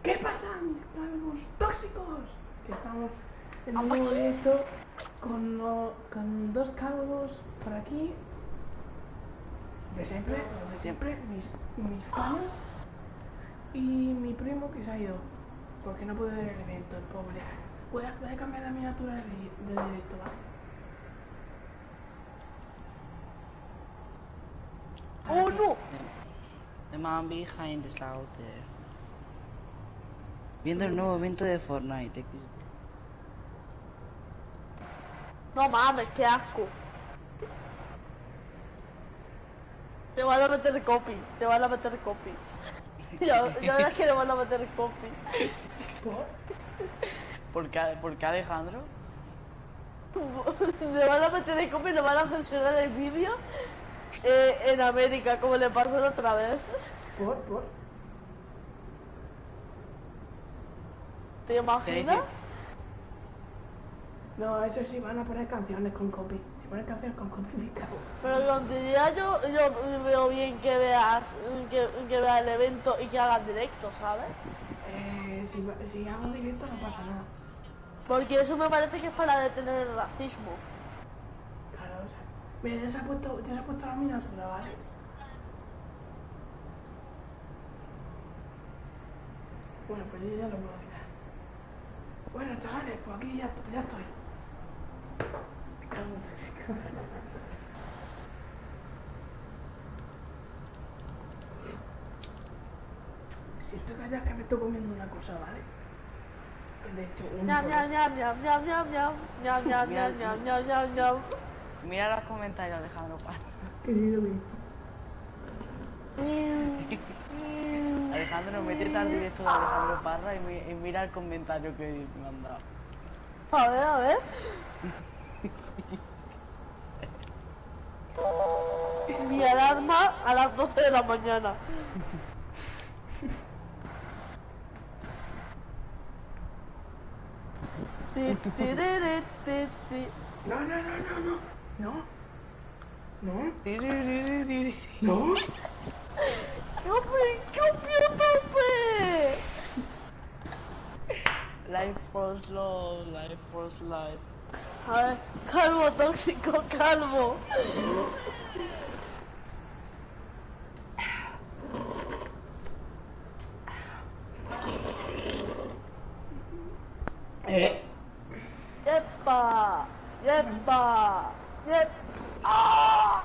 ¿Qué pasa, mis calvos tóxicos? Que estamos en un nuevo directo con dos calvos por aquí. De siempre, mis panas y mi primo que se ha ido. Porque no puede ver el evento, el pobre. Voy a cambiar la miniatura del directo, ¿vale? Oh no! The man behind is out there. Viendo el nuevo evento de Fortnite. No mames, qué asco. Te van a meter copy, te van a meter copy. Ya verás que le van a meter copy. ¿Por qué Alejandro? Le van a meter el copy y le van a censurar el vídeo en América, como le pasó la otra vez. ¿Por? ¿Te imaginas? No, eso sí, van a poner canciones con copy. Si ponen canciones con copy, me cago. Pero contigo yo veo bien que veas el evento y que hagas directo, ¿sabes? Si hago directo no pasa nada. Porque eso me parece que es para detener el racismo. Claro, o sea, mira, ya se ha puesto la miniatura, ¿vale? Bueno, pues yo ya lo puedo quitar. Bueno, chavales, pues aquí ya estoy. Me cago en la chica. Siento que ya que me estoy comiendo una cosa, ¿vale? De hecho, Ñam, ñam, ñam, ñam, ñam, ñam, ñam, ñam, ñam, ñam, ñam, ñam, ñam, ñam. Mira los comentarios, Alejandro. Que sí lo he visto. Alejandro, métete al directo de Alejandro Parra y mira el comentario que me han dado. A ver. Mi alarma a las 12 de la mañana. No. ¡Copy! Life for life. A ver, calvo tóxico, calvo. ¡Yepa! ¡Ah!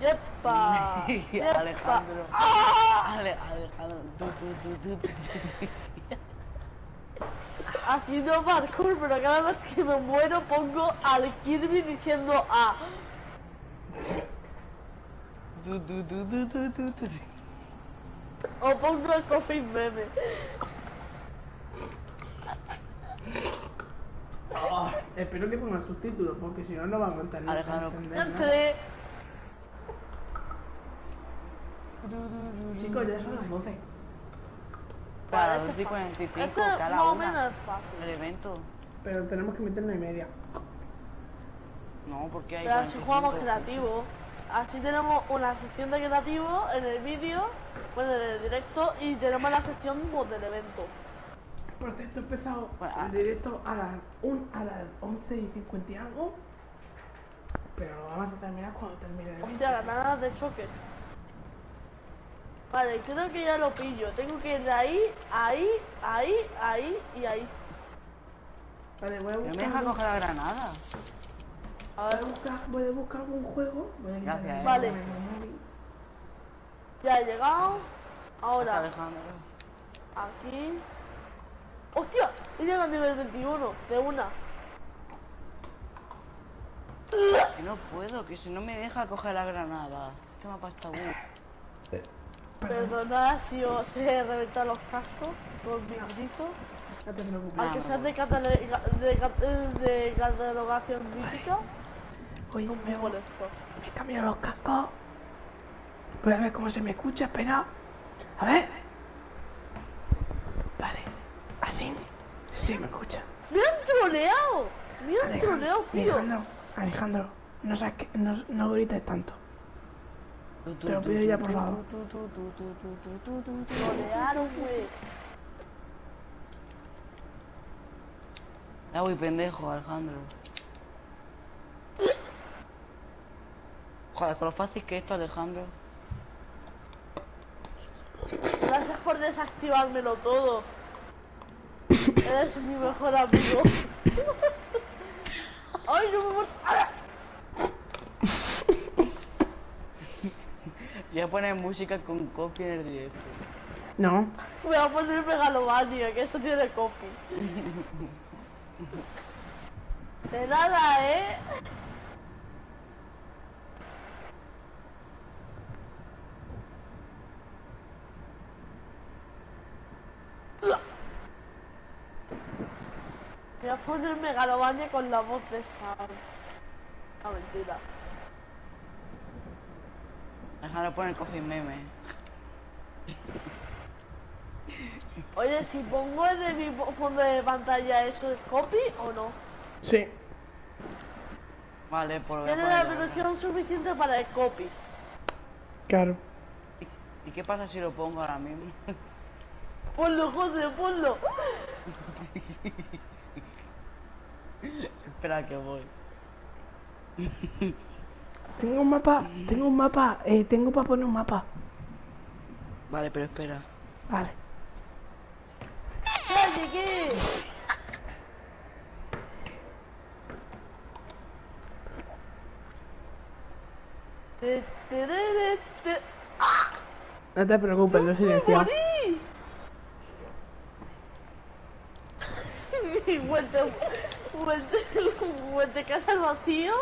¡Yepa! Alejandro. ¡Ah! Alejandro. Tú. Haciendo parkour, pero cada vez que me muero pongo al Kirby diciendo A. Tú. O pongo el coffee meme. Espero que pongan subtítulos, porque si no, no van a entender. Alejandro. Entre... Chicos, ya son las 12. Para 12:45, cada más o una. menos es fácil. El evento. Pero tenemos que meter 1:30. No, porque hay Pero así 45. jugamos creativo. Así tenemos una sección de creativo en el vídeo, bueno, en el directo, y tenemos la sección pues, del evento. Por cierto, he empezado el directo a las 11:50 y algo. Pero lo vamos a terminar cuando termine el evento. Hostia, granadas de choque. Vale, creo que ya lo pillo. Tengo que ir de ahí y ahí. Vale, voy a No me buscar. deja coger la granada. A ver, Voy a buscar algún juego. Voy a quitar Gracias, el Vale. móvil. ya he llegado. Ahora, Alejandro. aquí. ¡Hostia! He llegado al nivel 21, de una. Que no puedo, que si no me deja coger la granada. ¿Qué me ha pasado? Perdonad si os he reventado los cascos con mi grito. No te preocupes. Aunque sea de catalogación crítica, Oye, no me molesto. me he cambiado los cascos. Voy a ver cómo se me escucha, espera. A ver. Vale. Así. Sí, me escucha. ¡Me han troleado! ¡Me han troleado, tío! Alejandro, no grites tanto. Te lo pido ya, por favor. Golearon, güey. Ah, uy, pendejo, Alejandro. Joder, con lo fácil que es esto, Alejandro. Gracias por desactivármelo todo. Eres mi mejor amigo. ¡Ay, no me muero! Voy a poner música con copy en el directo. No. Voy a poner megalomania, que eso tiene copy. De nada, ¿eh? Voy a poner megalomania con la voz de Sam. No, mentira. Alejandro pone el coffee meme. Oye, si pongo en mi fondo de pantalla, ¿eso es copy o no? Sí. Vale, pues voy a Tiene poner la ahora. resolución suficiente para el copy. Claro. ¿Y qué pasa si lo pongo ahora mismo? Ponlo, José, ponlo. Espera que voy. Tengo un mapa. Tengo para poner un mapa. Vale, pero espera. Vale. ¡Ya llegué! Te, te, te, te. No te preocupes, lo he silenciado. ¡Morí! Vuelta casa al vacío.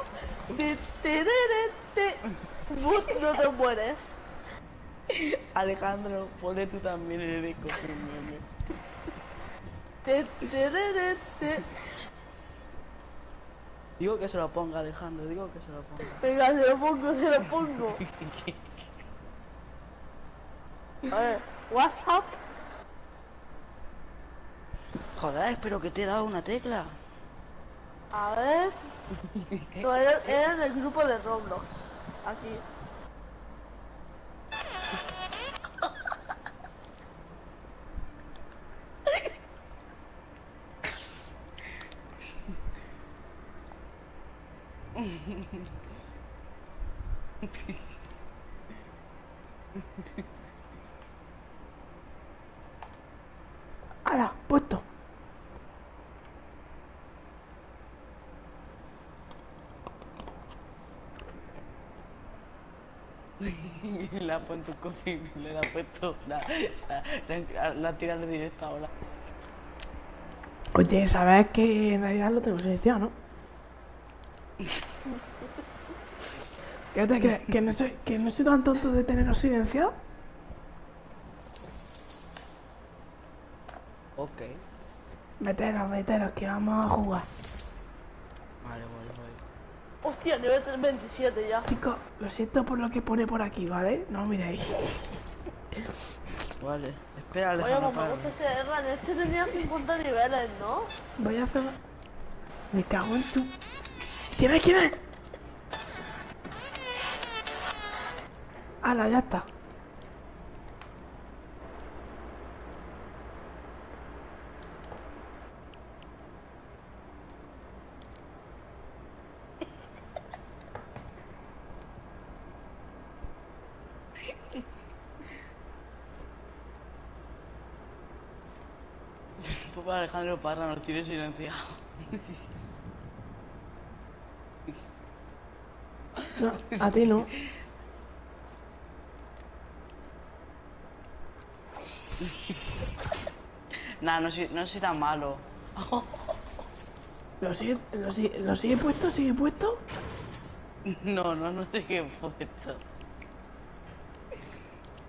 Te, te, te, te. No te mueres. Alejandro, ponle tú también el coffee meme. Te, te, te, te. Digo que se lo ponga, Alejandro, digo que se lo ponga. Venga, se lo pongo, se lo pongo. A ver, WhatsApp. Joder, espero que te he dado una tecla. A ver. No, era en el grupo de Roblox. Aquí. ¡Hala! Puesto. Le ha puesto un coffee, le ha puesto la tira de directo ahora. Oye, sabes que en realidad lo tengo silenciado, ¿no? ¿Qué te crees? ¿Que no soy tan tonto de tenerlo silenciado? Ok. Meteros, que vamos a jugar. Vale, voy. Hostia, nivel 27 ya. Chicos, lo siento por lo que pone por aquí, ¿vale? No miréis. Vale. Espera, Oye, Alejandro, como me para. gusta ese Erlan, este tenía 50 niveles, ¿no? Voy a hacer... Me cago en tu... ¿Quién es? ¡Hala, ya está! Pues Alejandro Parra nos tiene silenciado. No, a ti no. Nah, no soy tan malo. ¿Lo sigue puesto? ¿Sigue puesto? No sigue puesto.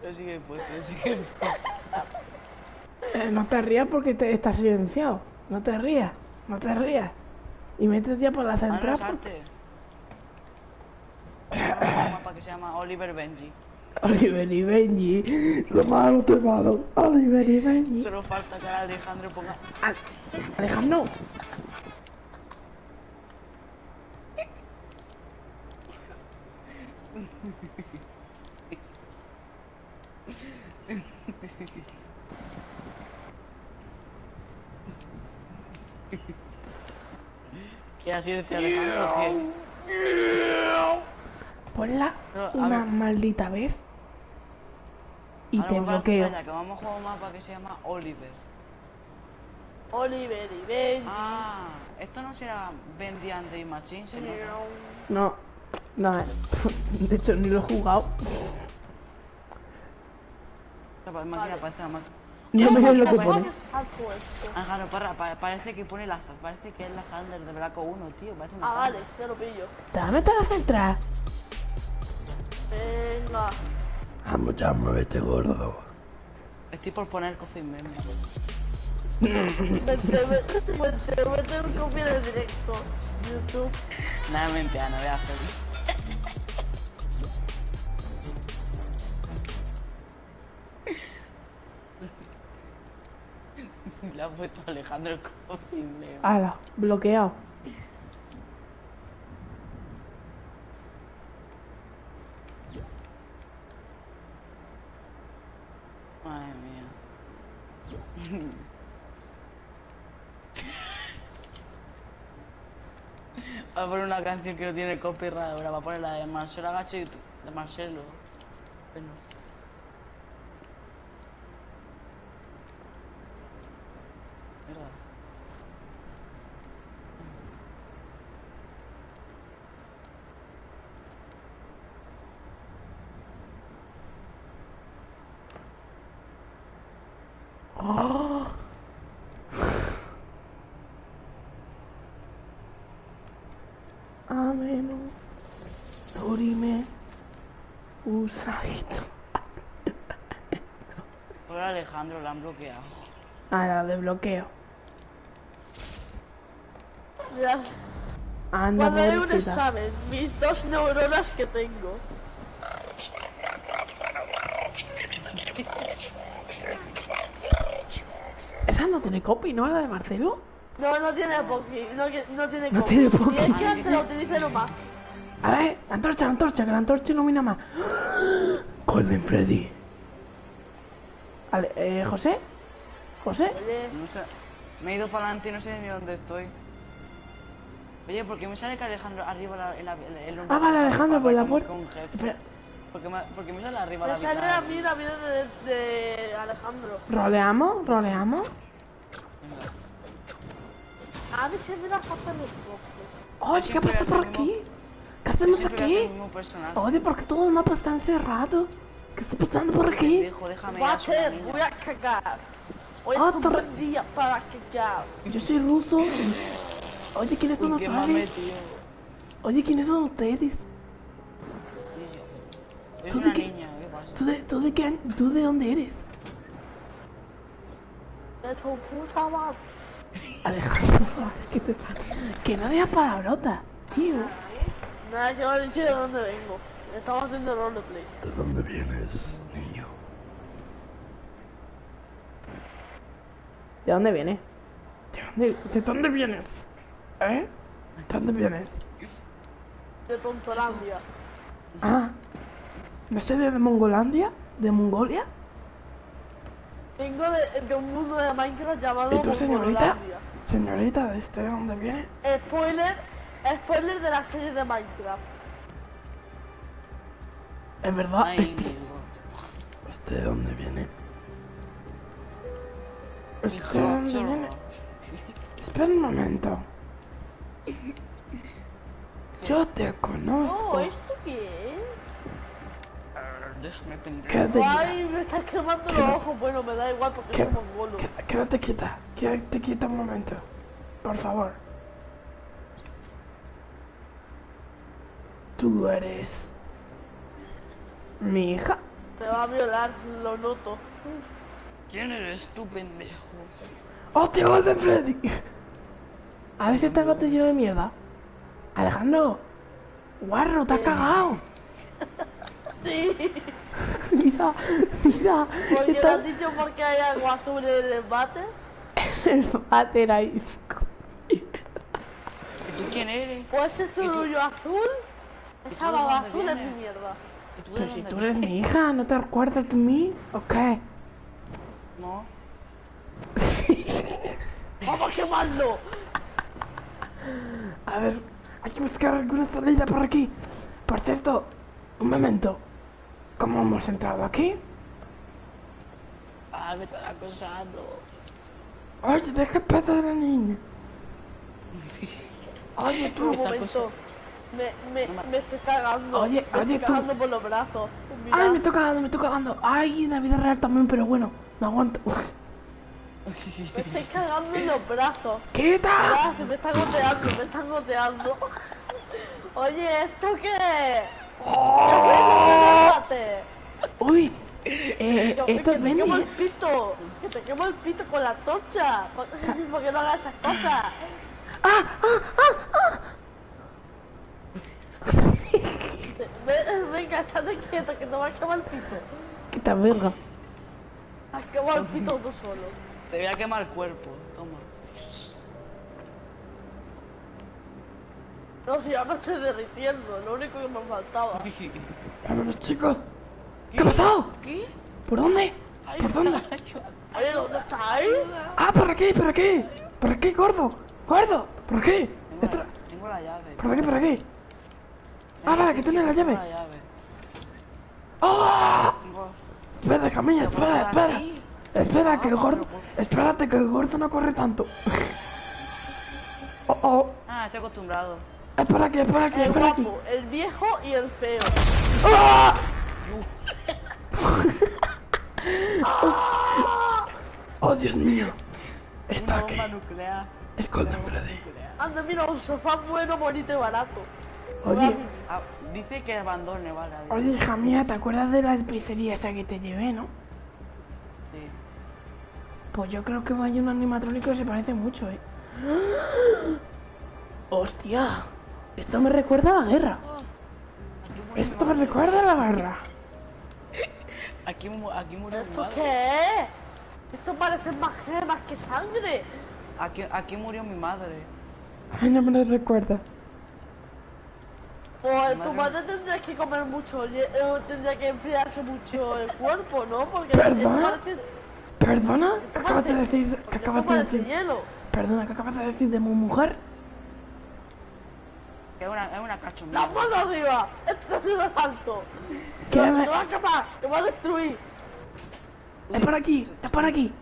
No sigue puesto. No te rías porque está silenciado. No te rías. Y métete ya por la Ah, no central. es arte. Hay un mapa que se llama Oliver Benji. Oliver y Benji. Lo malo te malo. Oliver y Benji. Solo falta que Alejandro ponga. Alejandro. ¿Quieres irte, Alejandro, o qué? Ponla No, a una ver. maldita vez y Ahora te vamos a hacer bloqueo. playa, que vamos a jugar un mapa que se llama Oliver. Oliver y Benji. Ah, esto no será Bendy and the Machine, se nota. No, no, de hecho ni lo he jugado. La máquina parece la máquina. No me lo que ¿Cómo pone. que salto esto? Alejandro, parece que pone la, parece que es la Thunder de Braco 1, tío. Parece una Ah, vale, Thunder. ya lo pillo. Dame toda la central. Venga. Vamos, ya muévete, gordo. Estoy por poner coffee meme. Vete un copia de directo. YouTube. Nada, mentira, no voy a hacer. Le ha puesto Alejandro el coffee meme. Ala, bloqueado. Madre mía. Va a poner una canción que no tiene copyright ahora. Va a poner la de Marcelo Agacho y de Marcelo. Bueno. Mierda. Oh. Ameno. Dorime. Usaito. Ahora Alejandro la han bloqueado. Ahora, desbloqueo. Ya. Anda, Cuando hay un pobrecita. examen, mis 2 neuronas que tengo. Esa no tiene copy, ¿no? La de Marcelo. No, no tiene poki, no tiene No copy. tiene poki. Y es que antes la utilicé nomás. A ver, la antorcha, que la antorcha ilumina más. Golden Freddy. Vale, José. José. Oye, No sé. Me he ido para adelante y no sé ni dónde estoy. Oye, ¿por qué me sale que Alejandro arriba el nombre? Ah, vale, Alejandro, por la como puerta. que un jefe? Espera, Porque me sale arriba me la sale vida. a mí la vida de Alejandro. roleamos. Venga. A mí se me da falta el escopo. Oye, ¿qué siempre pasa voy a por ser aquí? ¿Qué Yo hacemos siempre voy a ser el aquí? mismo personaje. Oye, porque todo el mapa está encerrado. ¿Qué está pasando por aquí? Pendejo, déjame ya, soy una Guate, niña. voy a cagar. Hoy Ah, es un buen día para cagar. Yo soy ruso. Oye, ¿quiénes son Uy, qué mame, ustedes? tío. Oye, ¿quiénes son ustedes? Niño. Es ¿Tú de una qué? niña, ¿qué pasa? ¿Tú de dónde eres? De tu puta madre. Alejandro, ¿qué te pasa? Que no digas palabrotas, tío. Nada, que me han dicho de dónde vengo. Estamos haciendo roleplay. ¿De dónde vienes, niño? ¿De dónde viene? ¿De dónde vienes? ¿Eh? ¿De dónde vienes? De Tontolandia. Ah, no sé, ¿de Mongolandia? ¿De Mongolia? Vengo de un mundo de Minecraft llamado ¿Y tú, señorita? Mongolandia. Señorita, ¿de dónde viene? Spoiler de la serie de Minecraft. Es verdad, Ay, ¿de dónde viene? hijo, ¿De dónde chorro. viene? Espera un momento. Yo te conozco. Oh, ¿esto qué es? Déjame pendejo. Quédate quieta. Ay, me estás quemando los ojos. Bueno, me da igual porque soy mongolo. Quédate quieta. Quédate quieta un momento. Por favor. Tú eres mi hija. Te va a violar, lo noto. ¿Quién eres tú, pendejo? ¡Hostia, Golden Freddy! A ver si este gato lleno de mierda. Alejandro. Guarro, te has cagado. Sí. Mira, mira. Porque le Está has dicho porque hay algo azul en el embate. el váter ahí. ¿Y tú quién eres? Pues ese zurullo azul. Esa baba dónde azul es mi vienes? mierda. ¿Y tú de Pero si dónde tú eres vienes? mi hija, ¿no te acuerdas de mí? ¿O qué? No. ¡Vamos a quemarlo! A ver, hay que buscar alguna salida por aquí. Por cierto, un momento. ¿Cómo hemos entrado aquí? Ah, me están acosando. Oye, deja pasar a la niña. Oye, Un tú. momento. Me estoy cagando. Oye, me oye, estoy tú. cagando por los brazos. Mira. Ay, me toca dando, me toca dando. Ay, en la vida real también, pero bueno, no aguanto. Me estoy cagando en los brazos. ¡Quita! Mira, se me están goteando, me están goteando. Oye, ¿esto qué es? ¡Quémate! Uy, Que esto es te quemo el Benny. pito. Que te quemo el pito con la torcha. ¿Por qué no hagas esas cosas? Venga, estate quieto, que te va a quemar el pito. Quita verga. Has quemado el pito tú solo. Te voy a quemar el cuerpo. Toma. No, si ya me estoy derritiendo, lo único que me faltaba. Vámonos, chicos. ¿Qué ha pasado? ¿Qué? ¿Por dónde? ¿Por dónde? Oye, ¿dónde estáis? Ah, por aquí, por aquí. Por aquí, gordo. Gordo, por aquí. Tengo la llave. Por aquí, por aquí. Ah, vale, que tienes la Tengo llave. la llave. ¡Oh! Tengo... Espera, Camilla, ¿Te puedo espera, dar espera. así? Espera, que el Ah, gordo... pero Espérate, que el gordo no corre tanto. Oh, oh. Ah, estoy acostumbrado. Espera aquí, espera aquí, El espera aquí. guapo, el viejo y el feo. ¡Ah! ¡Oh, Dios mío! Está Una aquí. bomba nuclear. Es Golden Freddy. Anda, mira, un sofá bueno, bonito y barato. Oye, Ah, dice que abandone, vale. adiós. oye, hija mía, ¿te acuerdas de la pizzería esa que te llevé, no? Sí. Pues yo creo que hay un animatrónico que se parece mucho, ¿eh? ¡Hostia! Esto me recuerda a la guerra. Esto me recuerda a la guerra. Aquí murió mi ¿Esto madre. qué es? Esto parece más gemas que sangre. Aquí murió mi madre. Ay, no me lo recuerda. Pues tu madre tendría que comer mucho, tendría que enfriarse mucho el cuerpo, ¿no? Porque ¿Perdona? esto parece, ¿Perdona? ¿Qué esto acabas de parece- decir? ¿Qué porque acabas esto de parece decir? hielo. Perdona, ¿qué acabas de decir de mi mujer? Es una ¡La cachondía. mano arriba! ¡Esto es un asalto! ¿Qué ¡Te me- va a acabar! ¡Te va a destruir! Es por aquí, es por aquí.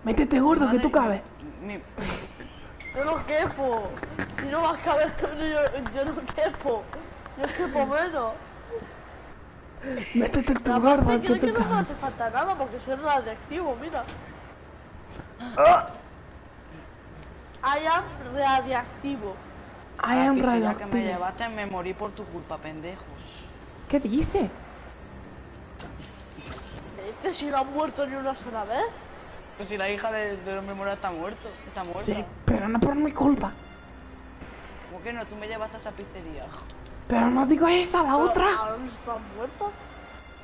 Métete, gordo, que tú cabes. Mi- Yo no quepo. Si no vas a caber tú, yo no quepo. Yo quepo menos. Métete tu Aparte, gordo, que creo que tú no cabes. te falta nada porque soy radiactivo, mira. Ah, I am radiactivo. I am Papi, si ya que me radioactivo. llevaste me morí por tu culpa, pendejos. ¿Qué dice? Este si no ha muerto ni una sola vez. Pues si la hija del hombre mora está muerta. Sí, pero no por mi culpa. ¿Cómo que no? Tú me llevaste a esa pizzería. Pero no digo esa, la otra. ¿Ahora no está muerto?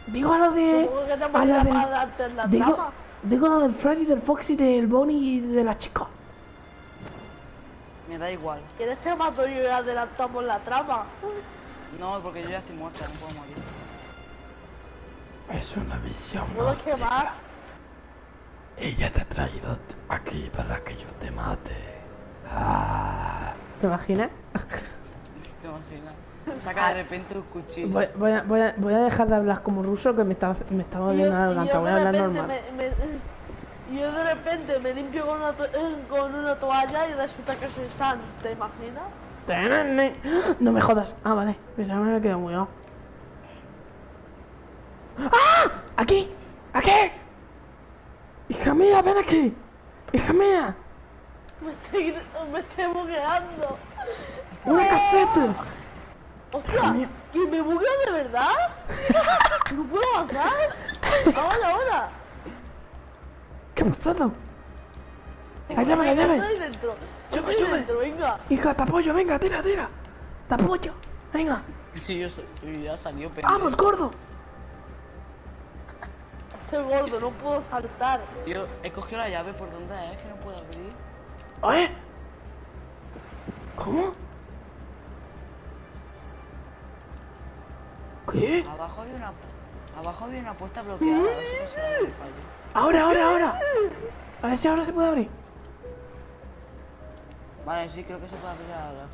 Digo a lo de... ¿Cómo que te a morirá lo de- para darte en la Digo, trama? digo lo del Freddy, del Foxy, del Bonnie y de la chica. Me da igual. ¿Quieres que mato yo y adelantamos la trama? No, porque yo ya estoy muerta, no puedo morir. Es una visión ¿Puedo mágica. quemar? Ella te ha traído aquí para que yo te mate. Ah. ¿Te imaginas? ¿Te imaginas? Saca de repente un cuchillo. Voy a dejar de hablar como ruso que me está volviendo la garganta. Voy a hablar normal. Yo de repente me limpio con una toalla y resulta que soy Sans, ¿te imaginas? No me jodas. Ah, vale. Pensaba que me había quedado muy mal. ¡Ah! ¡Aquí! ¡Aquí! ¡Hija mía, ven aquí! ¡Hija mía! Me estoy bugueando. ¡Una caseta! ¡Hostia! ¿Que me bugueo de verdad? ¿No puedo avanzar? Ahora. ¿Qué ha pasado? La llave, la llave. Estoy dentro. Sube, Estoy sube. dentro, venga. Hija, te apoyo, venga, tira. Te apoyo. Venga. Sí, ya salió pendejo. ¡Vamos, gordo! Estoy gordo, no puedo saltar. Yo he cogido la llave por donde es que no puedo abrir. ¿Oye? ¿Cómo? ¿Qué? Abajo había una puerta bloqueada. A ver si pasa algo por allí. Ahora. A ver si ahora se puede abrir. Vale, sí, creo que se puede abrir a la lejos.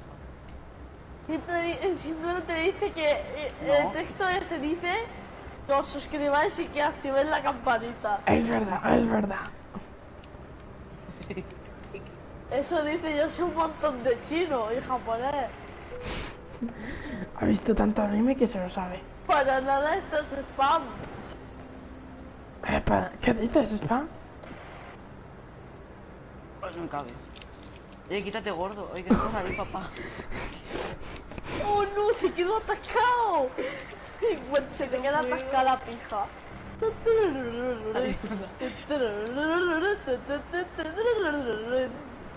Simplemente dice que No. el texto ese dice que os suscribáis y que activéis la campanita. Es verdad. Eso dice, yo sé un montón de chino y japonés. Ha visto tanto anime que se lo sabe. Para nada esto es spam. ¿Qué dices, spam? Pues no me cabe. Oye, quítate gordo. Oye, que no salir, papá. ¡Oh no! ¡Se quedó atascado! Y bueno, se te queda atascada la pija.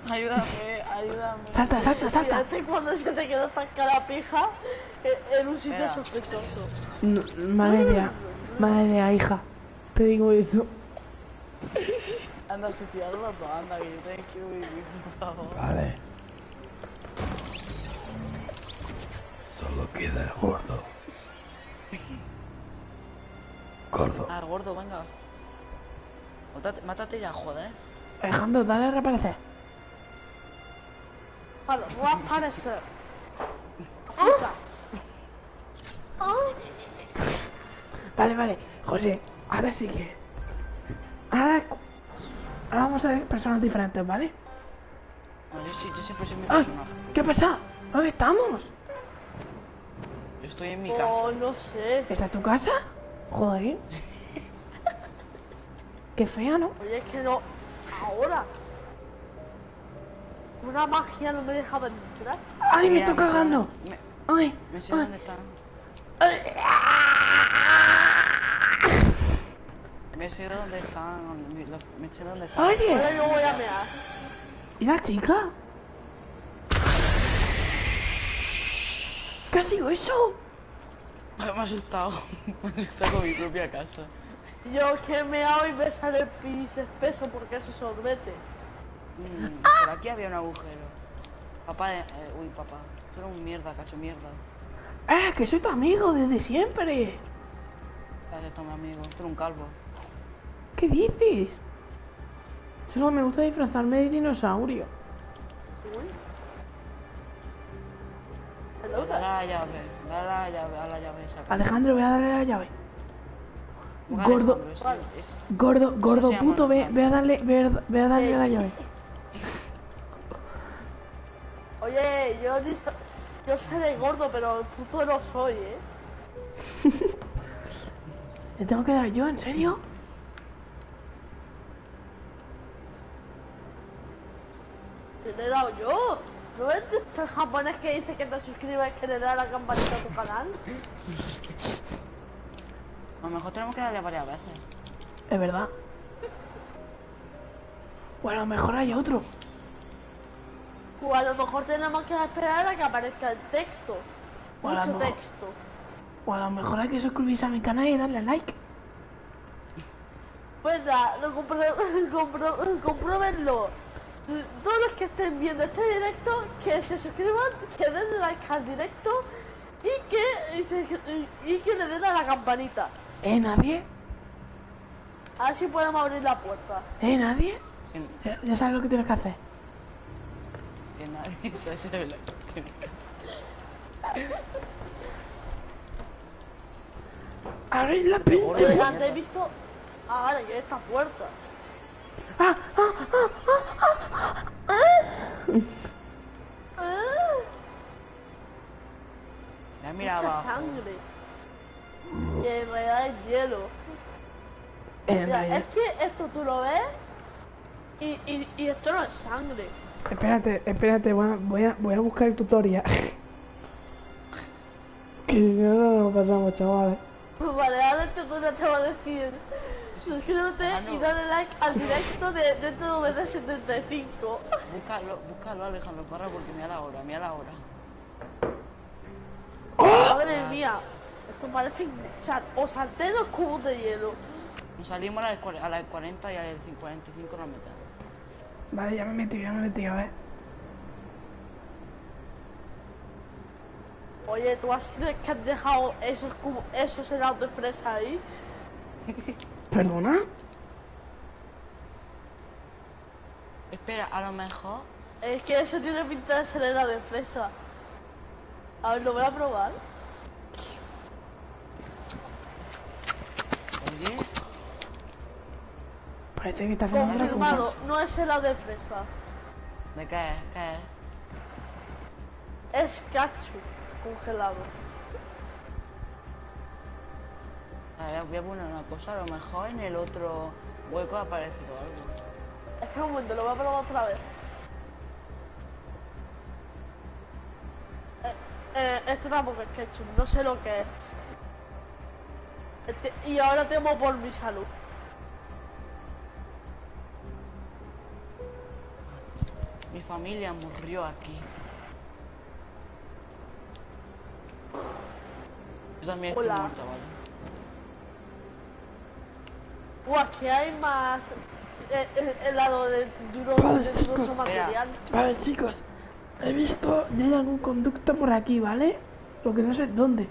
Ayúdame. Salta. Fíjate cuando se te queda atascada la pija en un sitio Espera. sospechoso. No, mala idea, hija. Te digo eso. Anda a suicidarlo, papá. Anda, que yo tengo que vivir, por favor. Vale. Solo queda el gordo. Ah, gordo, venga. Mátate ya, joder. Alejandro, dale a reaparecer. Vale, voy a aparecer. Puta. Vale. José, ahora sí que... Ahora vamos a ver personas diferentes, ¿vale? No, yo siempre soy mi ¡Ah! personaje. ¿Qué pasa? ¿Dónde estamos? Yo estoy en mi Oh, casa. no sé. ¿Esta es tu casa? Joder. Qué fea, ¿no? Oye, es que no. Ahora. Una magia no me dejaba entrar. ¡Ay, me Mira, estoy sé cagando! dónde- ¡Ay! Me sé ay. dónde están. Me sé dónde están. Me sé dónde están. ¡Oye! Ahora yo voy a mear. ¿Y la chica? ¿Qué ha sido eso? Me ha asustado. Me ha asustado con mi propia casa. Yo que he meado y me sale el pis espeso porque eso sorbete. Por aquí había un agujero. Papá, uy, papá. Tú eres un mierda, cacho mierda. Que soy tu amigo desde siempre! Gracias, toma amigo. Tú eres un calvo. ¿Qué dices? Solo me gusta disfrazarme de dinosaurio. Uy. Pues dale a la llave. A la llave esa. Alejandro, voy a darle la llave. Ponga Gordo. Alejandro, es- Gordo se llama puto, ve Alejandro. a darle la llave. Oye, yo seré gordo, pero puto no soy, ¿eh? ¿Le tengo que dar yo? ¿En serio? ¿Te le he dado yo? ¿No es de estos japonés que dice que te suscribes que le da la campanita a tu canal? A lo mejor tenemos que darle varias veces. Es verdad. O a lo mejor hay otro. O a lo mejor tenemos que esperar a que aparezca el texto. O a lo Mucho mejor- texto. O a lo mejor hay que suscribirse a mi canal y darle like. Pues nada, compruébenlo. Todos los que estén viendo este directo, que se suscriban, que den like al directo y que le den a la campanita. ¿Nadie? A ver si podemos abrir la puerta. ¿Nadie? Que, Ya sabes lo que tienes que hacer. que nadie se hace la... ¡Abrir la Gordo. pinche! Oye, mierda. antes he visto ahora que esta puerta. ¡Ah! Ya mira Mucha abajo. sangre. Y en realidad es hielo. En Mira, realidad- es que esto tú lo ves y esto no es sangre. Espérate, voy a buscar el tutorial. Que si no, no nos pasamos, chavales. Pues vale, ahora el tutorial te va a decir suscríbete y dale like al directo de dentro de 75. Búscalo Alejandro Parra porque mira la hora, Madre mía, esto parece hinchar o salté los cubos de hielo. Nos salimos a las 40 y a las 45 nos metemos. Vale, ya me he metido, a ver. Oye, ¿tú has sido el que has dejado esos helados de fresa ahí? ¿Perdona? Espera, a lo mejor... Es que eso tiene pinta de ser helado de fresa. A ver, lo voy a probar. Oye, Parece que está haciendo otra Confirmado, cosa. no es helado de fresa. ¿de qué es? ¿Qué es? Es ketchup congelado. A ver, voy a poner una cosa, a lo mejor en el otro hueco ha aparecido algo. Espera un momento, lo voy a probar otra vez. Esto tampoco es ketchup, no sé lo que es. Y ahora temo por mi salud. Mi familia murió aquí. Yo también estoy Hola. muerto, ¿vale? Aquí hay más helado de Vale, duroso chicos. material. Vale, chicos. He visto ya hay algún conducto por aquí, ¿vale? Lo que no sé dónde.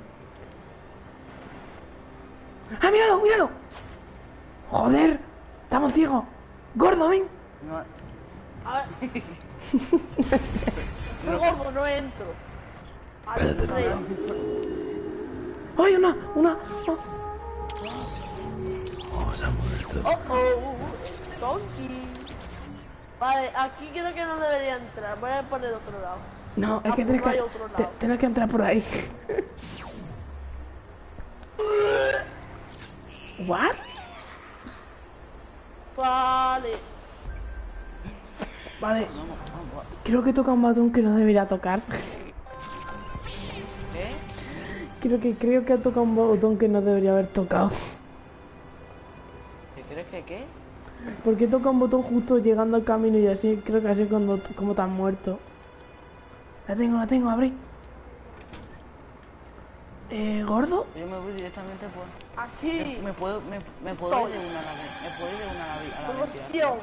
¡Ah, míralo, míralo! ¡Joder! ¡Estamos ciegos! ¡Gordo, ven! No, A ver. Soy gordo, no entro. Al rey. ¡Ay, una! Donkey. Vale, aquí creo que no debería entrar. Voy a poner otro lado. No, es Ah, que pues tienes no hay que, otro lado. tienes que entrar por ahí. ¿What? Vale. Vale. Creo que toca un botón que no debería tocar. ¿qué? Creo que ha tocado un botón que no debería haber tocado. ¿Qué crees que qué? Porque toca un botón justo llegando al camino y así, creo que así es cuando como te has muerto. La tengo, abrí. ¿Gordo? Yo me voy directamente por... Aquí. Me puedo ir de una a la vez. Me puedo ir de una a la Como vez. ciego.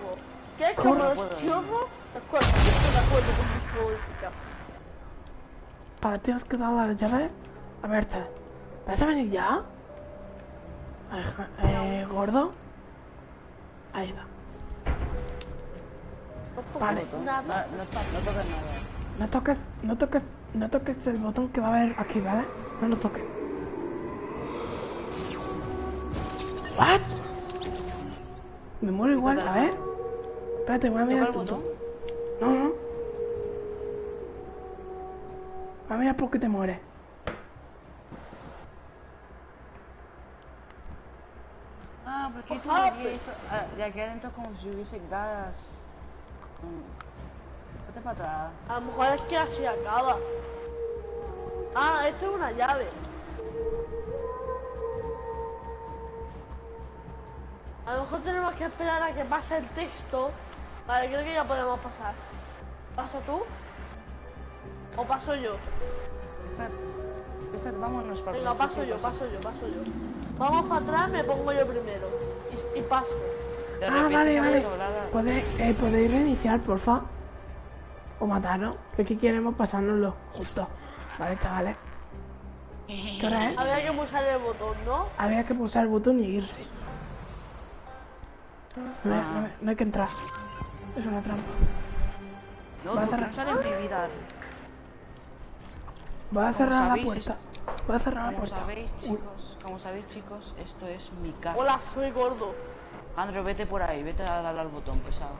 ¿Qué es ¿Cómo? como No los puedo. ciegos? Recuerda, yo estoy de acuerdo con mis políticas. Para tienes que dar la llave. A ver, ¿vas a venir ya? ¿Gordo? Ahí está. No Vale. toques No, nada. no toques nada. No toques el botón que va a haber aquí, ¿vale? No lo toques. ¿What? Me muero igual, a ver. Espérate, voy a ¿Toca mirar el el botón? punto. No. Voy a mirar por qué te mueres. Ah, porque esto Ah, de aquí, de aquí adentro es como si hubiese gas. Vete para atrás. A lo mejor es que así acaba. Ah, esto es una llave. A lo mejor tenemos que esperar a que pase el texto. Vale, creo que ya podemos pasar. ¿Pasa tú? ¿O paso yo? Vámonos para Venga, paso yo. Vamos para atrás, me pongo yo primero. Y paso. De Ah, repente vale, se me vale. dobla la- ¿Podéis reiniciar, porfa? O matarnos. Es que queremos pasárnoslo justo. Vale, chavales. ¿Qué hora es? Había que pulsar el botón, ¿no? Había que pulsar el botón y irse. No hay que entrar. Es una trampa. No, Va a porque cerrar. no sale en mi vida. Voy a Como cerrar la sabéis, puerta. Voy a cerrar la Como puerta. sabéis, chicos, esto es mi casa. Hola, soy gordo. Andrew, vete por ahí, vete a darle al botón, pesado.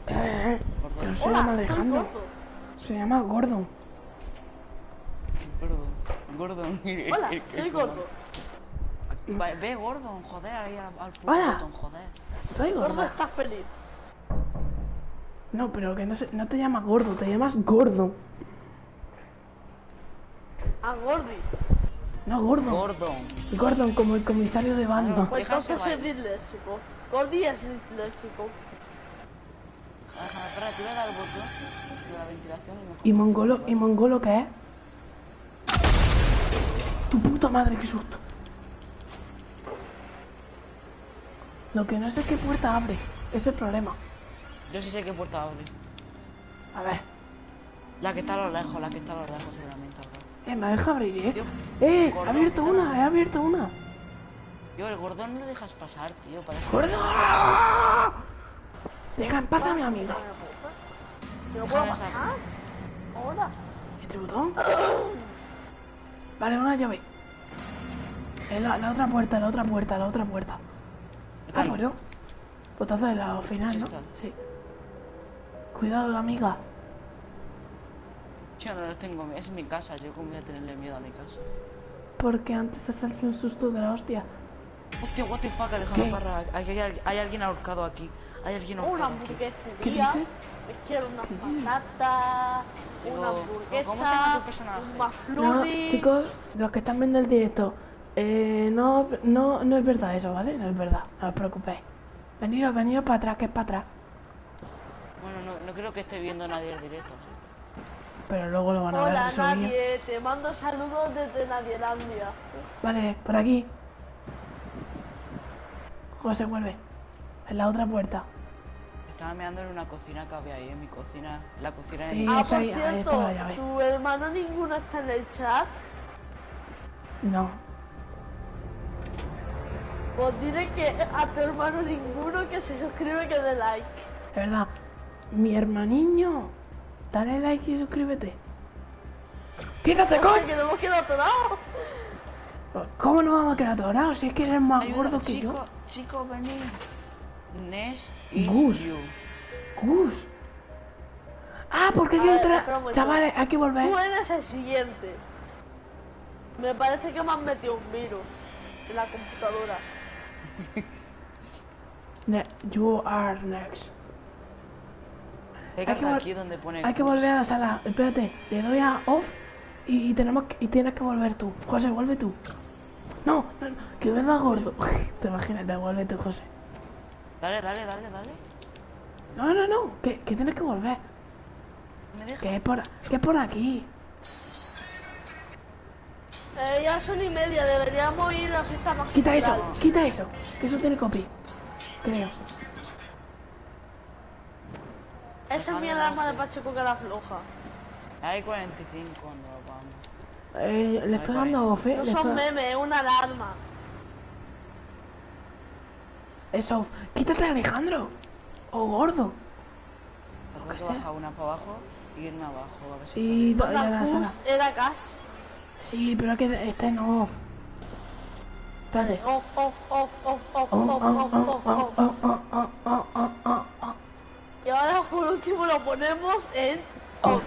Que no se Hola, llama soy Alejandro. gordo. Se llama Gordon. Perdón. Gordon. Hola, soy gordo. Ve, Gordon, joder, ahí al puto Hola. botón, joder. Soy Gordo Gordo. está feliz. No, pero que no te llamas Gordo, te llamas Gordo. A Gordy. No, Gordon. Gordon. Gordon, como el comisario de bando. Pues Déjase entonces es vaya. disléxico. Gordy es disléxico. Ajá, espera, te voy a dar el botón de la ventilación ¿Y mongolo qué es? Tu puta madre, qué susto. Lo que no sé es qué puerta abre. Ese es el problema. Yo sí sé qué puerta abre. A ver. La que está a lo lejos, seguramente. Ahora. Me deja abrir, Tío, He gordo, abierto quítala. una, he abierto una. Tío, el gordo no lo dejas pasar, tío. Parece... ¡Gordo! Deja en paz a mi amigo. ¿Yo no puedo pasar? Ahora. ¿Este botón? Vale, una llave. La otra puerta, la otra puerta, la otra puerta. Ah, bueno. Botazo de la final, ¿no? Sí. Cuidado, amiga. Yo no lo tengo, es mi casa, yo cómo voy a tenerle miedo a mi casa. Porque antes ha salido un susto de la hostia. Hostia, what the fuck, Alejandro ¿Qué? Parra, hay alguien ahorcado aquí. Hay alguien ahorcado Una aquí. hamburguesería. Quiero unas patatas, una hamburguesa, ¿cómo se llama tu personaje? un No, McFlurry. chicos, los que están viendo el directo, no es verdad eso, ¿vale? No es verdad, no os preocupéis. Veniros para atrás, que es para atrás. Bueno, no creo que esté viendo nadie el directo, ¿sí? Pero luego lo van a ver. Hola subido. nadie, te mando saludos desde Nadielandia. Vale, por aquí. José, vuelve. En la otra puerta. Estaba meando en una cocina que había ahí, en mi cocina, la cocina de Sí. mi... Ah, está por ahí, ahí está cierto, la llave. tu hermano ninguno está en el chat. No. Pues dile que a tu hermano ninguno que se suscribe que dé like. Es verdad. Mi hermaniño. Dale like y suscríbete. ¡Quítate, Porque coño! que no hemos quedado atorados. ¿Cómo no vamos a quedar atorados si es que eres más Ayuda, gordo que yo? Chico, venid. Ness is Gus. you. Gus. Ah, porque A quiero ver, entrar. espera un momento. Chavales, hay que volver. Tú eres el siguiente. Me parece que me han metido un virus en la computadora. You are next. Pégate que vol- aquí donde pone... Hay que Gus. volver a la sala. Espérate, le doy a off y tienes que volver tú. José, vuelve tú. No, que vuelva gordo. Te imaginas, vuelve tú, José. Dale. No, que tienes que volver. Me deja. Que es por aquí. Ya son y media, deberíamos ir a esta más Quita cultural. eso, que eso tiene copy. Creo. Esa es mi alarma de Pacheco que la floja. Hay 45 cuando vamos. Le estoy dando off, No son memes, es una alarma. Eso, quítate Alejandro. O gordo. Tengo que bajar una para abajo y irme abajo a ver si Y está bien. todavía la Cuando sala. Gus era Cas. Sí, pero es que este no. Espérate. Off. Y ahora por último lo ponemos en Off.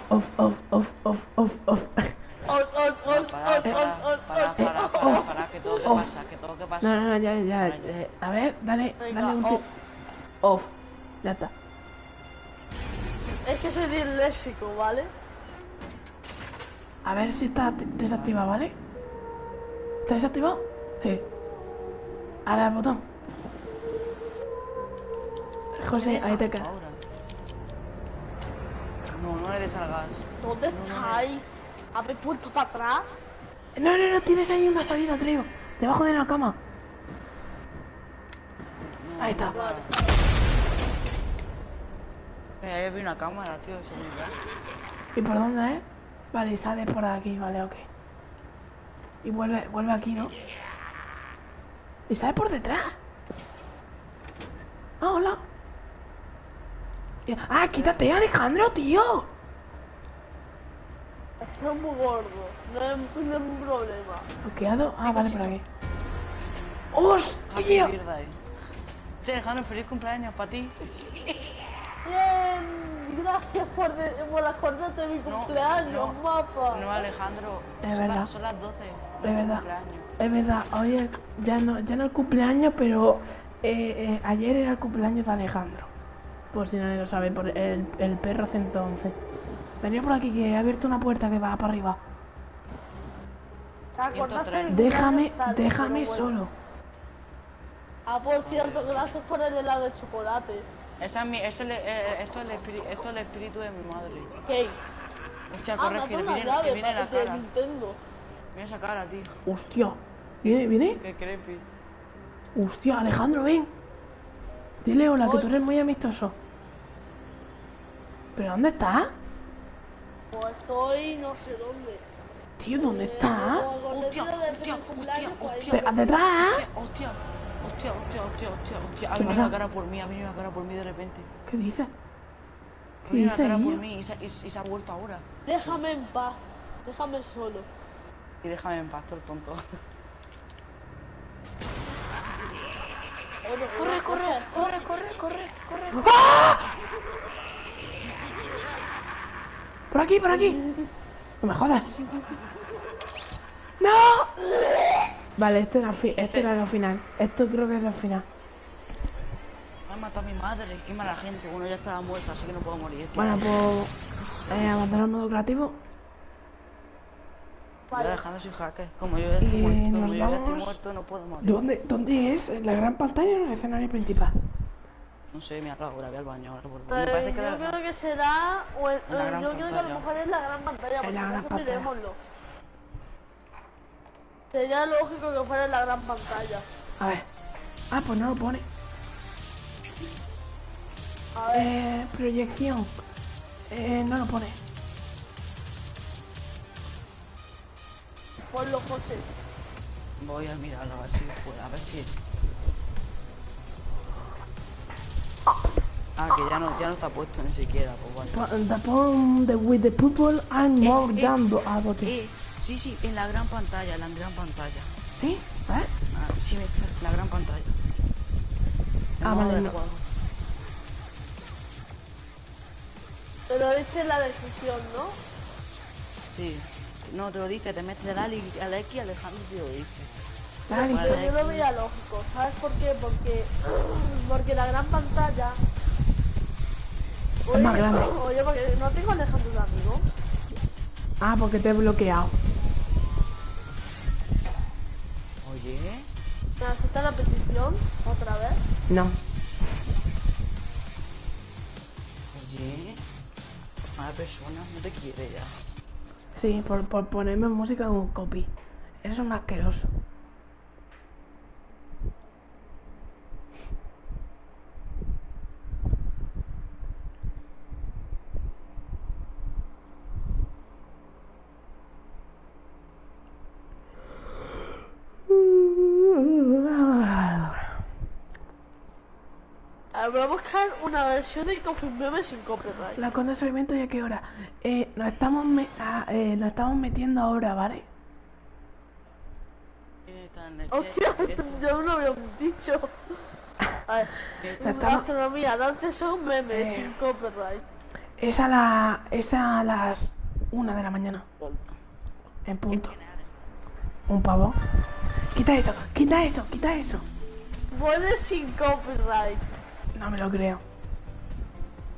Para, que todo que pasa. No, ya. A ver, dale Venga, un off. off. Ya está. Es que soy disléxico, ¿vale? A ver si está desactivado, ¿vale? ¿Está desactivado? Sí. Ahora el botón. José, ahí te quedas. Ahora. No le salgas. ¿Dónde estáis? ¿Habéis puesto para atrás? No, tienes ahí una salida, creo. Debajo de la cama. Ahí está. Ahí vi una cámara, tío, eso es muy raro. ¿Y por dónde es? Vale, sale por aquí, vale, ok. Y vuelve aquí, ¿no? Y sale por detrás. Ah, hola. Ah, quítate, Alejandro, tío. Estoy muy gordo, no es un problema. Bloqueado. Ah, vale, por aquí. Happy ¡Hostia! birthday. Te Alejandro, feliz cumpleaños para ti. Bien, gracias por acordarte de mi cumpleaños, mapa. No, Alejandro. Es verdad. Son las 12. Es verdad. Cumpleaños. Es verdad, hoy ya no el cumpleaños, pero ayer era el cumpleaños de Alejandro. Por si nadie lo sabe, por el perro 111. Venid por aquí, que he abierto una puerta que va para arriba. ¿Te acordaste de mi Déjame cumpleaños tarde, pero bueno. solo. Ah, por cierto, gracias por el helado de chocolate. Esto es el espíritu de mi madre. ¿Qué? Hostia, Ah, corre, me ha que dado una viene llave la de cara. Nintendo. Viene esa cara, tío. Hostia. ¿Viene? Qué creepy. Hostia, Alejandro, ven. Dile hola, que Voy. tú eres muy amistoso. ¿Pero dónde estás? Pues estoy no sé dónde. Tío, ¿dónde está? Hostia, hostia, ¡Detrás! hostia. Ha ¿Qué venido pasa? una cara por mí, de repente. ¿Qué dices? Ha ¿Qué venido una dice cara por ella? mí y se ha vuelto ahora. Déjame en paz. Déjame solo. Y déjame en paz, todo el tonto. Corre. ¡Por aquí, por aquí! ¡No me jodas! ¡No! Vale, este era lo final. Esto creo que es lo final. Me ha matado a mi madre, qué mala gente. Bueno, ya estaba muerta, así que no puedo morir. Bueno, pues... abandonar el modo creativo. Voy dejando sin hacker. Como yo ya estoy muerto, no puedo morir. ¿Dónde es? ¿En la gran pantalla o en el escenario principal? No sé, me acabo, voy al baño ahora. Me Yo parece que creo que será... O el, la gran yo creo que a lo pantalla. mejor es la gran pantalla, En por si la gran acaso pantalla. miremoslo. Sería lógico que fuera en la gran pantalla. A ver. Ah, pues no lo pone. A ver, Proyección. No lo pone. ponlo, José. voy a mirarlo, a ver si puedo, a ver si... Ah, que ya no está puesto ni siquiera, pues vale. With the people I'm more than about it. Sí, en la gran pantalla, ¿Sí? ¿Eh? Ah, sí, me está en la gran pantalla. El modo Vale, de no. juego. Te lo dice en la descripción, ¿no? Sí. No, te lo dice, te metes al X y Alejandro te lo dice. Dale. Vale. Pero yo lo veía lógico, ¿sabes por qué? Porque la gran pantalla... Es más grande. Oye, porque no tengo a Alejandro de amigo. Ah, porque te he bloqueado. Oye, ¿Me acepta la petición otra vez? No. mala persona, no te quiere ya. Sí, por ponerme música con copy. Eres un asqueroso. Voy a buscar una versión de confirmeme sin copyright. La conde de evento y a qué hora. Nos estamos metiendo ahora, ¿vale? Hostia, yo no lo había dicho. A ver, astronomía, danza son memes sin copyright. Es a las 1 de la mañana. En punto. Un pavo. Quita eso, quita eso, quita eso. Pone sin copyright. No me lo creo.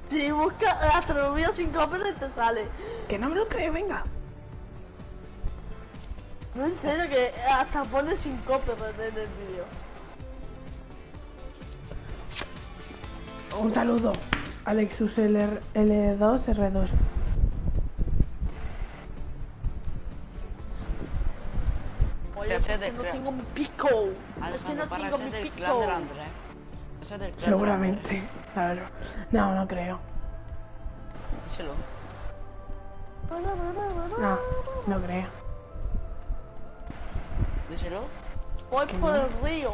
Si busca astronomía sin copyright te sale. Que no me lo creo, venga. No, en serio, que hasta pone sin copyright en el vídeo. Un saludo. Alexus L2R2. Oye, es que no tengo mi pico. Es que no tengo mi pico. Seguramente. A ver. No, no creo. Díselo. No, no creo. Díselo. Voy por el río.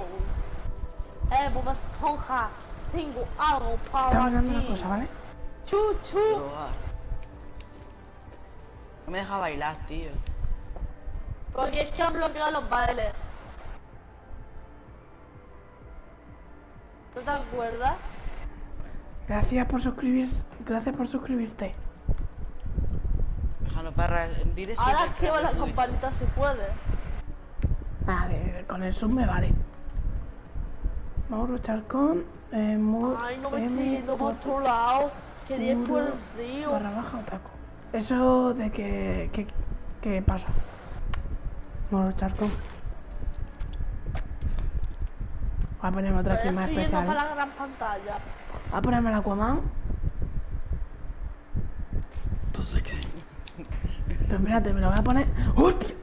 Bob Esponja, tengo algo Estaba para hablando una ti. cosa, ¿vale? Chuchu. No me deja bailar, tío. Porque es que han bloqueado los bailes. ¿No te acuerdas? Gracias por suscribirse. Gracias por suscribirte. Déjalo para diré si Ahora es activa la campanita si puede. Ah, con el sub me vale. Vamos a luchar con Ay, no me estoy yendo por otro lado. Quería ir por el río. barra baja otaku. Eso de que pasa. Vamos a luchar con. Voy a ponerme otra aquí más Estoy yendo especial. para la gran pantalla. Voy a ponerme el Aquaman. Pero espérate, me lo voy a poner. ¡Hostia!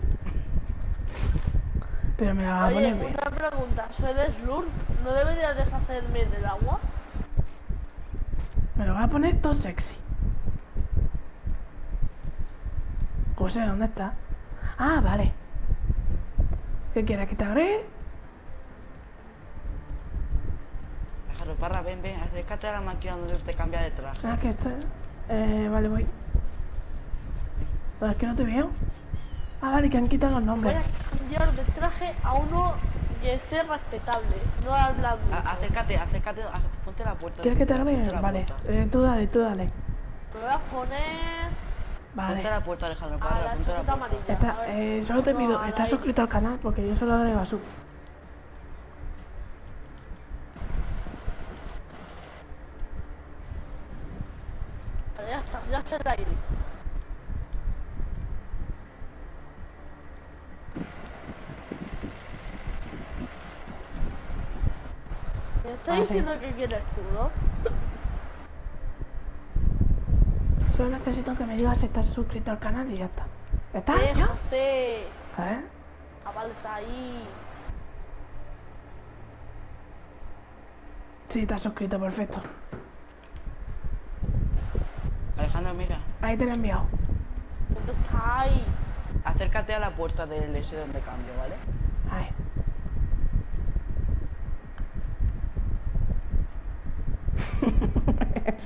Pero me la voy a Oye, poner bien. una pregunta. Soy de Slurp. ¿No debería deshacerme del agua? Me lo voy a poner todo sexy. José, ¿dónde está? Ah, vale. ¿Qué quieres? ¿Que te agregue? Déjalo, parra, ven, acércate a la máquina donde te cambia de traje. Ah, que está. Vale, voy. Pero es que no te veo. Ah, vale, que han quitado los Voy nombres. a cambiar de traje a uno que esté respetable, no al blanco. Acércate, ponte la puerta. ¿Quieres que te ponte agregue? la Vale. puerta. Tú dale, tú dale. Me voy a poner Vale. Ponte la puerta, Alejandro, a parra, la ponte la chaqueta puerta. amarilla. Está, A ver. solo te No, pido, a la ¿estás Iris. suscrito al canal? Porque yo solo agrego a sub. Vale, ya está el aire. ¿Me está Ah, sí. diciendo que quiere escudo? Solo necesito que me digas si estás suscrito al canal y ya está. ¿Estás ya? José. A ver. Ah, vale, está ahí. Sí, estás suscrito, perfecto. Alejandro, mira, Ahí te lo he enviado. ¿Dónde está ahí? acércate a la puerta del ese donde cambio, ¿vale? Ahí.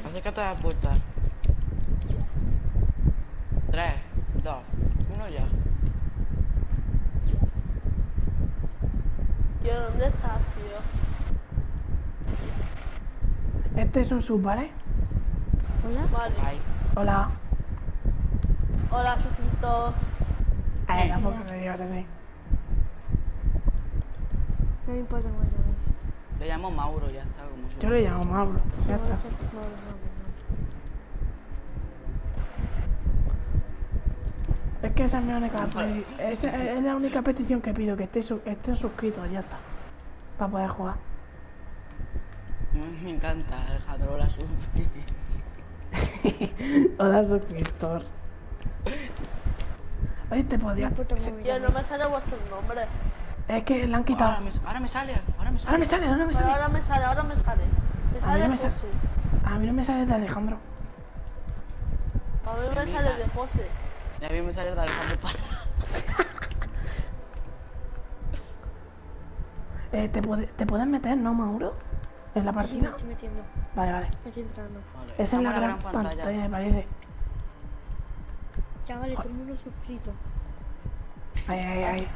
Acércate a la puerta. 3, 2, 1 ya. Tío, ¿dónde estás, tío? Este es un sub, ¿vale? Hola. Vale. Ahí. Hola. Hola, suscriptos. Ay, tampoco me digas así. No me importa cómo lo llamáis. Le llamo Mauro, ya está, como si Yo le llamo Mauro. Sí, Ya voy a está. echar. No. Es que esa es mi única esa es la única petición que pido, que esté suscrito, ya está. Para poder jugar. Me encanta, Alejandro, la sub. Hola, suscriptor. Oye, te No podía. me importa cómo me Tío, no llamáis. me sale vuestro nombre. Es que le han quitado. Ahora me sale. Ahora me sale, ahora me Pero sale. ahora me sale. Me A mí sale no me sale. José. A mí no me sale de Alejandro. A mí me sale de José. Y a mí me sale de Alejandro para. ¿Te puedes meter, no, Mauro? ¿En la Sí, me partida? estoy metiendo. Vale, vale. Me estoy entrando. Vale, Esa es la estamos en gran pantalla, me parece. Chavales, todo el mundo suscrito. Ay.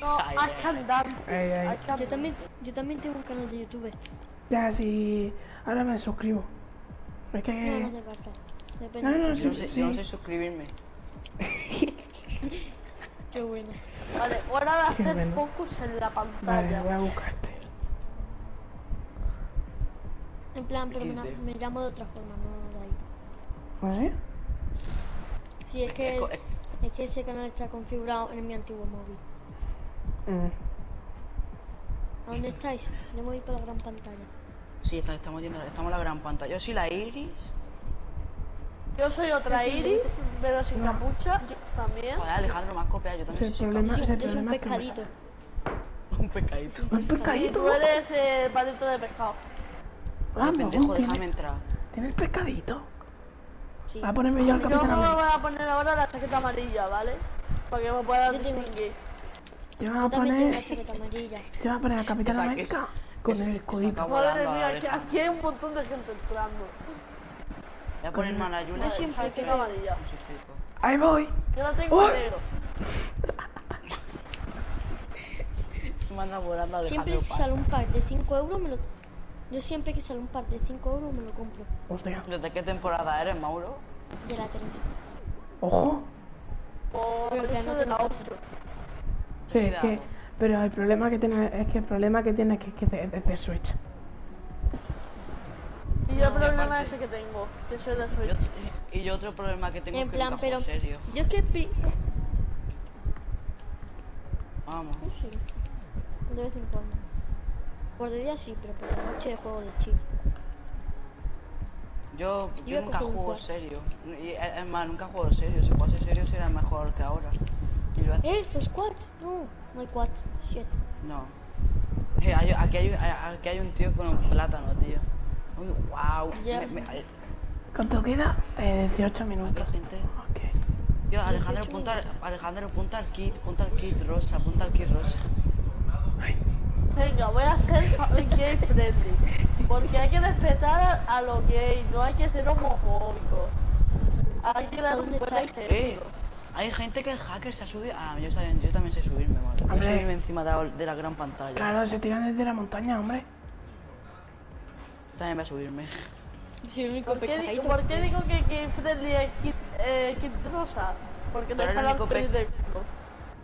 No, Ay, I can dance. Ay. Yo también tengo un canal de YouTube. Ya, sí. Ahora me suscribo. Es que. No hace falta. Depende. No, Yo no sí. sé, yo no sé suscribirme. Qué bueno. Vale, hora de Qué hacer bueno. focus en la Vale, pantalla. voy a buscarte. En plan, pero XD. me llamo de otra forma, no de ahí. ¿Vale? Sí, es que, Es- es que ese canal está configurado en mi antiguo móvil. ¿A dónde estáis? Yo me voy por la gran pantalla. Sí, estamos en la gran pantalla. Yo soy la Iris. Yo soy otra Iris, pero sin capucha también. Joder, Alejandro, más copias. Yo Sí, también el soy problema, Yo el soy un problema es que me pescadito. un pecadito. Un Y pescadito. tú eres el palito de pescado. Ah, Pendejo, no, déjame entrar. ¿Tienes pescadito? Sí. Voy a ponerme yo el Yo Capitán me América. voy a poner ahora la chaqueta amarilla, ¿vale? Para que me pueda Yo tengo- distinguir. Yo me voy Yo a también tengo poner. la chaqueta amarilla. Yo voy a poner al Capitán Esa que- América con esa- el esa escudito. acabo- Madre Volando, mía, que Alejandro. aquí hay un montón de gente entrando. Voy a poner Manayula. Yo siempre Chaqueta creo. amarilla. Ahí voy. Yo la tengo ¡Uy! en negro. Manda volando Alejandro. Siempre si pasa. sale un pack de 5 euros me lo... Yo siempre que sale un pack de 5 euros me lo compro. Hostia. ¿Desde qué temporada eres, Mauro? De la 3. Ojo. O Pero en plan, eso no de te la lo 8. Sí, es Cuidado. que. Pero el problema que tiene es que el problema que tiene es que es de Switch. Y yo el problema aparte- ese que tengo, que soy de Yo- Switch. y yo otro problema que tengo En es que plan, nunca pero... juego serio. Yo es que... Vamos. Sí. De vez en cuando. Por de día sí, pero por la noche juego de chill. Yo Yo he nunca cogido un juego cuarto. serio. Y, es más, nunca juego serio. Si jugase serio será mejor que ahora. Y lo hace- ¿Los quads? No hay quads. 7. No. Aquí hay un tío con un plátano, tío. Uy, wow. Ya. ¿Cuánto queda? 18 minutos. Aquí hay gente. Ok. Tío, Alejandro, 18 punta, minutos. Alejandro, punta al kit rosa, punta al kit rosa. Venga, voy a ser gay friendly. Porque hay que respetar a los gays, no hay que ser homofóbicos. Hay que dar un ¿Dónde buen estáis? ejemplo. Hay gente que es hacker, se ha subido. Ah, yo también sé subirme, madre. Yo Hombre. subirme encima de la gran pantalla. Claro, se tiran desde la montaña, hombre. También voy a subirme. Soy el único ¿Por qué, pescadito. por qué digo que gay friendly es kit rosa? Porque no Pero está el la único directo.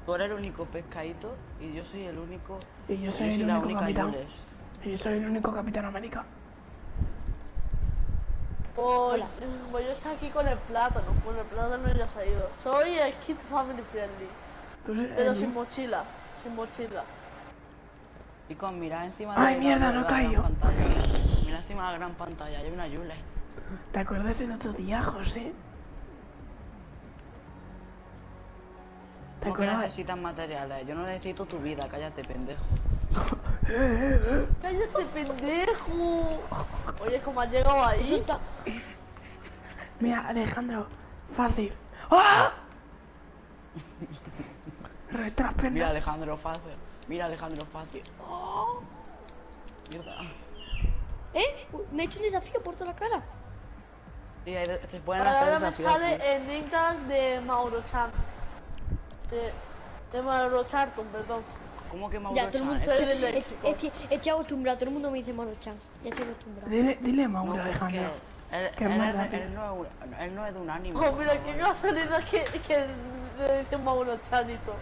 Tú eres el único pescadito y yo soy el único. Y yo soy el la único única capitán. Jules. Y yo soy el único Capitán América. Pues yo estoy aquí con el plátano. Con el plátano ya se ha ido. Soy el kit family friendly. Tú eres Pero el- sin mochila. Sin mochila. Chicos, mirad encima Ay, mierda, no he la caído. gran pantalla. Mirad encima de la gran pantalla, hay una Jules. ¿Te acuerdas el otro día, José? ¿Te ¿Cómo que acuerdas? necesitas materiales? Yo no necesito tu vida, cállate, pendejo. ¡Cállate, pendejo! Oye, ¿cómo has llegado ahí? Resulta. Mira, Alejandro, fácil. ¡Ah! Retrás, Mira, pendejo. Alejandro, fácil. Mira, Alejandro, fácil. Oh. Mierda. Me he hecho un desafío por toda la cara. Y ahí se pueden hacer Ahora me desafíos. sale tío. el name tag de Mauro Chan. De Mauro Charton, perdón. ¿Cómo que Mauro Ya, todo el mundo. Chan? Soy disléxico. Estoy acostumbrado, todo el mundo me dice Moro-chan. Ya estoy acostumbrado. Dile No, Mauro, porque Alejandro. él, Que es él más es de- rápido. él no es de un anime. Oh, mira, qué casualidad que le dicen Mauro Chanito.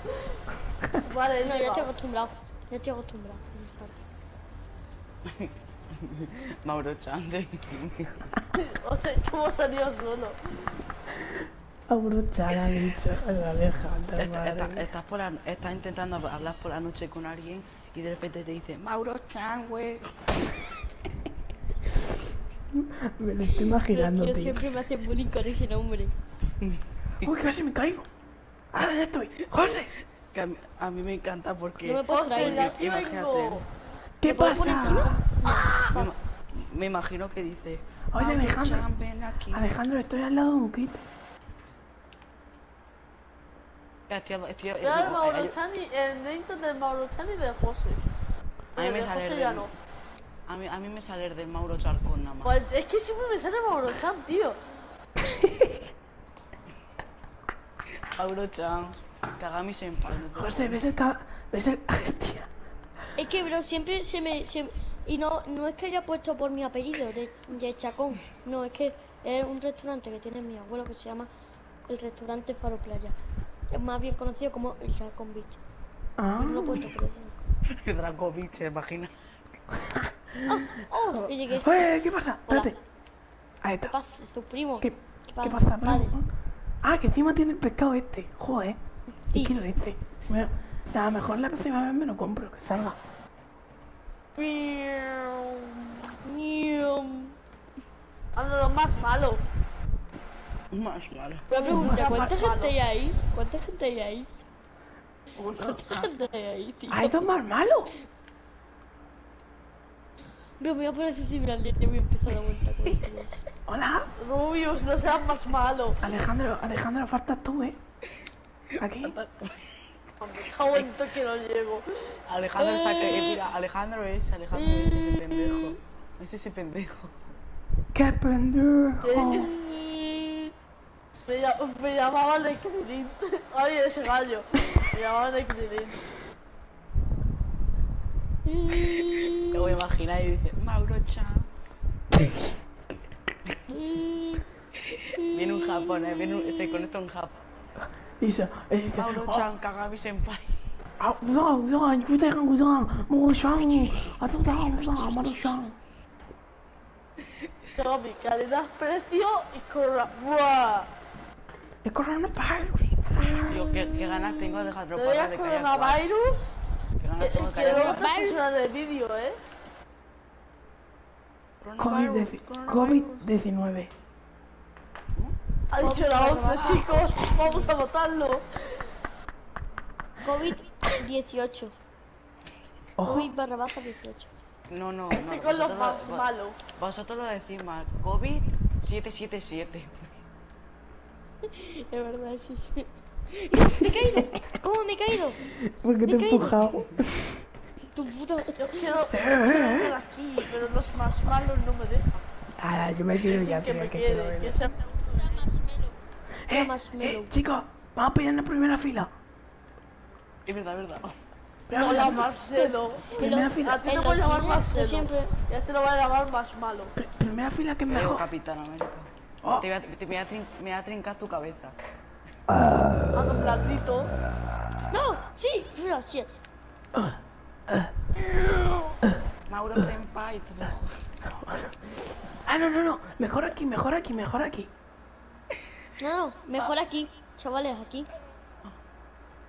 Vale, No, ya diga. estoy acostumbrado. Ya estoy acostumbrado. Mauro Chan. O sea, ¿cómo salió solo? Mauro Chan ha dicho el Alejandro, madre. Estás intentando hablar por la noche con alguien y de repente te dice Mauro Chan, güey. Me lo estoy imaginando, Yo tío. siempre me hacen bullying con ese nombre. Uy, casi me caigo. Ahora ya estoy. José, Que a mí me encanta porque No me puedo José, traer. ya aquí imagínate. vengo. ¿qué ¿Me puedo poner pasa? encima? me imagino que dice Oye, Mauro Alejandro. Chan, ven aquí. Alejandro, estoy al lado de un kit. Era el Mauro Chan y el name tag de Mauro Chan y de José. A mí El me de sale José el ya del- no. A mí me sale el del Mauro Charcón nada más. Pues es que siempre me sale Mauro Chan, tío. Mauro Chan, Kagami Senpai. no te- José, ¿ves el ¿ves el...? Tía. Es que, bro, siempre y no es que haya puesto por mi apellido de Chacón. No, es que es un restaurante que tiene mi abuelo que se llama el restaurante Faro Playa. Es más bien conocido como el Chacón Beach. Ah, Y no lo he puesto por eso. Dragovich, imagina. ¡Oh! Y llegué. Oye, ¿qué pasa? Hola. Espérate. Ahí ¿Qué está. pasa? ¿Tu primo? ¿Qué pasa, Vale. primo? Ah, que encima tiene el pescado este. Joder. Sí. ¿Qué quiero este? Bueno, a lo mejor la próxima vez me lo compro, que salga. Ando lo más malo. Más malo. Una pregunta, Más ¿cuánta malo. gente hay ahí? ¿Cuánta gente hay ahí? Uno. ¿Cuánta gente hay ahí, tío? ¡Hay dos más malos! Bro, me voy a poner sensible al día que voy a empezar la vuelta con esto. Hola. Rubius, no seas más malo. Alejandro, faltas tú, ¿eh? Aquí. Me cago en todo que no llego. Alejandro saca, mira, Alejandro es ese pendejo. Es ese pendejo. ¡Qué pendejo! Me llamaban de Krilin. Ay, ese gallo. Me llamaban de Krilin. Me voy a imaginar y dice, Mauro Chan. Viene un japonés, se conecta un japonés. Dice, Mauro Chan, Kagami Senpai. Tengo mi calidad, precio y corra. ¡Buah! ¡El coronavirus! Tío, qué ganas tengo de Alejandro ¿Te para veas de que haya coronavirus? Qué ganas tengo de que Que luego haya te censuran el vídeo, ¿eh? COVID-19. Ha dicho la 11, chicos. Vamos a votarlo. COVID-18. Ojo, COVID/18. No. Estoy con los más malos. Vosotros lo decís mal. COVID 777. Es verdad, sí, sí. ¡Me he caído! ¿Cómo me he caído? Porque te he empujado. Tu puta... Yo quiero estar aquí, pero los marshmallows no me dejan. Ah, yo me quiero ya, Que tenía me que quede, que sea... Marshmallow. chicos, vamos a pillar en la primera fila. Es verdad, es verdad. Hola, Marcelo. Primera fila. A ti te voy a llamar Yo Marcelo. siempre... Y a este lo voy a llamar Marshmallow. Primera fila que es Pero mejor. Capitán América. Oh. Me voy a trincar tu cabeza. Ando blandito. ¡No! ¡Sí! ¡Mira, sí! Mauro Senpai. Ah, no. Mejor aquí, mejor aquí, mejor aquí. No, mejor aquí, chavales, aquí.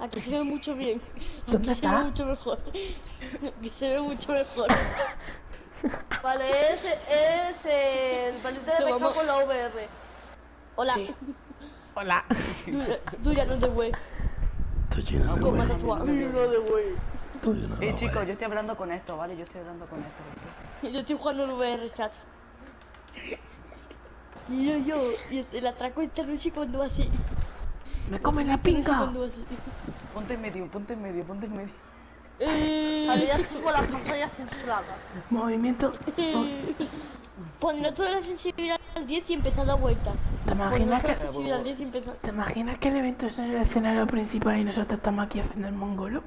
Aquí se ve mucho bien. ¿Dónde Aquí se ve está? mucho mejor. Aquí se ve mucho mejor. Vale, es el palito de Pero pescado vamos- con la VR. Hola. Sí. Hola. Tú ya no te güey. Tú mata tu amo. Uno de güey. Chicos, yo estoy hablando con esto, ¿vale? Yo estoy hablando con esto. Yo estoy jugando en VR chat. Y yo, y el atraco interno sí cuando va así. Me comen la Sí pinga. cuando va así. Ponte en medio, ponte en medio, ponte en medio. Vale, ya estoy con la pantalla centrada. Movimiento. Poniendo toda la sensibilidad al 10 y empezar a dar vueltas. ¿Te Poniendo imaginas toda la que, sensibilidad al 10 y empezar. ¿Te imaginas que el evento es en el escenario principal y nosotros estamos aquí haciendo el mongolo?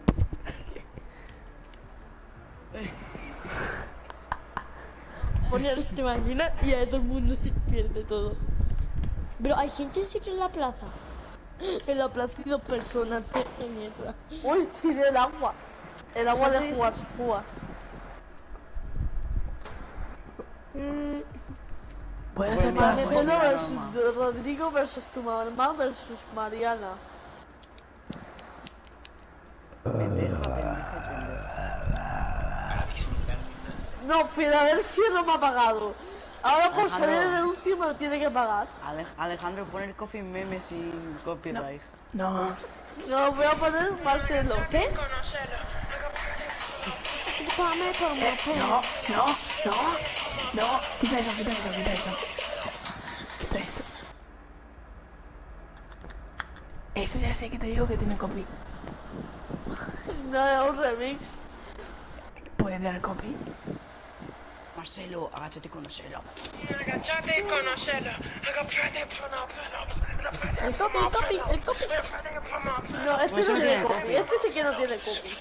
Poner te imaginas y ahí todo el mundo se pierde todo. Pero hay gente siempre en la plaza. En la plaza hay 2 personas. ¡Qué mierda! Uy, tiré el agua. El agua de jugas. Puede Pues ser mira, para pues- Marcelo Bueno, versus Rodrigo versus tu mamá versus Mariana. Pendeja, pendeja. No, Filadelfia no me ha pagado. Ahora por salir el anuncio me lo tiene que pagar. Alejandro, pon el coffee meme sin copyright. No. No, voy a poner Marcelo. ¿Qué? No. Quita eso. Quita eso. Eso ya sé que te digo que tiene copy. No, es un remix. ¿Puede tener copy? Marcelo, agáchate y conocelo. Agachate y conocelo. El copy. No, este Pues no no tiene tiene copy. copy. Este sí que no tiene copy.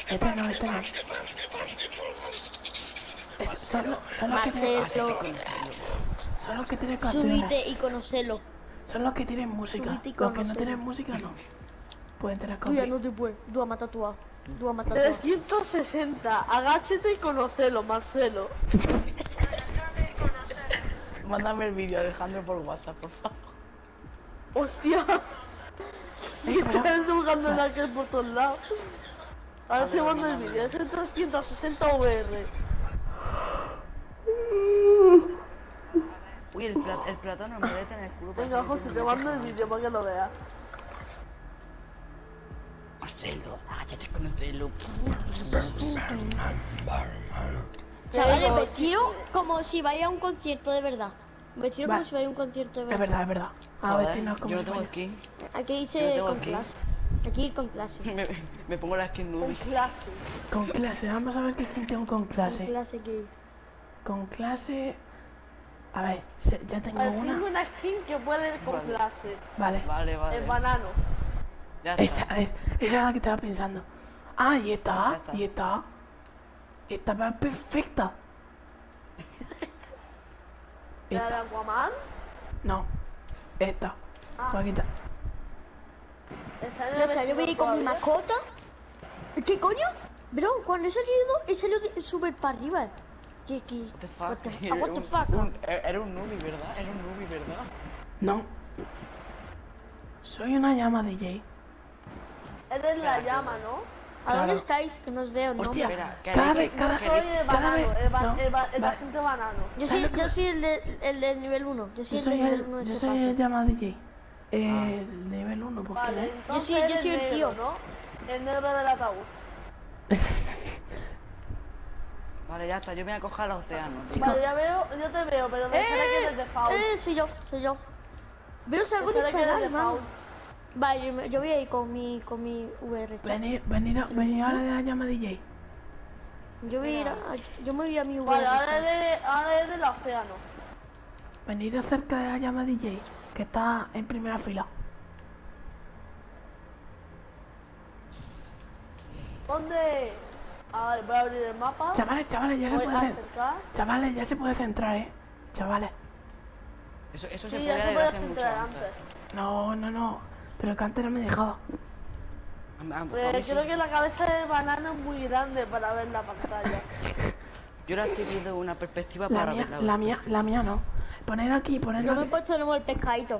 Este no. Son los que tienen... Marcelo, Son los que tienen canciones. subite y conocelo. Son los que tienen música. Subite y Los que no conocelo. tienen música no. Pueden tener Tú ya copy. no te puedes. Tú a matar tu a. Tú a matar tu 360. Agáchate y conocelo, Marcelo. Mándame el vídeo, Alejandro, por WhatsApp, por favor. Hostia. Y estás dibujando en aquel por todos lados. Ahora te mando el vídeo. Es el 360 VR. Uy, el plátano en vez de tener escudo. Venga, parece que José, tiene te un mando el ojo. vídeo para que lo veas. Marcelo, agáchate y conocelo. Chavales, vestido como si vaya a un concierto de verdad. Vestido como Va. si vaya a un concierto de Es verdad. verdad. A Joder, vestirnos como yo no si tengo fuera- skin. Aquí Yo dice tengo con aquí. clase. Aquí ir con clase. Me pongo la skin Con nubie. clase. Con clase. Vamos a ver qué skin tengo con Con clase. clase que... Con clase... A ver, ya tengo Vale, tengo una. una skin que puede ir con Vale. clase. Vale. Vale. El banano. Ya Esa está. es la que estaba pensando. Ah, y Ya está. está. Y está. Estaba perfecta. ¿La de Esta. Aquaman? No. Esta. Voy a quitar. Está en Ya el está, yo voy a ir con mi todavía. mascota. ¿Qué coño? Bro, cuando he salido súper para arriba. ¿Qué? What the fuck? What the fuck? Era un nubie, ¿verdad? Era un nubie, ¿verdad? No. Soy una llama DJ. Eres la llama, ¿no? ¿A dónde Claro. estáis? Que no os veo, ¿no? Hostia, Espera, que cada hay vez, que- cada Soy el cada banano, vez. No, el va- agente banano. Yo ¿Sabes lo que- soy el del nivel 1. Yo soy Yo el del soy nivel 1 de yo este soy el pase. llama DJ. El nivel 1, ¿por qué Vale, no? entonces yo eres soy el negro, tío. ¿no? El negro del ataúd. Vale, ya está. Yo me voy a coger al océano. tío. Vale, ya veo, yo te veo, pero me parece que eres de fauna. Soy yo. Pero salgo Espera que le he disparado, hermano. dejado. Vale, yo voy a ir con mi VR. Venir ahora de la llama DJ. Yo voy a ir yo me voy a mi VR. Vale, ahora es del océano. Venid cerca de la llama DJ, que está en primera fila. ¿Dónde? A ver, voy a abrir el mapa. Chavales, ya se Voy puede a centrar. acercar. Chavales, ya se puede centrar, Chavales. Eso se Sí, podía ya se desde puede hace mucho centrar antes. antes. No. Pero que antes no me dejaba. A mí Pues sí. creo que la cabeza del banano es muy grande para ver la pantalla. Yo ahora estoy viendo una perspectiva La para mía, verla. la mía no. Poner aquí. Yo me he puesto de nuevo el pescadito.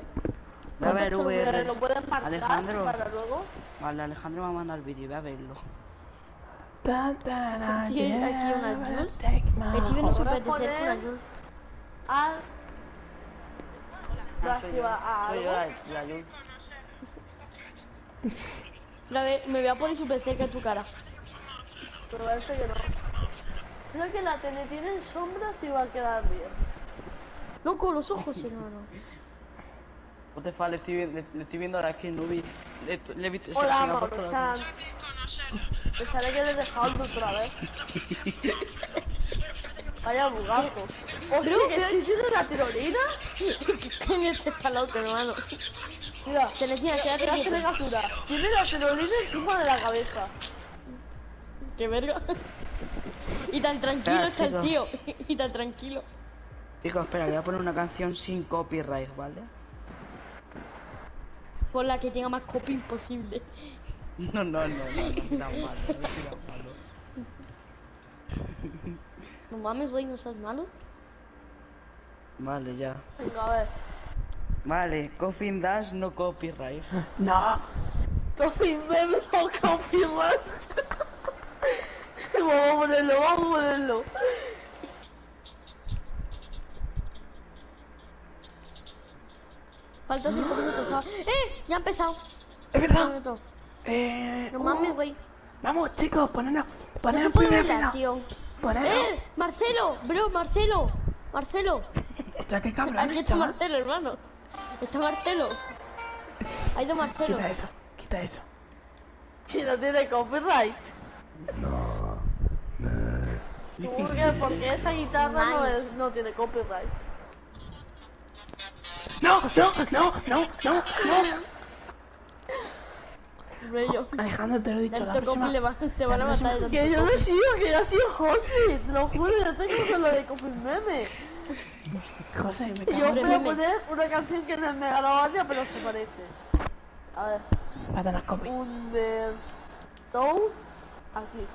Voy a ver Pero VR. lo pueden marcar Alejandro. para luego. Vale, Alejandro me va a mandar el vídeo, voy a verlo. Estoy aquí una Jules. Estoy viendo Ahora súper de cerca poner- una Jules. Al... Soy yo, soy yo la luz. A ver, me voy a poner súper cerca de tu cara. Pero parece que no. Creo que la tele tiene sombras y va a quedar bien. No, con los ojos, hermano. No te falles, le estoy viendo ahora que Nubi. Le he visto. Hola, se me ha amor, puesto la están... Conocerlo. Pensaré que le he dejado otra vez. Vaya bugazo. Hostia, ¿que tiene la tirolina? Tiene este está loco, hermano. Mira, Celestina, quédate mira, quieto. tiene captura. Tiene la tirolina encima de la cabeza. Qué verga. Y tan tranquilo Espera, está el chico. tío. Y tan tranquilo. Chicos, espera, voy a poner una canción sin copyright, ¿vale? Por la que tenga más copy imposible. No, malo. No mames, güey, no seas malo. Vale, ya. Venga, a ver. Vale, Coffin Dash no copyright. No. Coffee meme no copyright. Vamos a ponerlo. Falta 5 minutos. Ya ha empezado. Es Un verdad. minuto. No Uh, mames, güey. Vamos, chicos, ponernos No se en puede primera bailar, fila. tío. Ponernos. Marcelo, bro, Marcelo. Ya qué cabrones, Aquí está chaval. Marcelo, hermano. Está Marcelo. Hay dos Marcelos. Quita eso. Si no tiene copyright. ¿Por qué? Porque esa guitarra no tiene copyright. No. Rollo. Alejandro, te lo he dicho. La Tanto copy próxima, te van a matar de tanto Que yo no he copy. sido, que ya ha sido José. Te lo juro, yo tengo con lo de Coffee Meme. José, me Yo cago voy a Meme. poner una canción que no es Megalovania, pero se parece. A ver. en tener copy. Undertow. Aquí.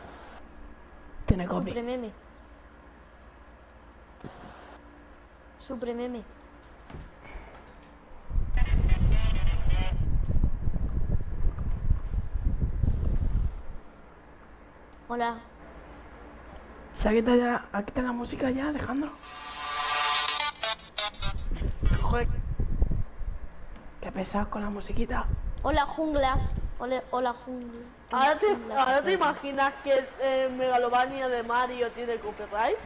Tiene copy. Suprememe. Suprememe. Hola. ¿Se ha quitado ya, ha quitado la música ya, Alejandro? Joder. Qué pesado con la musiquita. Hola, junglas. Hola, jungla. Ahora te imaginas que Megalovania de Mario tiene copyright.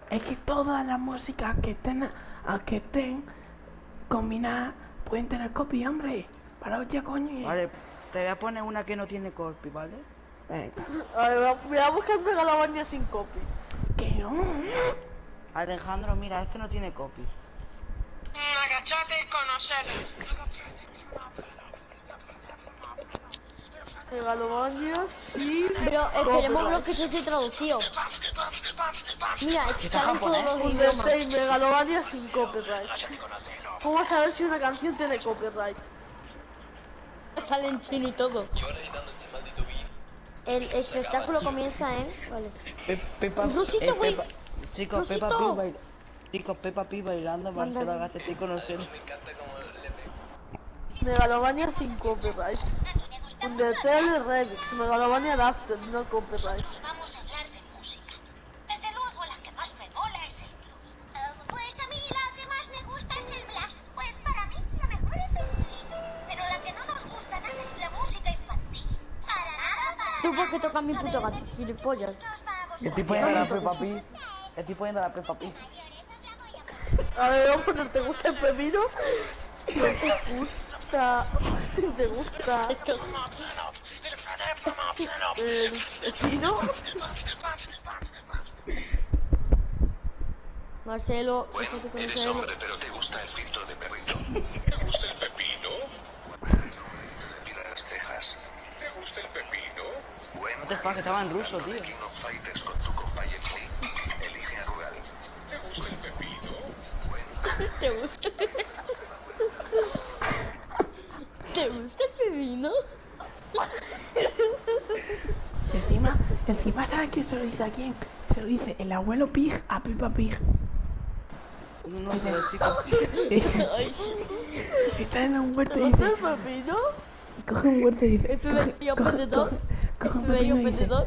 Es que todas las músicas que estén combinadas pueden tener copy, hombre. Para ya, coño. Vale, te voy a poner una que no tiene copy, ¿vale? Venga. A ver, voy a buscar Megalovania sin copy. Que no. Alejandro, mira, este no tiene copy. Agachate y conocerlo. Megalovania sin Pero esperemos copyright. que esto esté traducido. Mira, ¿Está salen todos japonés? los idiomas. Undertale Megalovania sin copyright. ¿Cómo saber si una canción tiene copyright? Salen chino y todo. El espectáculo comienza en... Vale. Rosito, güey. Chicos, Peppa Rosito. Pig bailando. Chicos, Peppa Pig bailando, Marcelo, agáchate y conocerlo. Megalovania sin copyright. Undertale Remix, Megalovania After, no copyright. Vamos a hablar de música. Desde luego la que más me mola es el blues. Pues a mí la que más me gusta es el blues. Pues para mí la mejor es el blues. Pero la que no nos gusta nada es la música infantil. Para nada. Tú porque tocas mi puto gato, gilipollas. Estoy poniendo la Peppa Pig. Estoy poniendo la Peppa Pig. A ver, vamos a poner, ¿te gusta el pepino? ¿Te gusta? ¿Te gusta el pino? Marcelo, échate con Eres Marcelo. hombre, pero te gusta el filtro de perrito. ¿Te gusta el pepino? Te depilas las cejas. ¿Te gusta el pepino? Bueno, No te pases, estaba en ruso, tío. King of Fighters con tu compa Aqui. Elige a Rugal. ¿Te gusta el pepino? Bueno, ¿Te gusta? ¿Te gusta el pepino? Encima, ¿sabes quién se lo dice a quién? Se lo dice el abuelo Pig a Peppa Pig. No, pero chicos. Ay, sí. Está en un huerto ¿Te y gusta dice... el pepino? Coge un huerto y dice... FBI perdedor. Coge un FBI pepino y dice... perdedor.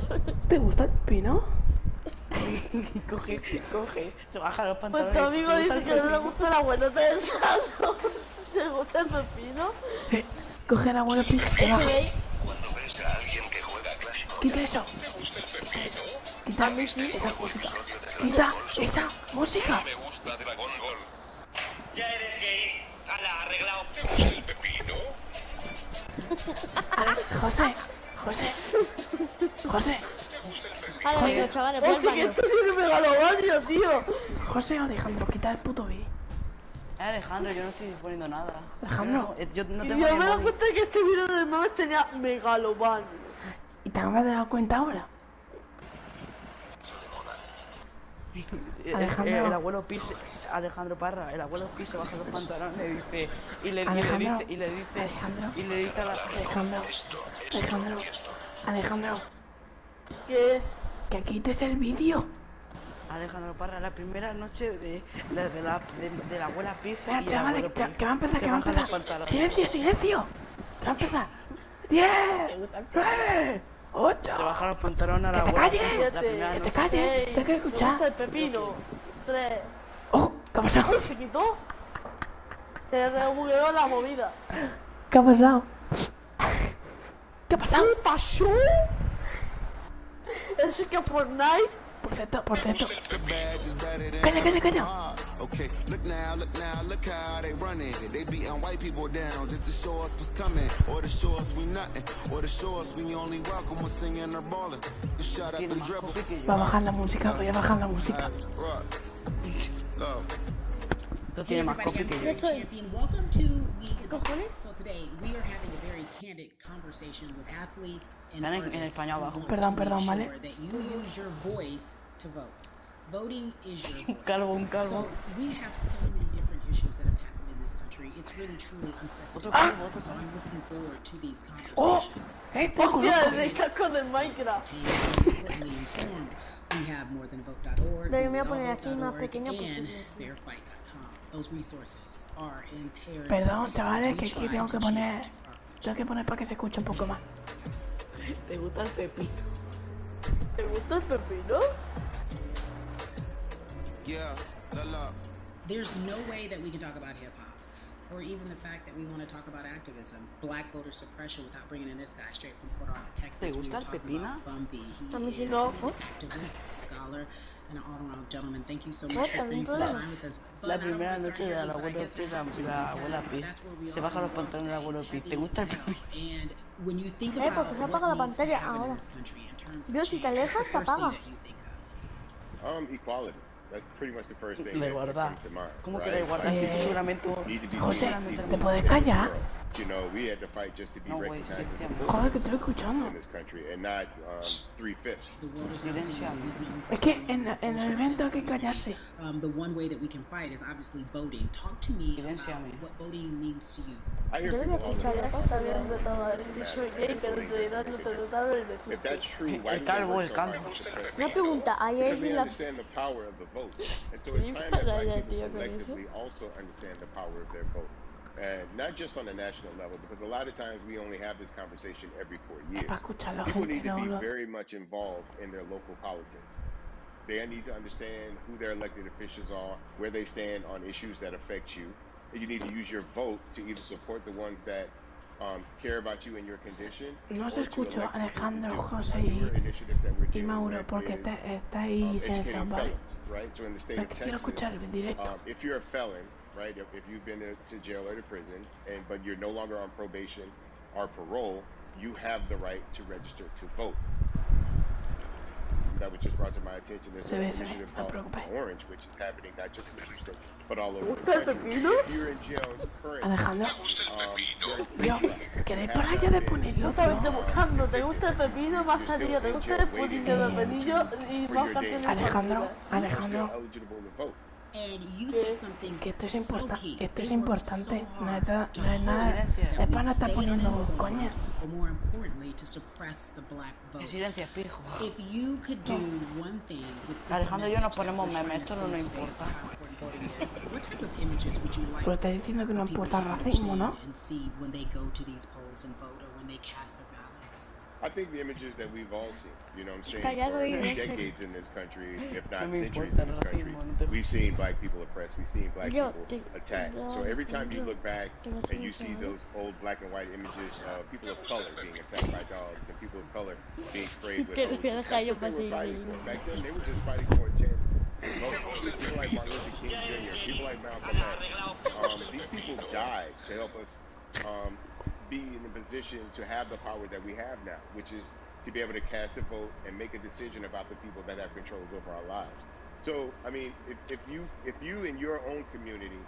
¿Te gusta el pepino? coge, se baja los Pues pantalones. tu amigo ¿te dice gusta que el no le pepino? gusta el abuelo de Sandro. ¿Te gusta el pepino? Coge el abuelo Pig y se baja. FBI. cuando ves a alguien que juega Clash Royale, Quita eso. ¿te gusta el pepino? Quita A mí sí. esa Nuevo música. episodio de Dragon Quita Ball Super. esa música. Me gusta Dragon Ball. Ya eres gay. Hala, arreglado. ¿Te gusta el pepino? José. Ahora venga, chavales, voy al Hostia, que baño. esto tiene megalomanio, tío. José o Alejandro, quita el puto vídeo. Alejandro, yo no estoy poniendo nada. Alejandro. Yo no Y tengo yo ni me doy móvil. cuenta que este video de memes tenía megalomanio. ¿Y te acabas de dar cuenta ahora? Alejandro. El abuelo Pi, Alejandro Parra, el abuelo Pi se baja los pantalones y dice, y le Alejandro. dice a la... Alejandro, ¿Qué? que quites el vídeo. Alejandro Parra, la primera noche de la abuela Pig Espera, y el chavales, abuelo Pig. que va a empezar, Se que va a bajan los empezar. pantalones. Silencio. Que va a empezar. 10, 9, 8. Se bajan los pantalones a la ¡Que te abuela calles! Pig, la 7, primera te noche. calles, 6, tengo que me escuchar. gusta el pepino. 3. Oh, ¿qué ha pasado? ¡Ay, se quitó! Se rebugueó la movida. ¿Qué ha pasado? ¿Qué ha pasado? ¿Qué pasó? ¿Eso que Fortnite? Por cierto. Calla. Okay, look now, look how they running. They beating white people down just to show us what's coming, or to show us we nothing, or to show us we only welcome when singing or balling. You shut up Tiene and más dribble. copy que yo. Va a bajar la música, voy a bajar la música. Rock. Love. Esto tiene más copy que yo. Esto es... Champion, welcome to ¿Qué cojones? So today we are having a very candid conversation with athletes and Están en artists español who abajo. want Perdón, to make ¿vale? sure that you use your voice to vote. Voting is your voice. Un calvo. So we have so many different issues that have happened in this country. It's really truly Otro unprecedented. calvo, So I'm looking forward to these Oh, conversations. poco Hostia, loco. el casco de Minecraft. And most importantly informed. We have morethanavote.org, Pero me voy a poner aquí más novevo.org, pequeño and posible. fairfight.com. Those resources are imperative. Perdón, chavales, as we que aquí try tengo to que poner... change our future. Tengo que poner para que se escuche un poco más. ¿Te gusta el pepino? ¿Te gusta el pepino? Yeah, love. There's no way that we can talk about hip hop, or even the fact that we want to talk about activism, black voter suppression, without bringing in this guy straight from Port Arthur, Texas. ¿Te We gusta were el talking pepina? about Bumby. He A mí sí. is No. an activist, a scholar, and an all-around gentleman. Thank you so ¿Qué? much for spending some ¿También time with us. But La I don't primera wanna noche start de heavy, la but I abuela guess I Pi, have to la abuela because Pi. that's where we Se are baja in los the world pantalones de la today. abuela It's Pi. heavy ¿Te gusta el now. pepino? And when you think porque about se what apaga la needs to pantalla happen in ahora. this country in terms of Yo, si te change, what's alejas, the se first thing apaga. that you think of? Equality. That's pretty much the first thing La that igualdad. comes to mind. ¿Cómo que right? la igualdad? Si tú Like, seguramente... need to be José, seen as ¿te equal puedes to every callar? girl. You know, we had to fight just to be No, güey, recognized sí, as a sí, Joder, vote que estoy escuchando. in this country and not 3/5. The world is not seeing what we've known for Es que so long, en el unfortunately. evento hay que callarse. The one way that we can fight is obviously voting. Talk to me about Silénciame. what voting means to you. I hear Yo le voy a people all the escuchar, time ya pasa Sabiendo saying, de todo, que soy gay, pero en realidad no te trataron el if besuste. that's true, why do they calvo, work el so calvo. hard to suppress Una it? pregunta, ¿hay Because alguien they la... understand the power of the vote. And so Sí, it's time para that black allá, people tío, con eso. collectively also understand the power of their vote. And not just on a national level, because a lot of times we only have this conversation every 4 Es years. para escucharlo, People gente, need to no be lo... very much involved in their local politics. They need to understand who their elected officials are, where they stand on issues that affect you. And you need to use your vote to either support the ones that care about you and your condition, No or se to escucho elect people who Alejandro, do. José A newer y initiative that we're dealing Mauro, with porque is, está ahí educating silenciado, ¿vale? felons, right? So in the state Es of que quiero Texas, escuchar el directo. if you're a felon right? If you've been to jail or to prison, but you're no longer on probation or parole, you have the right to register to vote. That was just brought to my attention. There's an initiative called Orange, which is happening not just in Houston, but all over the country. If you're in jail currently, Alejandro, que de por allá de ponerlo. Justamente buscando, ¿te gusta el pepino? Más salida, ¿te gusta el pudillo de pepinillo? Y más canciones. Alejandro. And you said something Que esto es so importante, key. esto es They work importante, so no hard es nada, to no es nada, hold that es we para estar stay poniendo uninformed, coña. But more importantly, to suppress the black vote. Silencio, fijo. If you could do one thing with this Alejandro y yo nos message that ponemos we're trying memes, to esto no send nos today importa. about how important voting is, what type of images would you like Pero está diciendo que no people importa to el racismo, ¿no? understand and see when they go to these polls and vote or when they cast their ballots? I think the images that we've all seen, you know what I'm saying, Callado for y no sé. decades in this country, if No not me centuries importa in el this country, racismo, no te- we've seen black people oppressed, we've seen black Yo people attacked. So every time you look back and you see those old black and white images of people of color being attacked by dogs and people of color being sprayed with Que hoses, lo that's deja yo what they were pasar fighting ahí. for. Back then, they were just fighting for a chance to vote. People like Martin Luther King Jr., people like Malcolm X, these people died to help us be in a position to have the power that we have now, which is to be able to cast a vote and make a decision about the people that have control over our lives. So, I mean, if you in your own community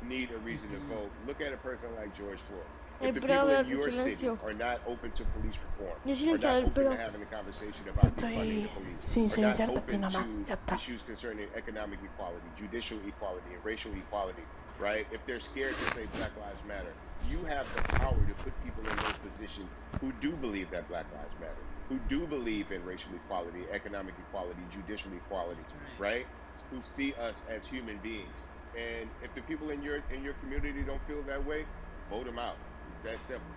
need a reason to vote, look at a person like George Floyd. If the people in your city are not open to police reform, are not open to having a conversation about defunding the police, are not open to issues concerning economic equality, judicial equality, and racial equality, right? If they're scared to say Black Lives Matter, you have the power to put people in those positions who do believe that Black Lives Matter, who do believe in racial equality, economic equality, judicial equality, right? Who see us as human beings. And if the people in your community don't feel that way, vote them out. It's that simple.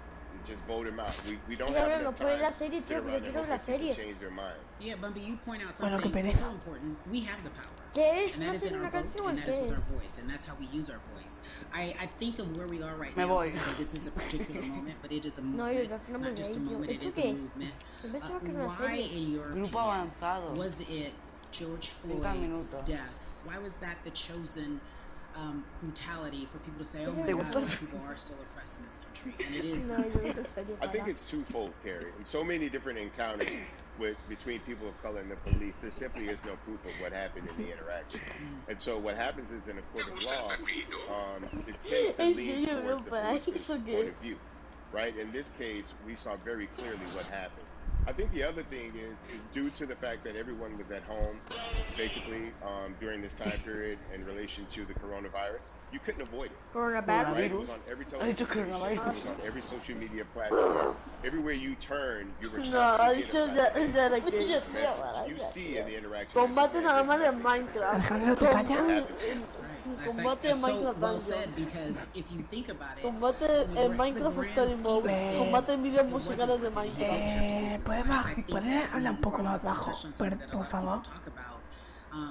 Just vote them out. We don't have enough time to sit around and hope that people change their minds. Yeah, Bumpy, you point out Bueno, something qué pereza. so important. We have the power. ¿Qué es? And ¿Una that is in serie, our una vote, canción? and that is ¿Qué with es? our voice, and that's how we use our voice. I think of where we are right Me now, voy. because this is a particular moment, but it is a No, movement, yo no me not just a voy, moment, it ¿esto is qué a es? movement. Yo pensaba que era una Why, serie. in your Grupo opinion, avanzado. was it George 30 Floyd's minutos. death? Why was that the chosen brutality for people to say, oh my ¿Te God, gustó? people are still oppressed in this country? And it is. No, yo no serie I think para. it's twofold, Carrie. In so many different encounters between people of color and the police, there simply is no proof of what happened in the interaction. And so what happens is in a court of law, it tends to ¿En lean serio, towards the para policeman's eso point qué? of view, right? In this case, we saw very clearly what happened. I think the other thing is due to the fact that everyone was at home, basically, during this time period in relation to the coronavirus, you couldn't avoid it. Coronavirus. Right? It was on every television station, it was on every social media platform. Everywhere you turn, you were No, ha stopped dicho to get a ya de message que you see in the interaction. combate nada más en Minecraft. Alejandro, ¿te callas? Combate en That's so Minecraft well Dungeon. said, because if you think about it, Combate en Minecraft Story Mode. Combate en videos musicales de Minecraft. ¿Puedes hablar un poco más bajo, por favor?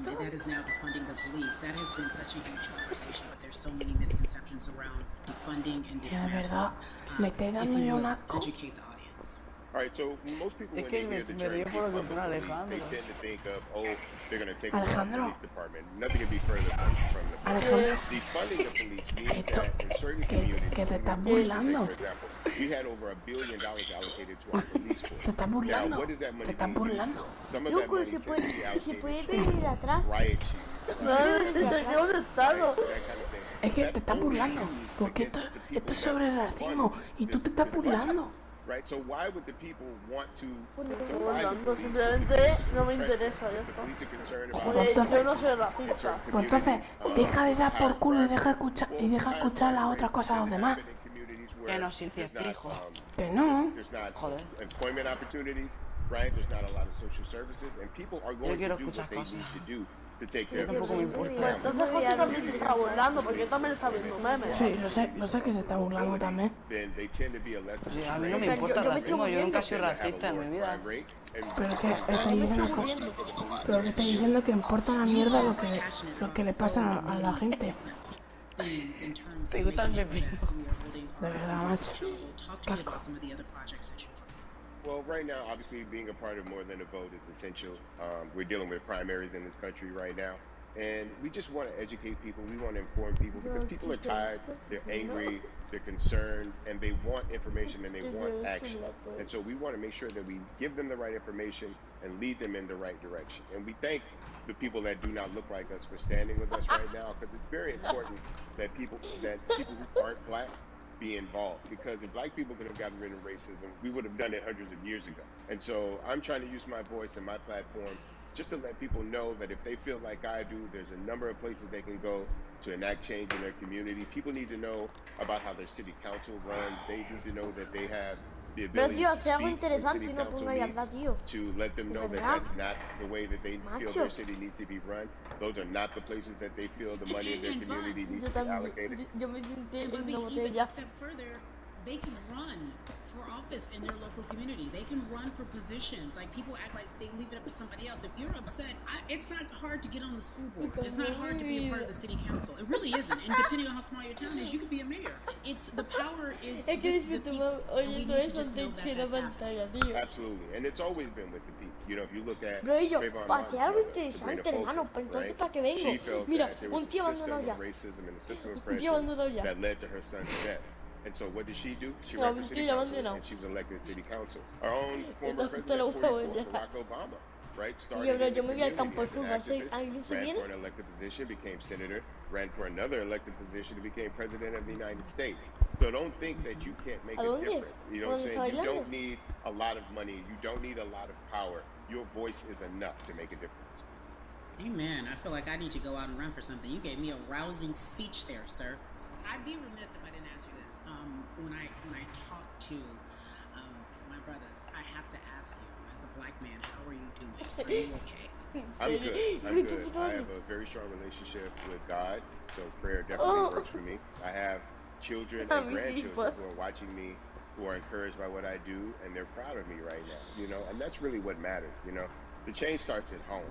That is now defunding the police. That has been such a huge conversation, but there's so many misconceptions around defunding and De dismantling. verdad, le estoy If dando you yo will, un asco. educate the audience. All right, so most people, Es when que they hear the me term río por lo que defund the pone police, Alejandro. they tend to think of, oh, they're going to take over the Alejandro. police department. Nothing can be further from the point. Alejandro. Defunding the police means Esto- that in certain que- communities, que te when estás we were, burlando. for example, we had over $1 billion allocated to our police force. Te estás Now, burlando. what is that money Te estás being used burlando. for? Some of that Loco, money se tends to puede, be se puede allocated venir de atrás. to riot sheets, No, ¿qué hemos estado? that kind of thing. Es que te That's estás only burlando, used porque against esto the people es that sobre el racismo fund y tú te this estás budget. burlando. Right, so why would the people want to? Estoy why the burlando, police simplemente would no me suppress interesa, them? ya If the está. police are concerned about Pues yo no soy in racista. certain Pues entonces, communities, deja de dar por higher culo y crime deja rates. escuchar las Higher otras crime cosas a los rates tend to demás. happen in communities Que where no, Cintia, there's not, fijo. Que no. there's not Joder. employment opportunities, right? There's not a lot of social services, and people are going to quiero do what escuchar they cosas. need to do to take care of Tampoco me themselves. importa. Pues entonces José también se está burlando, porque él también está viendo memes. Sí, lo sé que se está burlando también. Then they tend to be a less Sí, a mí no me Pero importa el yo me estoy racismo, yo nunca he sido tend to have racista a en mi lower vida. crime rate, and Pero que está diciendo pero que está diciendo que importa la mierda lo que le pasa a la gente. Things in terms ¿Te of gusta el making sure pepino? that we are holding De our verdad, leaders macho. accountable. Talk to me about some of the other projects that you're working on. well, right now, obviously, being a part of More Than a Vote is essential. We're dealing with primaries in this country right now, And we just want to educate people. We want to inform people because people are tired, they're angry, they're concerned, and they want information and they want action. And so we want to make sure that we give them the right information and lead them in the right direction. And we thank the people that do not look like us for standing with us right now, because it's very important that people who aren't black be involved, because if black people could have gotten rid of racism, we would have done it hundreds of years ago. And so I'm trying to use my voice and my platform just to let people know that if they feel like I do, there's a number of places they can go to enact change in their community. People need to know about how their city council runs. They need to know that they have the ability to speak in city council meetings, to let them know that that's not the way that they feel their city needs to be run. Those are not the places that they feel the money in their community needs to be allocated. But even a step further, they can run for office in their local community. They can run for positions. Like, people act like they leave it up to somebody else. If you're upset, it's not hard to get on the school board. It's not hard to be a part of the city council. It really isn't. And depending on how small your town is, you could be a mayor. It's the power is with the people. And we need to just know that that's happening. Absolutely, and it's always been with the people. You know, if you look at Bro, yo, Trayvon pasé algo Martin's interesante, mother, hermano, pero entonces right? para qué vengo. She felt Mira, that there was un a tío system abandonado of ya. racism and a system of Un tío oppression abandonado ya. that led to her son's death. And so what did she do? She No, ran for un city tío council, abandonado. and she was elected city council. Our own former Te president, lo 44, juro ya. Barack Obama, right, started Yo, bro, in the yo me voy al campo de community as an fútbol. ¿Alguien activist, se ran viene? for an elected position, became senator, ran for another elected position, and became president of the United States. So don't think that you can't make ¿A a dónde? difference. You know what I'm ¿Dónde está saying? You bailando? don't need a lot of money. You don't need a lot of power. Your voice is enough to make a difference. Amen. I feel like I need to go out and run for something. You gave me a rousing speech there, sir. I'd be remiss if I didn't ask you this. When I talk to my brothers, I have to ask you, as a black man, how are you doing? Are you okay? I'm good. I'm good. I have a very strong relationship with God, so prayer definitely works for me. I have children and grandchildren who are watching me, who are encouraged by what I do, and they're proud of me right now, you know, and that's really what matters, you know. The change starts at home,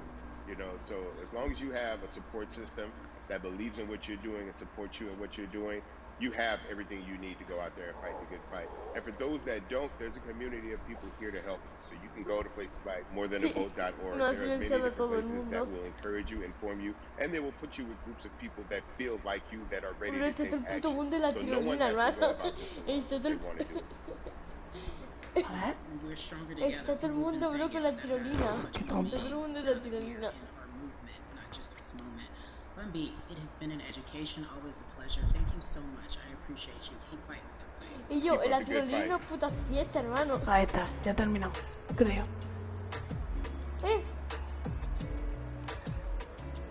you know, so as long as you have a support system that believes in what you're doing and supports you in what you're doing, you have everything you need to go out there and fight the good fight. And for those that don't, there's a community of people here to help you. So you can go to places like morethanavote.org. No, there are many silencialo different todo el places mundo. that will encourage you, inform you, and they will put you with groups of people that feel like you, that are ready Bro, to este take es el puto action. mundo de la So no one tirolina, has to go hermano. about this alone. Este es They el... want to do it. A ver. We're stronger together. Está todo el mundo, bro, con la tirolina. Está todo el mundo en la tirolina. In our movement, not just this moment. Bambi, it has been an education, always a pleasure. Thank you so much. I appreciate you. Keep fighting. Y yo, Keep la up the good tirolina es una fight. puta fiesta, hermano. Ahí está, ya terminó. Creo.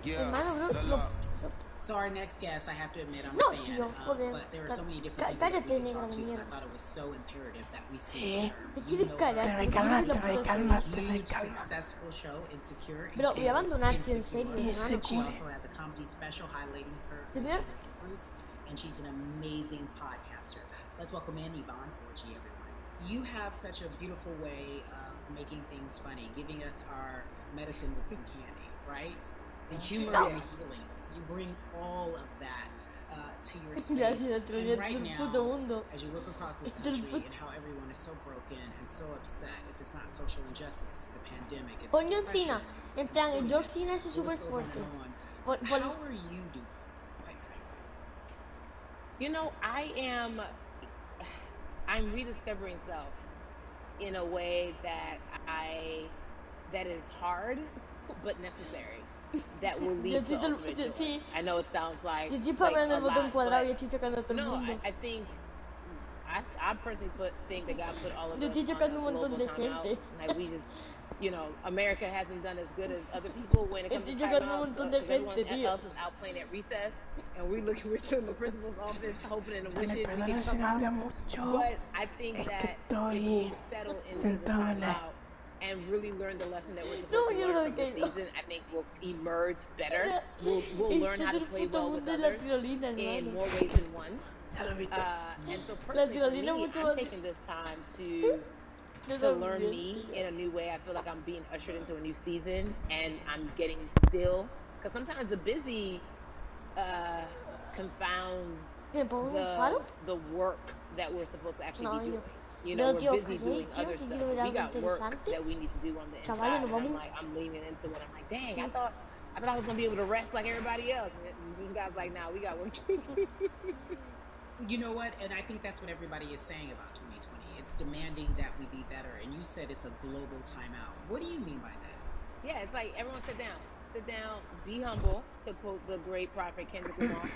Hermano, bro, lo... So our next guest, I have to admit, I'm No, a fan, tío, joder. but there are so many different people that Cállate, we can negro talk de to, and I mierda. thought it was so imperative that we speak Sí. Te with quieres her. callar, Te te calmas, quieres la te puta calmas, serie. te Huge, calmas. successful show, Insecure. Bro, voy a abandonarte, en Insecure. serio, hermano. She also has a comedy special highlighting her Primero- groups, and she's an amazing podcaster. Let's welcome in Yvonne Orgy, everyone. You have such a beautiful way of making things funny, giving us our medicine with some candy, right? The humor and the healing. You bring all of that to your space. Ya, sí, la And tirolina right es el puto now, mundo. as you look across this Es del country puto- and how everyone is so broken and so upset, if it's not social injustice, it's the pandemic, it's Pon John depression, Cena. it's En plan, el bullying. John Cena ese es The súper list goes on fuerte. and on. Pon- How are you doing? Quite frankly. You know, I'm rediscovering self in a way that is hard but necessary. That will Yo lead to estoy todo- ultimate yo- joy. sí. I know it sounds like Yo estoy like pagando a el botón lot, cuadrado y but estoy chocando a todo el no, mundo. I think I personally think that God put all of Yo us estoy on chocando a un montón global de timeout. gente. Like we just, you know, America hasn't done as good as other people when it comes to Estoy chocando un timeouts. montón de Everyone gente, tío. else is out playing at recess, and we're still in the principal's office hoping and Me wishing we perdona could si come no out. habla mucho. But I think Es que that if estoy we settle into the intentando hablar. timeout and really learn the lesson that we're No, supposed to yo learn no from me the quedo. season, I think we'll emerge better. We'll learn Este how es to el play puto well with mundo de la others tirolina, in hermano. more ways than one. Ya lo viste. And so La personally, for tirolina me, mucho I'm más... taking this time Yo to learn también, me tío. in a new way. I feel like I'm being ushered into a new season, and I'm getting still. Because sometimes the busy confounds ¿Me pongo un faro? the work that we're supposed to actually No, be yo- doing. You Pero, know, tío, we're busy callé, doing tío, other que stuff. quiero ver We algo got work interesante. that we need to do on the inside. Chavales, nos And I'm vamos. like, I'm leaning into what I'm like, dang, Sí. I thought I thought I was gonna be able to rest like everybody else. And these guys like, nah, we got work to do. You know what? And I think that's what everybody is saying about 2020. It's demanding that we be better. And you said it's a global timeout. What do you mean by that? Yeah, it's like everyone sit down, be humble, to quote the great prophet Kendrick Lamar.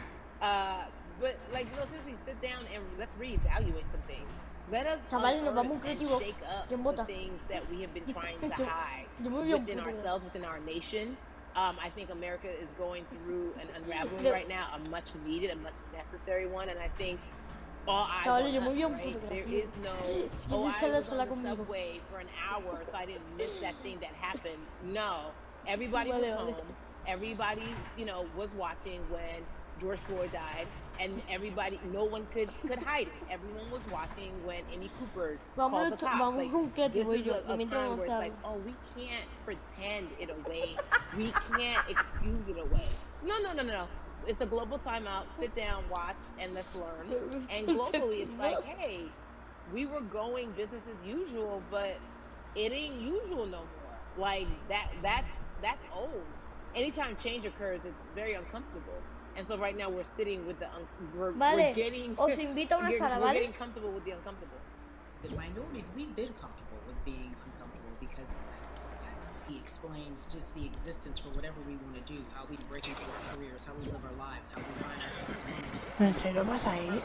But like, no, seriously, sit down and let's reevaluate some things. Let us Chavales, nos vamos un unearth and creativo. shake up ¿Quién the vota? things that we have been trying to hide Yo me vi un within puto ourselves, within our nation. I think America is going through an unraveling right now, a much needed, a much necessary one, and I think all eyes Chavales, on yo me us, vi un right? puto There gracioso. is no, Es que oh, se I sale was sola on the conmigo. subway for an hour, so I didn't miss that thing that happened. No, everybody was home. Everybody, you know, was watching when George Floyd died, and everybody, no one could hide it. Everyone was watching when Amy Cooper called the cops. Like, this is a time where it's like, oh, we can't pretend it away. We can't excuse it away. No. It's a global timeout. Sit down, watch, and let's learn. And globally, it's like, hey, we were going business as usual, but it ain't usual no more. Like that's old. Anytime change occurs, it's very uncomfortable. And so right now we're sitting with the we're getting os invito a una sala, we're ¿vale? getting comfortable with the uncomfortable. The minorities, we've been comfortable with being uncomfortable because he explains just the existence for whatever we want to do, how we break into our careers, how we live our lives, how we find ourselves lonely.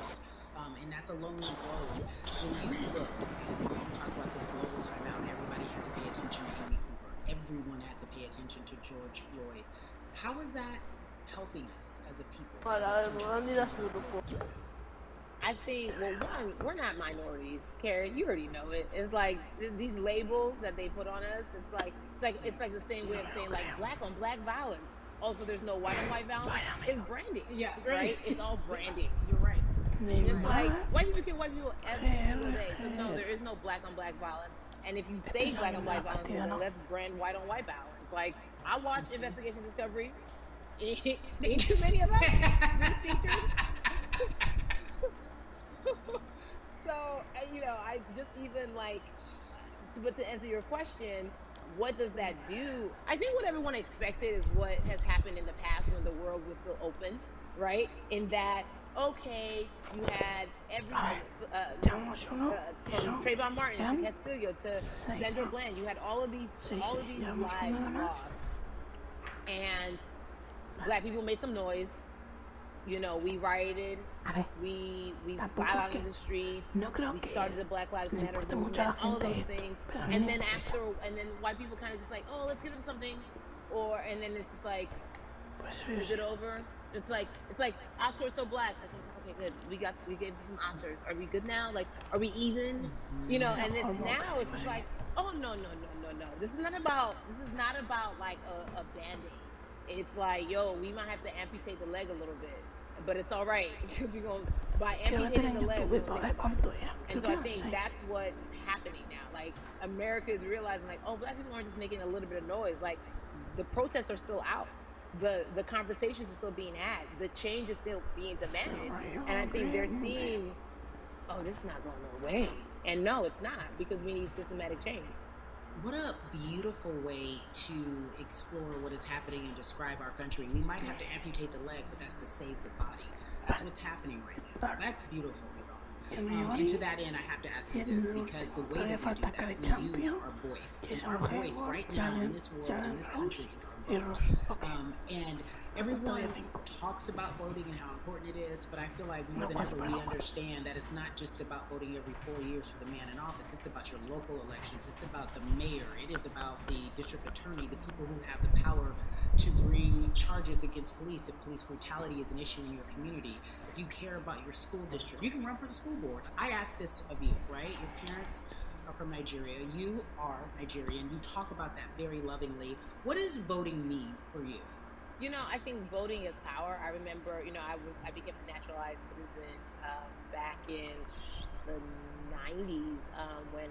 And that's a lonely road. When you look and you talk about this global timeout, everybody had to pay attention to Amy Cooper. Everyone had to pay attention to George Floyd. How is that helping us as a people? I think, well, one, we're not minorities, Carrie. You already know it. It's like these labels that they put on us. It's like the same way of saying like black on black violence. Also, there's no white on white violence. It's branding. Yeah, right. It's all branding. You're right. It's like white people kill white people every single day. So no, there is no black on black violence. And if you say black on black violence, then let's brand white on white violence. Like, I watch Investigation Discovery. Ain't too many of us being featured. So, you know, I just even like, but to answer your question, what does that do? I think what everyone expected is what has happened in the past when the world was still open, right? In that, okay, you had from Trayvon Martin to Castillo to Sandra Bland, you had all of these lives lost, and black people made some noise. You know, we rioted, we got out in the streets, we started the Black Lives Matter movement, all of those things, and then white people kind of just like, oh, let's give them something, and then it's just like, is it over? It's like Oscar's so black. Okay, good. We gave you some Oscars. Are we good now? Like, are we even? You know, and now it's just like, oh no. This is not about like a Band-Aid. It's like, yo, we might have to amputate the leg a little bit, but it's all right because we're going by amputating the leg. We're gonna think about it. And so I think that's what's happening now. Like, America is realizing, like, oh, black people aren't just making a little bit of noise. Like, the protests are still out. The conversations are still being had. The change is still being demanded. And I think they're seeing, oh, this is not going away. And no, it's not, because we need systematic change. What a beautiful way to explore what is happening and describe our country. We might have to amputate the leg, but that's to save the body. That's what's happening right now. That's beautiful. And to that end, I have to ask you this, because the way that we do that, we use our voice. And our voice right now in this world, in this country, is our vote. And everyone talks about voting and how important it is, but I feel like more than ever we understand that it's not just about voting every 4 years for the man in office. It's about your local elections. It's about the mayor. It is about the district attorney, the people who have the power to bring charges against police if police brutality is an issue in your community. If you care about your school district, you can run for the school board. I ask this of you, right? Your parents are from Nigeria. You are Nigerian. You talk about that very lovingly. What does voting mean for you? You know, I think voting is power. I remember, you know, I became a naturalized citizen back in the 90s when,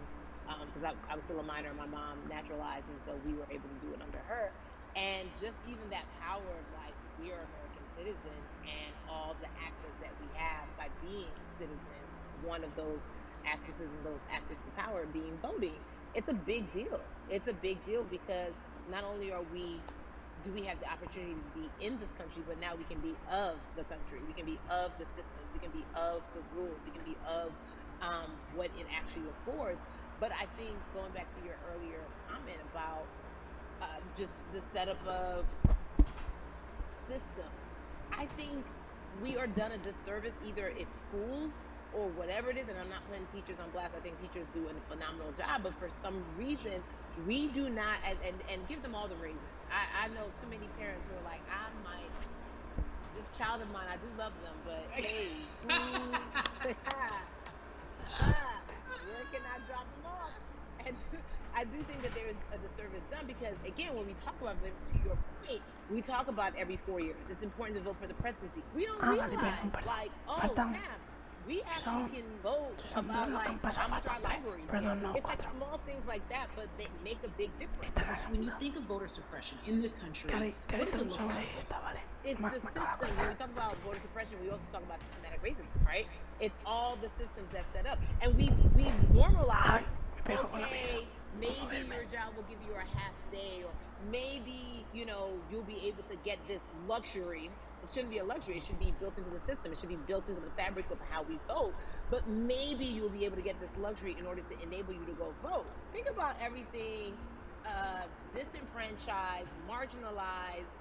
because I was still a minor, my mom naturalized, and so we were able to do it under her. And just even that power of, like, we are American citizens and all the access that we have by being citizens, one of those accesses and those access to power being voting. It's a big deal. It's a big deal because not only are we do we have the opportunity to be in this country, but now we can be of the country. We can be of the systems. We can be of the rules. We can be of what it actually affords. But I think going back to your earlier comment about just the setup of systems, I think we are done a disservice, either it's schools or whatever it is, and I'm not putting teachers on blast. I think teachers do a phenomenal job, but for some reason, we do not, and give them all the reasons. I know too many parents who are like, this child of mine, I do love them, but hey, where can I drop them off? And I do think that there is a disservice done because, again, when we talk about them, to your point, we talk about every 4 years. It's important to vote for the presidency. We don't realize, like, oh, snap, we actually can vote about, like, how much our libraries get. It's like small things like that, but they make a big difference. When you think of voter suppression in this country, what does it look like? It's the system. When we talk about voter suppression, we also talk about systematic racism, right? It's all the systems that set up. And we normalize, okay, maybe your job will give you a half day, or maybe, you know, you'll be able to get this luxury. It shouldn't be a luxury. It should be built into the system. It should be built into the fabric of how we vote. But maybe you'll be able to get this luxury in order to enable you to go vote. Think about everything disenfranchised, marginalized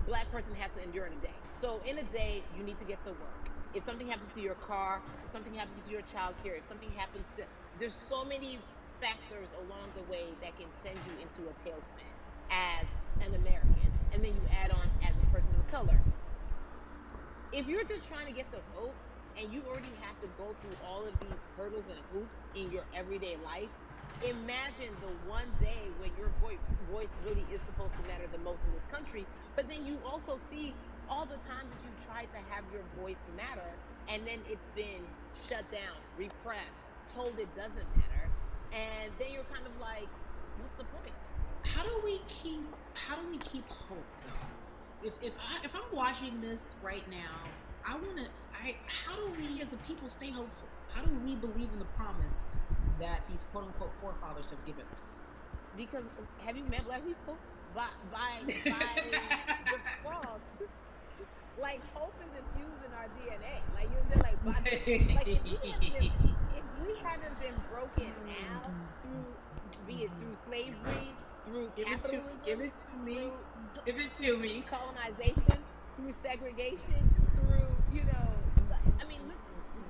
Black person has to endure in a day. So in a day, you need to get to work. If something happens to your car, if something happens to your child care, if something happens to, there's so many factors along the way that can send you into a tailspin as an American. And then you add on as a person of color. If you're just trying to get to vote and you already have to go through all of these hurdles and hoops in your everyday life, imagine the one day when your voice really is supposed to matter the most in this country, but then you also see all the times that you tried to have your voice matter, and then it's been shut down, repressed, told it doesn't matter, and then you're kind of like, what's the point? How do we keep hope though? If I'm watching this right now, how do we as a people stay hopeful? How do we believe in the promise that these quote unquote forefathers have given us? Because have you met Black people? By default, like hope is infused in our DNA. Like you know, like if we haven't been broken down through slavery, through capitalism, give it to me, colonization, through segregation, through I mean,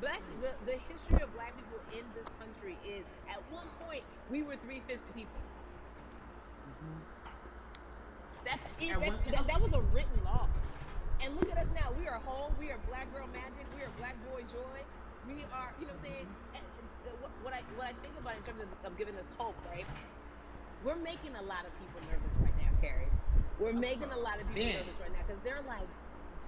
listen, the history of Black people in this country is at one point we were 3/5 people. That's it. That was a written law. And look at us now. We are whole. We are Black girl magic. We are Black boy joy. We are, you know what I'm saying? What I think about in terms of giving us hope, right? We're making a lot of people nervous right now, Carrie. We're making a lot of people nervous right now because they're like,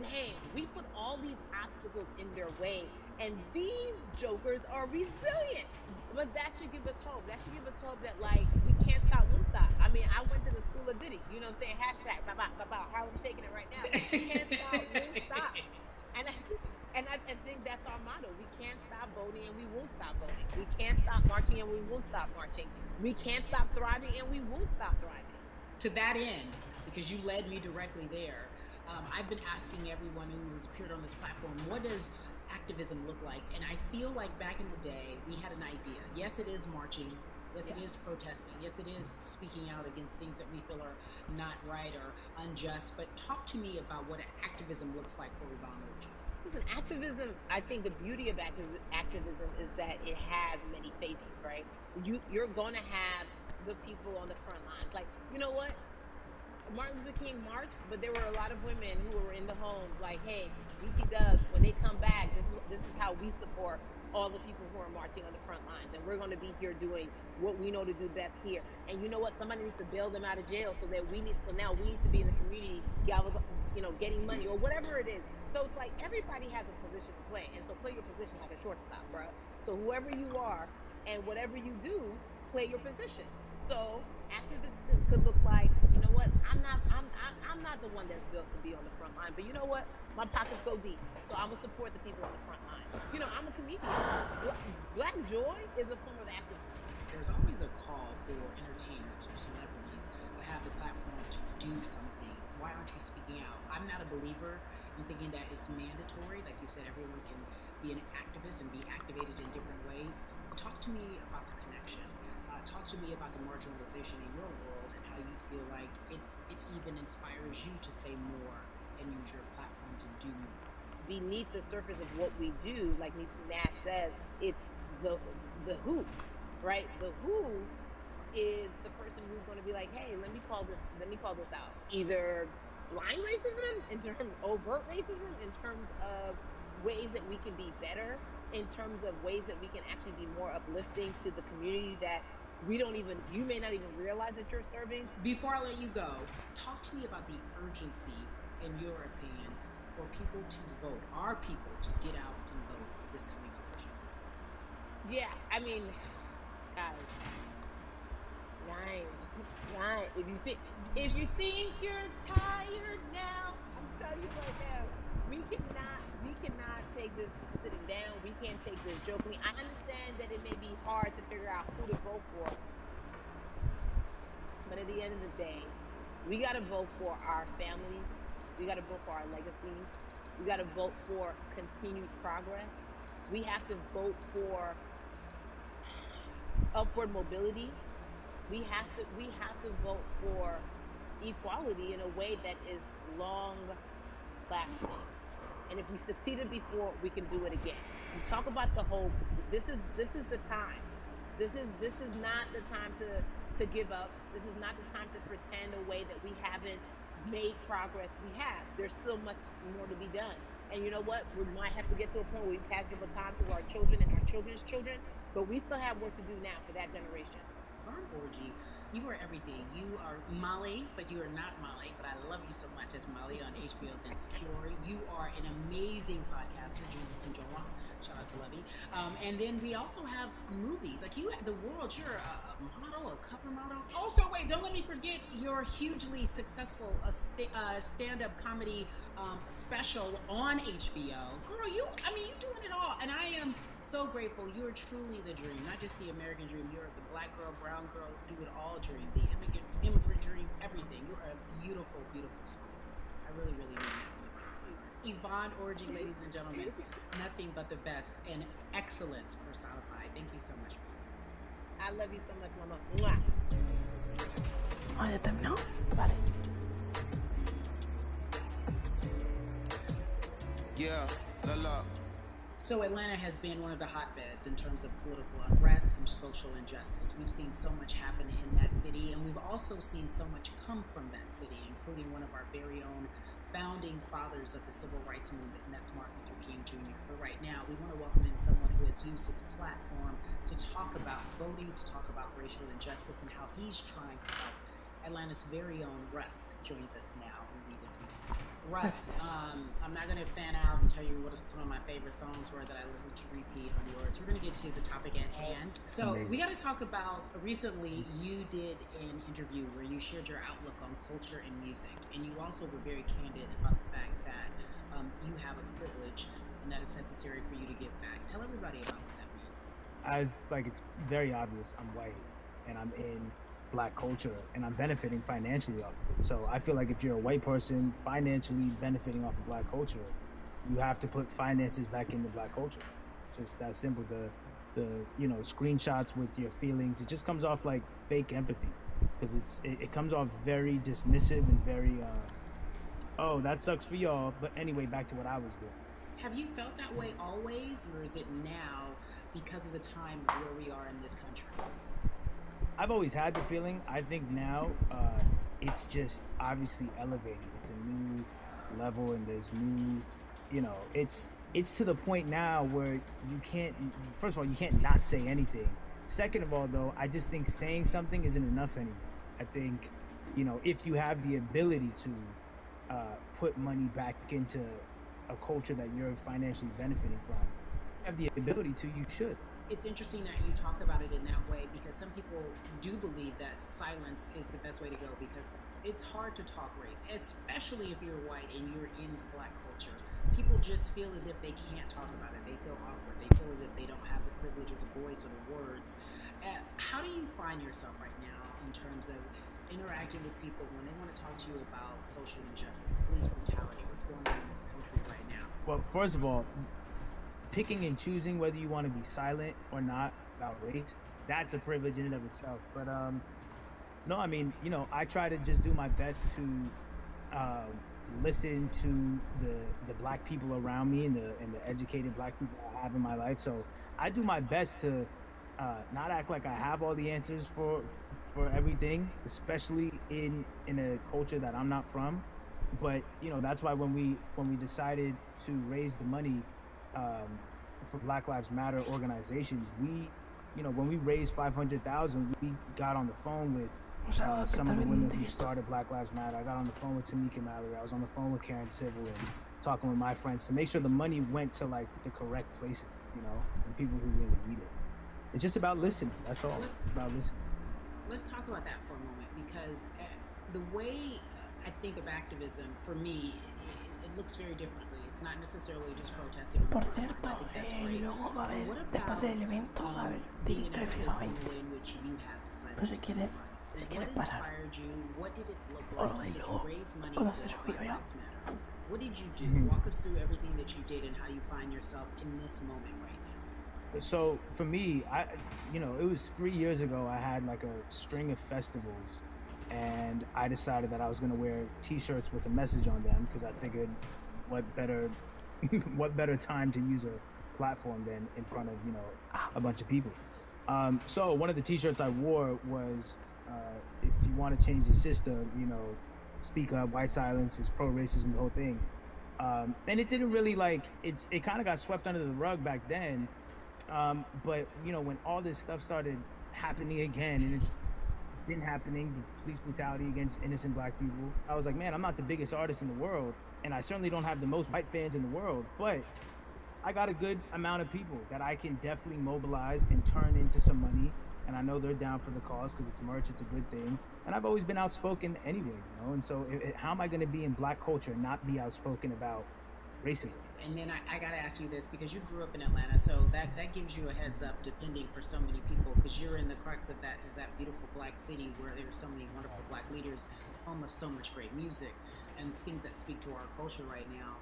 dang, we put all these obstacles in their way, and these jokers are resilient. But that should give us hope. That should give us hope that, like, we can't stop, won't stop. I mean, I went to the school of Diddy. You know what I'm saying? Hashtag about Harlem shaking it right now. Can't stop, won't stop. And I think that's our motto. We can't stop voting, and we won't stop voting. We can't stop marching, and we won't stop marching. We can't stop thriving, and we won't stop thriving. To that end, because you led me directly there, I've been asking everyone who's appeared on this platform, what does activism look like? And I feel like back in the day, we had an idea. Yes, it is marching. Yes, it is protesting. Yes, it is speaking out against things that we feel are not right or unjust. But talk to me about what activism looks like for Yvonne Moji. Listen, activism, I think the beauty of activism is that it has many faces, right? You're going to have the people on the front lines. Like, you know what? Martin Luther King marched, but there were a lot of women who were in the homes like, hey, BT Dubs, when they come back, this is how we support all the people who are marching on the front lines. And we're going to be here doing what we know to do best here. And you know what? Somebody needs to bail them out of jail so now we need to be in the community, getting money or whatever it is. So it's like everybody has a position to play. And so play your position like a shortstop, bro. So whoever you are and whatever you do, play your position. So activism could look like, you know what, I'm not the one that's built to be on the front line, but you know what, my pockets go deep, so I'm gonna support the people on the front line. I'm a comedian. Black joy is a form of activism. There's always a call for entertainers or celebrities that have the platform to do something, why aren't you speaking out? I'm not a believer in thinking that it's mandatory. Like you said, everyone can be an activist and be activated in different ways. Talk to me about the connection. Talk to me about the marginalization in your world and how you feel like it even inspires you to say more and use your platform to do more. Beneath the surface of what we do, like Nash says, it's the who, right? The who is the person who's going to be like, hey, let me call this out. Either blind racism, in terms of overt racism, in terms of ways that we can be better, in terms of ways that we can actually be more uplifting to the community that you may not even realize that you're serving. Before I let you go, talk to me about the urgency, in your opinion, for people to vote, our people to get out and vote this coming election. Yeah, I mean, guys, if you think you're tired now, I'm telling you right now, we cannot take this sitting down. We can't take this jokingly. I understand that it may be hard to figure out who to vote for, but at the end of the day, we got to vote for our families. We got to vote for our legacies. We got to vote for continued progress. We have to vote for upward mobility. We have to vote for equality in a way that is long lasting. And if we succeeded before, we can do it again. You talk about the whole. This is the time. This is not the time to give up. This is not the time to pretend a way that we haven't made progress. We have. There's still much more to be done. And you know what? We might have to get to a point where we pass the baton to our children and our children's children, but we still have work to do now for that generation. Barn Orgy, you are everything. You are Molly, but you are not Molly, but I love you so much as Molly on HBO's Insecure. You are an amazing podcaster, Jesus and Joanne. Shout out to Lovey. And then we also have movies. Like you, The World, you're a model, a cover model. Also, wait, don't let me forget your hugely successful stand-up comedy special on HBO. Girl, you're doing it all. And I am so grateful. You're truly the dream, not just the American dream. You're the black girl, brown girl, do it all dream, the immigrant dream, everything. You're a beautiful, beautiful soul. I really, really mean that. Yvonne Orgy, ladies and gentlemen, nothing but the best and excellence personified. Thank you so much. I love you so much, Mama. Mwah. Ya terminó. Vale. Yeah, la. So Atlanta has been one of the hotbeds in terms of political unrest and social injustice. We've seen so much happen in that city, and we've also seen so much come from that city, including one of our very own founding fathers of the civil rights movement, and that's Martin Luther King Jr. But right now, we want to welcome in someone who has used his platform to talk about voting, to talk about racial injustice, and how he's trying to help. Atlanta's very own Russ joins us now. Russ, I'm not going to fan out and tell you what some of my favorite songs were that I listen to repeat on yours. We're going to get to the topic at hand. So we got to talk about, recently you did an interview where you shared your outlook on culture and music. And you also were very candid about the fact that you have a privilege and that it's necessary for you to give back. Tell everybody about what that means. It's very obvious, I'm white and I'm in Black culture and I'm benefiting financially off of it. So I feel like if you're a white person financially benefiting off of Black culture, you have to put finances back into Black culture. It's just that simple. The screenshots with your feelings, it just comes off like fake empathy, because it comes off very dismissive and very oh, that sucks for y'all, but anyway, back to what I was doing. Have you felt that way always, or is it now because of the time of where we are in this country? I've always had the feeling. I think now it's just obviously elevated. It's a new level, and there's new, it's to the point now where you can't, first of all, you can't not say anything. Second of all, though, I just think saying something isn't enough anymore. I think, if you have the ability to put money back into a culture that you're financially benefiting from, have the ability to, you should. It's interesting that you talk about it in that way, because some people do believe that silence is the best way to go, because it's hard to talk race, especially if you're white and you're in Black culture. People just feel as if they can't talk about it. They feel awkward. They feel as if they don't have the privilege or the voice or the words. How do you find yourself right now in terms of interacting with people when they want to talk to you about social injustice, police brutality, what's going on in this country right now? Well, first of all, picking and choosing whether you want to be silent or not about race, that's a privilege in and of itself. But no, I mean, you know, I try to just do my best to listen to the black people around me and the educated black people I have in my life. So I do my best to not act like I have all the answers for everything, especially in a culture that I'm not from. But you know, that's why when we decided to raise the money for Black Lives Matter organizations, we, you know, when we raised 500,000, we got on the phone with some of the women who started Black Lives Matter. I got on the phone with Tamika Mallory. I was on the phone with Karen Civil and talking with my friends to make sure the money went to like the correct places, you know, and people who really need it. It's just about listening. That's all. It's about listening. Let's talk about that for a moment, because the way I think of activism, for me, it looks very differently. It's not necessarily just protesting. Por cierto, luego va a haber, después del evento, va a haber directo de FIFA 20. Pues si quieres parar, o lo de yo, conoces su video ya. What did you do? Walk us through everything that you did and how you find yourself in this moment right now. So for me, you know, it was 3 years ago. I had like a string of festivals, and I decided that I was going to wear T-shirts with a message on them, because I figured, what better time to use a platform than in front of, you know, a bunch of people. So one of the T-shirts I wore was, if you want to change the system, you know, speak up, white silence is pro-racism, the whole thing. And it didn't really it kind of got swept under the rug back then. But you know, when all this stuff started happening again, and it's been happening, the police brutality against innocent black people, I was like, man, I'm not the biggest artist in the world, and I certainly don't have the most white fans in the world, but I got a good amount of people that I can definitely mobilize and turn into some money, and I know they're down for the cause because it's merch, it's a good thing, and I've always been outspoken anyway, you know, and so how am I going to be in black culture and not be outspoken about racism? And then I got to ask you this, because you grew up in Atlanta, so that gives you a heads up, depending for so many people, because you're in the crux of that beautiful black city where there are so many wonderful black leaders, home of so much great music and things that speak to our culture right now.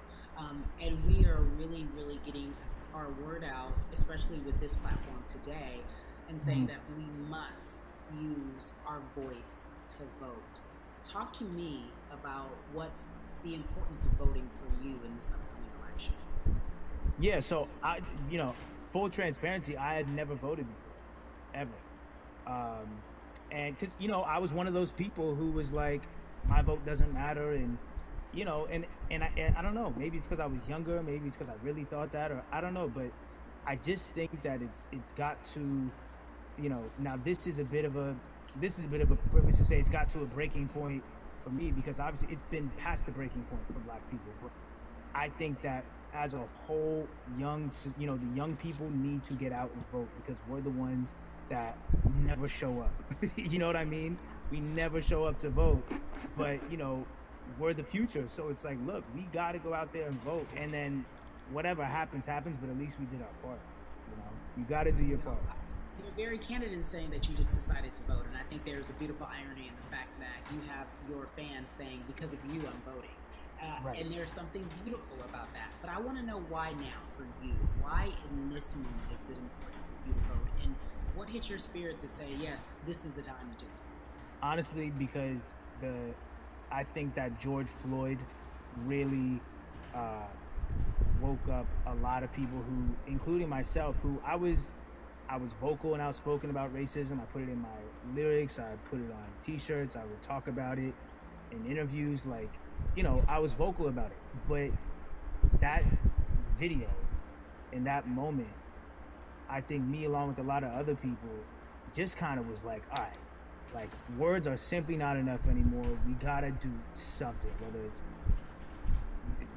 And we are really, really getting our word out, especially with this platform today, and saying that we must use our voice to vote. Talk to me about what the importance of voting for you in this upcoming election. Yeah, so you know, full transparency, I had never voted before, ever. And because, you know, I was one of those people who was like, my vote doesn't matter, and you know, and I don't know, maybe it's because I was younger, maybe it's because I really thought that, or I don't know, but I just think that it's got to, you know, now this is a bit of a privilege to say it's got to a breaking point for me, because obviously it's been past the breaking point for black people. But I think that as a whole, the young people need to get out and vote, because we're the ones that never show up. You know what I mean? We never show up to vote, but you know, we're the future. So it's like, look, we got to go out there and vote, and then whatever happens, but at least we did our part. You know, you got to do your part. You're very candid in saying that you just decided to vote, and I think there's a beautiful irony in the fact that you have your fans saying, because of you, I'm voting. Right. And there's something beautiful about that. But I want to know why now for you. Why in this moment is it important for you to vote? And what hit your spirit to say, yes, this is the time to do it? Honestly, because I think that George Floyd really woke up a lot of people who, including myself, who I was vocal and outspoken about racism. I put it in my lyrics, I put it on T-shirts, I would talk about it in interviews, like, you know, I was vocal about it. But that video, in that moment, I think me, along with a lot of other people, just kind of was like, all right, like, words are simply not enough anymore. We gotta do something, whether it's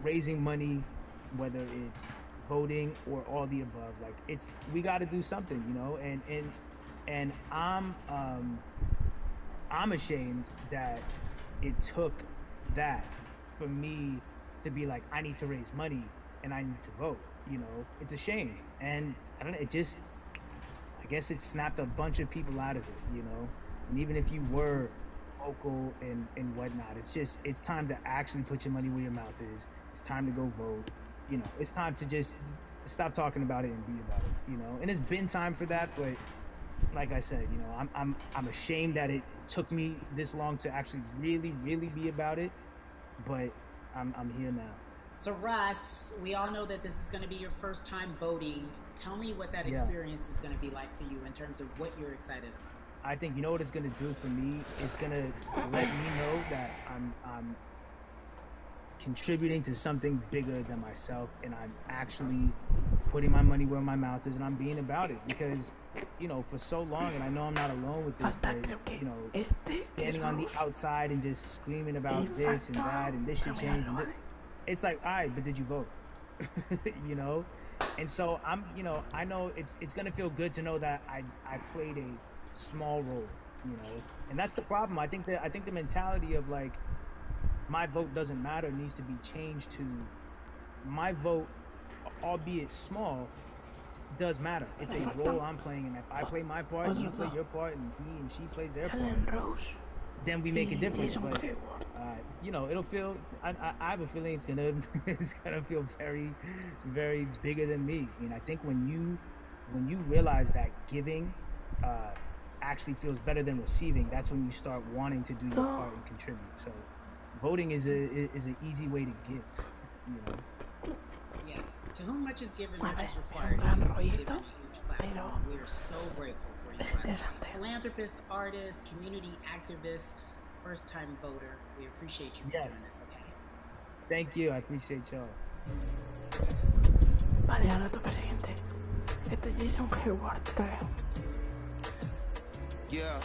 raising money, whether it's voting, or all the above. Like, we gotta do something, you know, and I'm ashamed that it took that for me to be like, I need to raise money and I need to vote, you know. It's a shame. And I don't know, I guess it snapped a bunch of people out of it, you know. And even if you were vocal and whatnot. It's time to actually put your money where your mouth is. It's time to go vote. You know, it's time to just stop talking about it and be about it. You know, and it's been time for that, but like I said, you know, I'm ashamed that it took me this long to actually really be about it, but I'm here now. So Russ, we all know that this is going to be your first time voting. Tell me what that experience is going to be like for you in terms of what you're excited about. I think you know what it's going to do for me. It's going to let me know that I'm contributing to something bigger than myself, and I'm actually putting my money where my mouth is, and I'm being about it. Because, you know, for so long, and I know I'm not alone with this, but, you know, standing on the outside and just screaming about this and that, and this should change, and it's like, all right, but did you vote? You know? And so you know, I know it's gonna feel good to know that I played a small role, you know? And that's the problem. I think the mentality of like, my vote doesn't matter needs to be changed to my vote, albeit small, does matter. It's a role I'm playing, and if I play my part, you play your part, and he and she plays their part, then we make a difference. But you know, it'll feel. I have a feeling it's gonna feel very, very bigger than me. And I think when you realize that giving actually feels better than receiving, that's when you start wanting to do your part and contribute. So voting is an easy way to give, you know. Yeah. To whom much is given, much is required. You've given a huge platform. We are so grateful for you, Russ. Philanthropist, artist, community activist, first-time voter. We appreciate you for doing this, okay? Thank you. I appreciate y'all. Vale, ahora toca el siguiente. Este es Jason Hayward, creo. Yeah,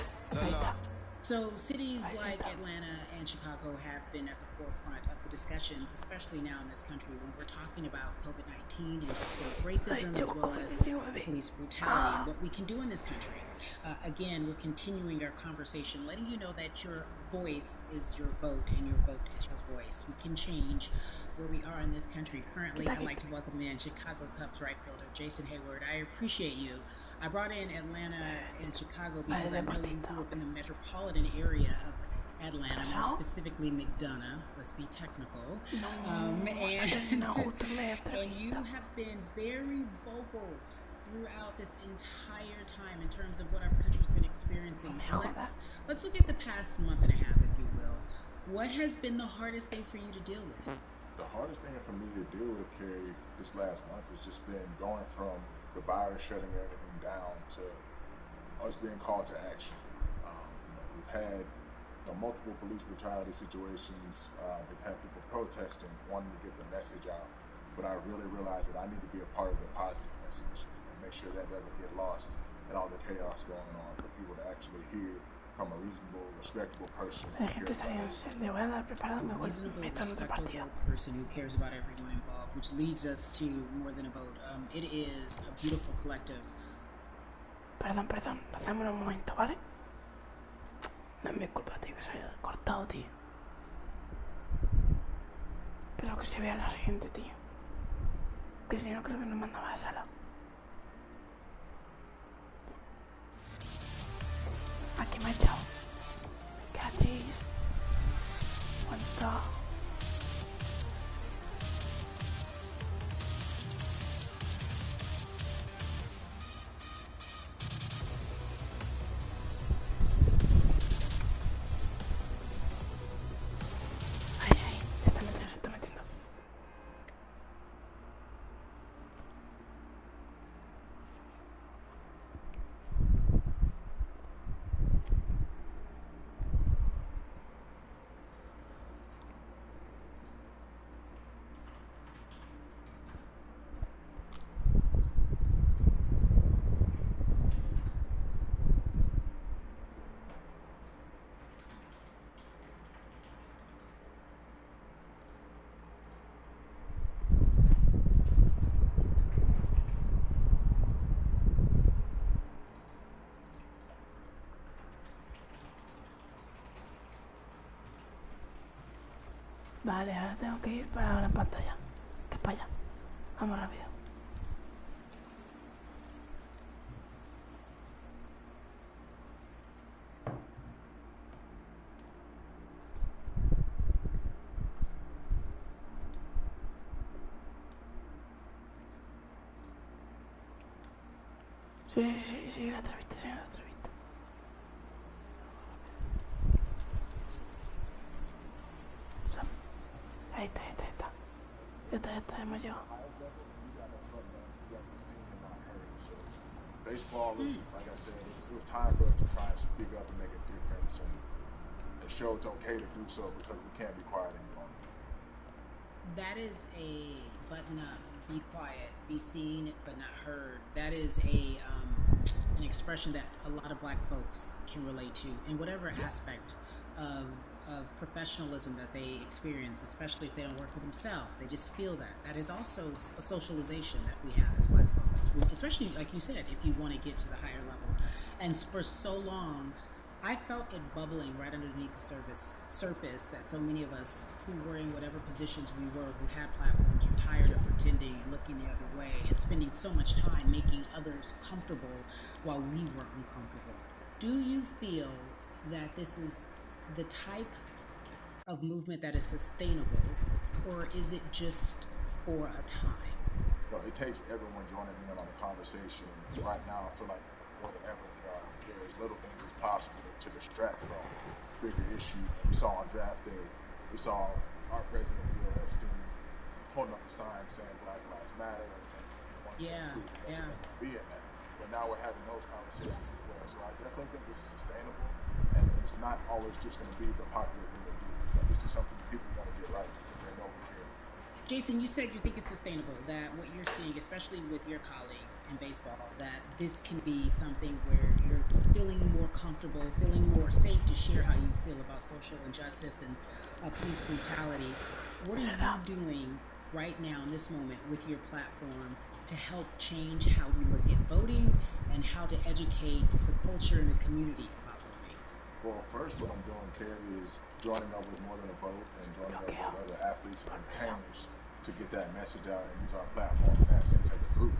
So cities like Atlanta and Chicago have been at the forefront of the discussions, especially now in this country when we're talking about COVID-19 and systemic racism as well as police brutality and what we can do in this country. Again, we're continuing our conversation, letting you know that your voice is your vote and your vote is your voice. We can change where we are in this country. Currently, I'd like to welcome in Chicago Cubs right fielder Jason Hayward. I appreciate you. I brought in Atlanta and Chicago because I know you grew up in the metropolitan area of Atlanta, more specifically McDonough. Let's be technical. And you have been very vocal throughout this entire time in terms of what our country's been experiencing. Let's look at the past month and a half, if you will. What has been the hardest thing for you to deal with? The hardest thing for me to deal with, Carrie, this last month has just been going from the virus shutting everything down to us being called to action. We've had multiple police brutality situations. We've had people protesting, wanting to get the message out. But I really realized that I need to be a part of the positive message and make sure that doesn't get lost in all the chaos going on, for people to actually hear from a reasonable, respectable person who cares about everyone. A reasonable, respectable person who cares about everyone involved, which leads us to more than a vote. It is a beautiful collective. Perdón, hacémoslo un momento, ¿vale? No es mi culpa, tío, que se haya cortado, tío. Pero que se vea la siguiente, tío. Que si no, creo que nos mandaba a sala. Aquí me ha echado. Cachis. Aguanta. Se está metiendo. Vale, ahora tengo que ir para la pantalla. Que es para allá. Vamos rápido. Sí, la entrevista, sí, la entrevista. Sam, ahí está. Ya está, hemos llegado. Baseball is, like I said, it was time for us to try and speak up and make a difference and show it's okay to do so because we can't be quiet anymore. That is a button up, be quiet, be seen but not heard. That is an expression that a lot of black folks can relate to in whatever aspect of professionalism that they experience, especially if they don't work for themselves. They just feel that. That is also a socialization that we have as black folks, especially, like you said, if you want to get to the higher level. And for so long, I felt it bubbling right underneath the surface that so many of us who were in whatever positions we were, who had platforms, were tired of pretending and looking the other way and spending so much time making others comfortable while we were uncomfortable. Do you feel that this is the type of movement that is sustainable, or is it just for a time? No, it takes everyone joining in on the conversation. Right now, I feel like more than ever, there is little things as possible to distract from bigger issues. We saw on draft day, we saw our president, Bill Epstein, holding up a sign saying Black Lives Matter and wanting to include the LGBT in that. But now we're having those conversations as well. So I definitely think this is sustainable, and it's not always just going to be the popular thing to do. But this is something that people want to get right because they know we care. Jason, you said you think it's sustainable, that what you're seeing, especially with your colleagues in baseball, that this can be something where you're feeling more comfortable, feeling more safe to share how you feel about social injustice and police brutality. What are you doing right now in this moment with your platform to help change how we look at voting and how to educate the culture and the community about voting? Well, first what I'm doing, Carrie, is joining up with More Than a Vote and joining up with other athletes and entertainers to get that message out and use our platform in that sense as a group.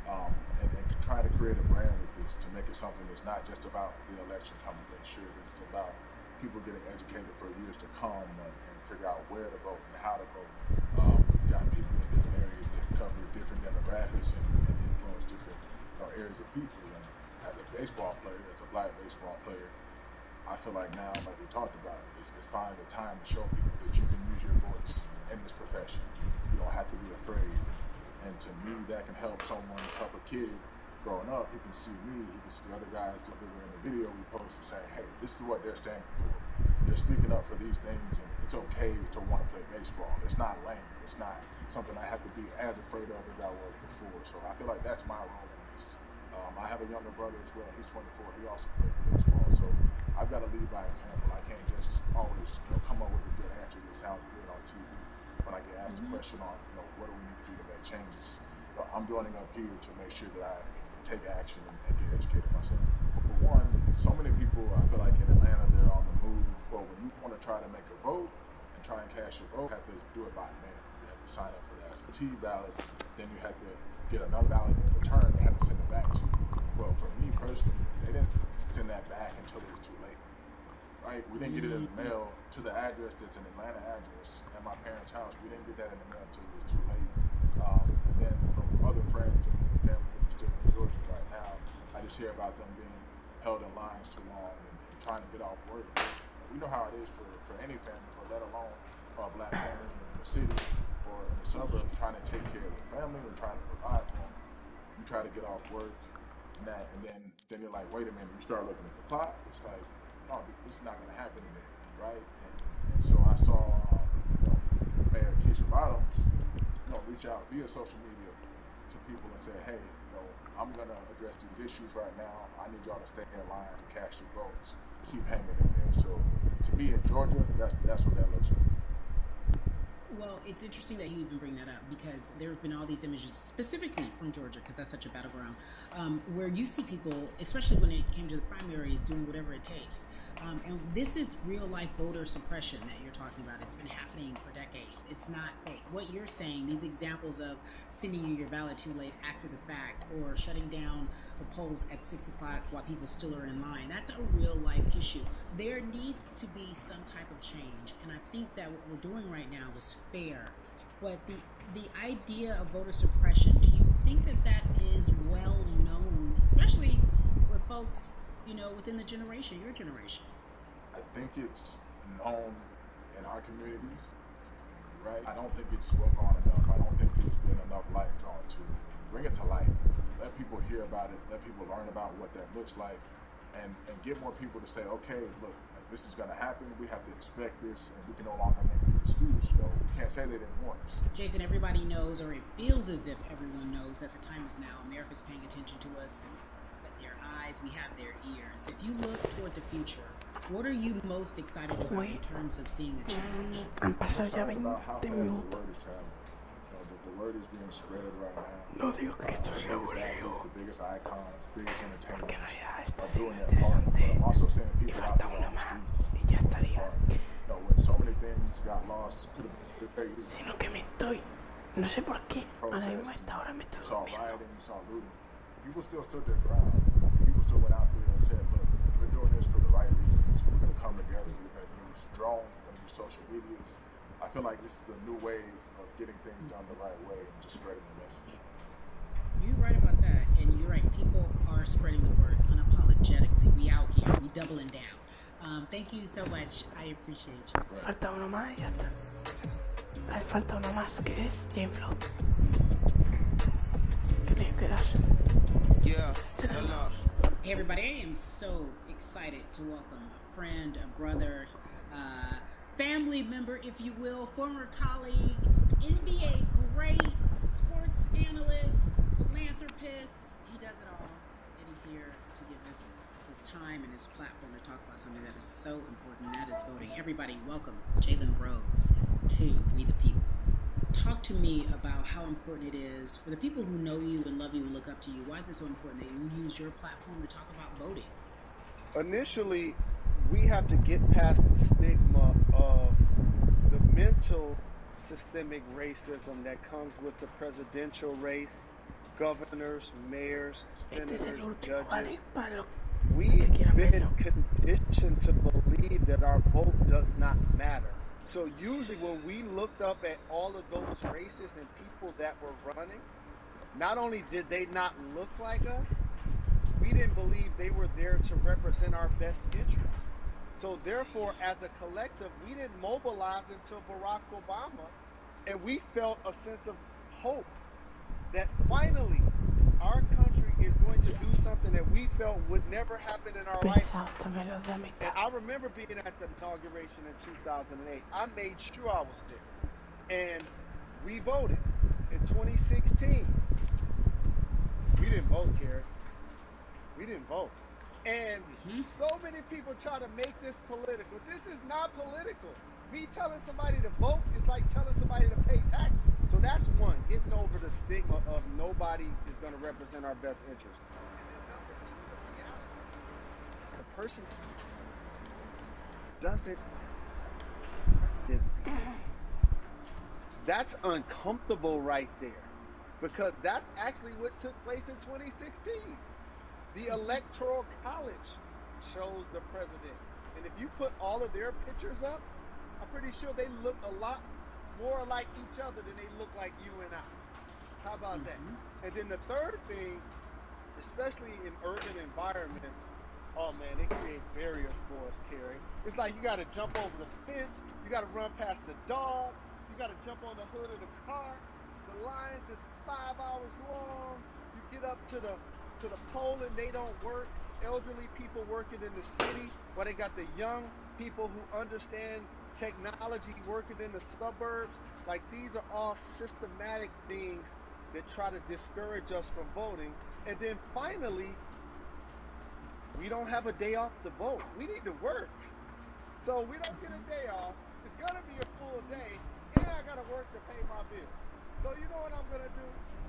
And try to create a brand with this to make it something that's not just about the election coming, make sure that it's about people getting educated for years to come and figure out where to vote and how to vote. We've got people in different areas that cover different demographics and influence different areas of people. And as a baseball player, as a black baseball player, I feel like now, like we talked about, it's finally the time to show people that you can use your voice in this profession. You don't have to be afraid. And to me, that can help someone, help a kid growing up. He can see me, he can see other guys that were in the video we posted saying, hey, this is what they're standing for. They're speaking up for these things, and it's okay to want to play baseball. It's not lame. It's not something I have to be as afraid of as I was before. So I feel like that's my role in this. I have a younger brother as well. He's 24. He also plays baseball. So I've got to lead by example. I can't just always come up with a good answer that sounds good on TV. When I get asked a question on, what do we need to do to make changes? I'm joining up here to make sure that I take action and get educated myself. But one, so many people, I feel like in Atlanta, they're on the move. Well, when you want to try to make a vote and try and cast your vote, you have to do it by mail. You have to sign up for the absentee ballot. Then you have to get another ballot in return. They have to send it back to you. Well, for me personally, they didn't send that back until it was too late. Right? We didn't get it in the mail to the address that's an Atlanta address at my parents' house. We didn't get that in the mail until it was too late. And then from other friends and family that are still in Georgia right now, I just hear about them being held in lines too long and trying to get off work. We know how it is for any family, but let alone a black family in the city or in the suburbs trying to take care of their family and trying to provide for them. You try to get off work and then you're like, wait a minute, you start looking at the clock. It's like, oh, this is not going to happen today, right? And so I saw Mayor Keisha Bottoms, reach out via social media to people and say, hey, I'm going to address these issues right now. I need y'all to stay in line and cast your votes. Keep hanging in there. So to me in Georgia, that's what that looks like. Well, it's interesting that you even bring that up because there have been all these images specifically from Georgia, because that's such a battleground, where you see people, especially when it came to the primaries, doing whatever it takes. And this is real life voter suppression that you're talking about. It's been happening for decades. It's not fake. What you're saying, these examples of sending you your ballot too late after the fact or shutting down the polls at 6 o'clock while people still are in line, that's a real life issue. There needs to be some type of change. And I think that what we're doing right now is fair. But the idea of voter suppression, do you think that is well known especially with folks, you know, within the generation, your generation? I think it's known in our communities, right? I don't think it's spoke on enough. I don't think there's been enough light drawn to it. Bring it to light. Let people hear about it. Let people learn about what that looks like, and get more people to say, okay, look, like, this is going to happen. We have to expect this, and we can no longer make the excuse. You know, we can't say they didn't warn us. Jason, everybody knows, or it feels as if everyone knows, that the time is now. America's paying attention to us. With their eyes, we have their ears. If you look toward the future, what are you most excited about in terms of seeing a change? I'm excited about how fast the word is traveling. The word is being spread right now. The biggest athletes, the biggest icons, biggest entertainers are doing their part. But I'm also seeing people out there on the streets doing their part. You know, when so many things got lost, could have been very easy. No sé por qué. Ahora mismo Protesting, esta hora me estoy you saw durmiendo. rioting, you saw looting. People still stood their ground. People still went out there and said, look, we're doing this for the right reasons. We're going to come together. We're going to use drones. We're going to use social medias. I feel like this is the new wave of getting things done the right way and just spreading the message. You're right about that, and you're right. People are spreading the word unapologetically. We out here. We doubling down. Thank you so much. I appreciate you. Falta uno más y ya está. Falta uno más que es James Flow. ¿Qué te quedas? Hey everybody, I am so excited to welcome a friend, a brother, family member, if you will, former colleague, NBA great, sports analyst, philanthropist. He does it all, and he's here to give us his time and his platform to talk about something that is so important, and that is voting. Everybody, welcome Jalen Rose to We the People. Talk to me about how important it is for the people who know you and love you and look up to you. Why is it so important that you use your platform to talk about voting? Initially, we have to get past the stigma of the mental systemic racism that comes with the presidential race, governors, mayors, senators, judges. We've been conditioned to believe that our vote does not matter. So usually when we looked up at all of those races and people that were running, not only did they not look like us, we didn't believe they were there to represent our best interests. So therefore, as a collective, we didn't mobilize until Barack Obama, and we felt a sense of hope that finally our country is going to do something that we felt would never happen in our lifetime. And I remember being at the inauguration in 2008. I made sure I was there. And we voted in 2016. We didn't vote, Kerry. We didn't vote. And so many people try to make this political. This is not political. Me telling somebody to vote is like telling somebody to pay taxes. So that's one, getting over the stigma of nobody is going to represent our best interest. And then number two, the reality. The person doesn't. That's uncomfortable right there, because that's actually what took place in 2016. The Electoral College chose the president. And if you put all of their pictures up, I'm pretty sure they look a lot more like each other than they look like you and I. How about that? And then the third thing, especially in urban environments, oh man, they create barriers for us, Kerry. It's like you got to jump over the fence, you got to run past the dog, you got to jump on the hood of the car. The lines is 5 hours long. You get up to the poll and they don't work. Elderly people working in the city, but they got the young people who understand technology working in the suburbs. Like, these are all systematic things that try to discourage us from voting. And then finally, we don't have a day off to vote. We need to work. So we don't get a day off. It's gonna be a full day, and I gotta work to pay my bills. So you know what I'm gonna do?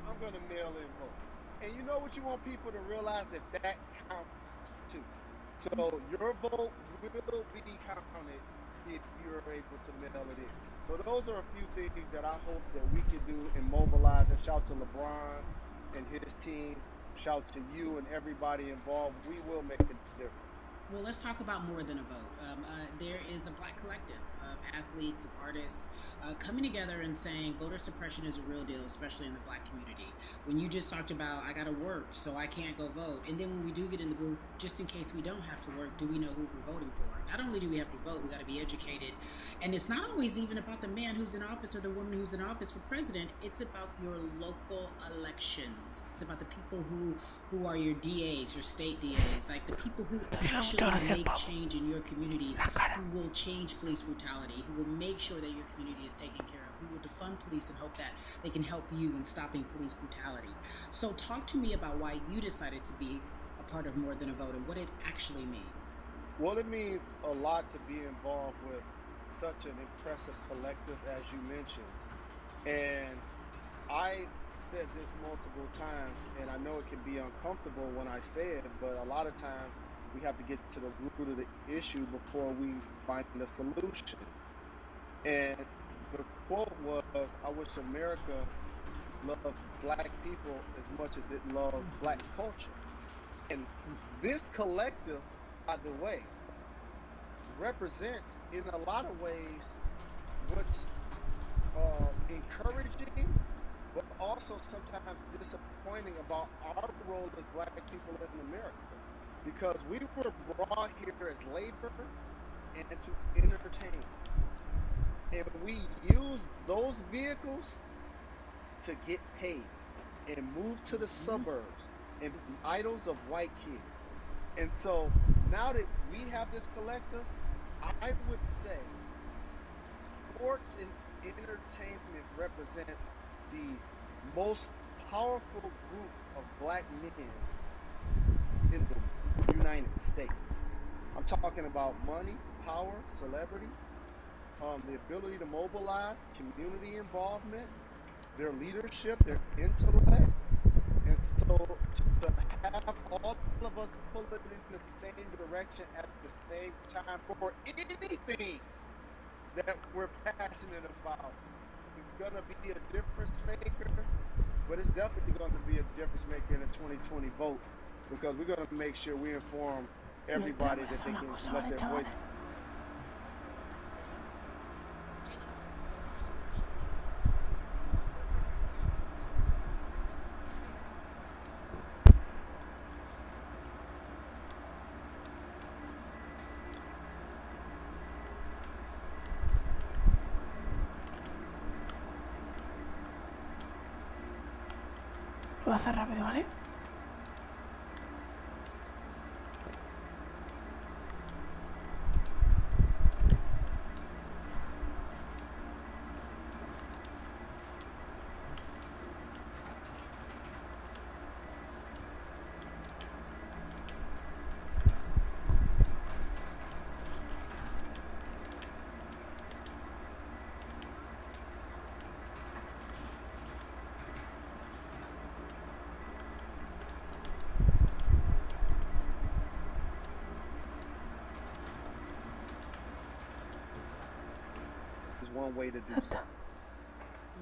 I'm gonna mail in vote. And you know what you want people to realize, that counts too. So your vote will be counted if you're able to mail it in. So those are a few things that I hope that we can do and mobilize. And shout to LeBron and his team. Shout to you and everybody involved. We will make a difference. Well, let's talk about more than a vote. There is a black collective of athletes, of artists coming together and saying voter suppression is a real deal, especially in the black community. When you just talked about, I got to work, so I can't go vote. And then when we do get in the booth, just in case we don't have to work, do we know who we're voting for? Not only do we have to vote, we got to be educated. And it's not always even about the man who's in office or the woman who's in office for president. It's about your local elections. It's about the people who are your DAs, your state DAs, like the people who actually make change in your community, who will change police brutality, who will make sure that your community is taken care of, who will defund police and hope that they can help you in stopping police brutality. So talk to me about why you decided to be a part of More Than a Vote and what it actually means. Well, it means a lot to be involved with such an impressive collective, as you mentioned. And I said this multiple times, and I know it can be uncomfortable when I say it, but a lot of times we have to get to the root of the issue before we find the solution. And the quote was, I wish America loved black people as much as it loves black culture. And this collective, by the way, represents in a lot of ways what's encouraging, but also sometimes disappointing about our role as black people in America. Because we were brought here as labor and to entertain. And we use those vehicles to get paid and move to the suburbs and be idols of white kids. And so now that we have this collective, I would say sports and entertainment represent the most powerful group of black men in the United States. I'm talking about money, power, celebrity, the ability to mobilize, community involvement, their leadership, their intellect. And so to have all of us pull it in the same direction at the same time for anything that we're passionate about is going to be a difference maker, but it's definitely going to be a difference maker in the 2020 vote, because we're going to make sure we inform everybody that they can let their voice. Lo voy a hacer rápido, ¿vale? One way to do so.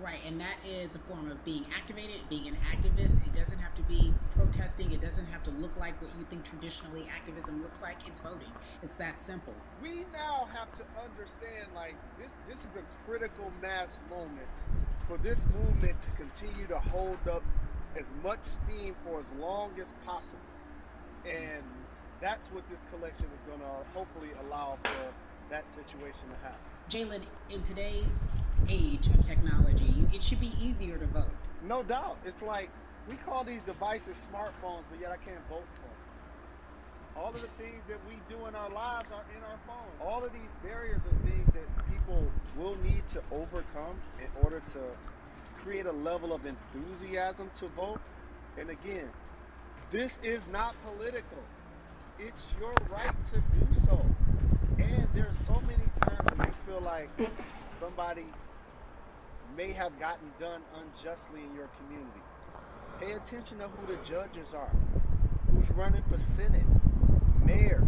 Right, and that is a form of being activated, being an activist. It doesn't have to be protesting. It doesn't have to look like what you think traditionally activism looks like. It's voting. It's that simple. We now have to understand, like, this is a critical mass moment for this movement to continue to hold up as much steam for as long as possible. And that's what this collection is going to hopefully allow for that situation to happen. Jalen, in today's age of technology, it should be easier to vote. No doubt. It's like we call these devices smartphones, but yet I can't vote for them. All of the things that we do in our lives are in our phone. All of these barriers are things that people will need to overcome in order to create a level of enthusiasm to vote. And again, this is not political. It's your right to do so. And there's so many times when you feel like somebody may have gotten done unjustly in your community. Pay attention to who the judges are, who's running for Senate, mayor,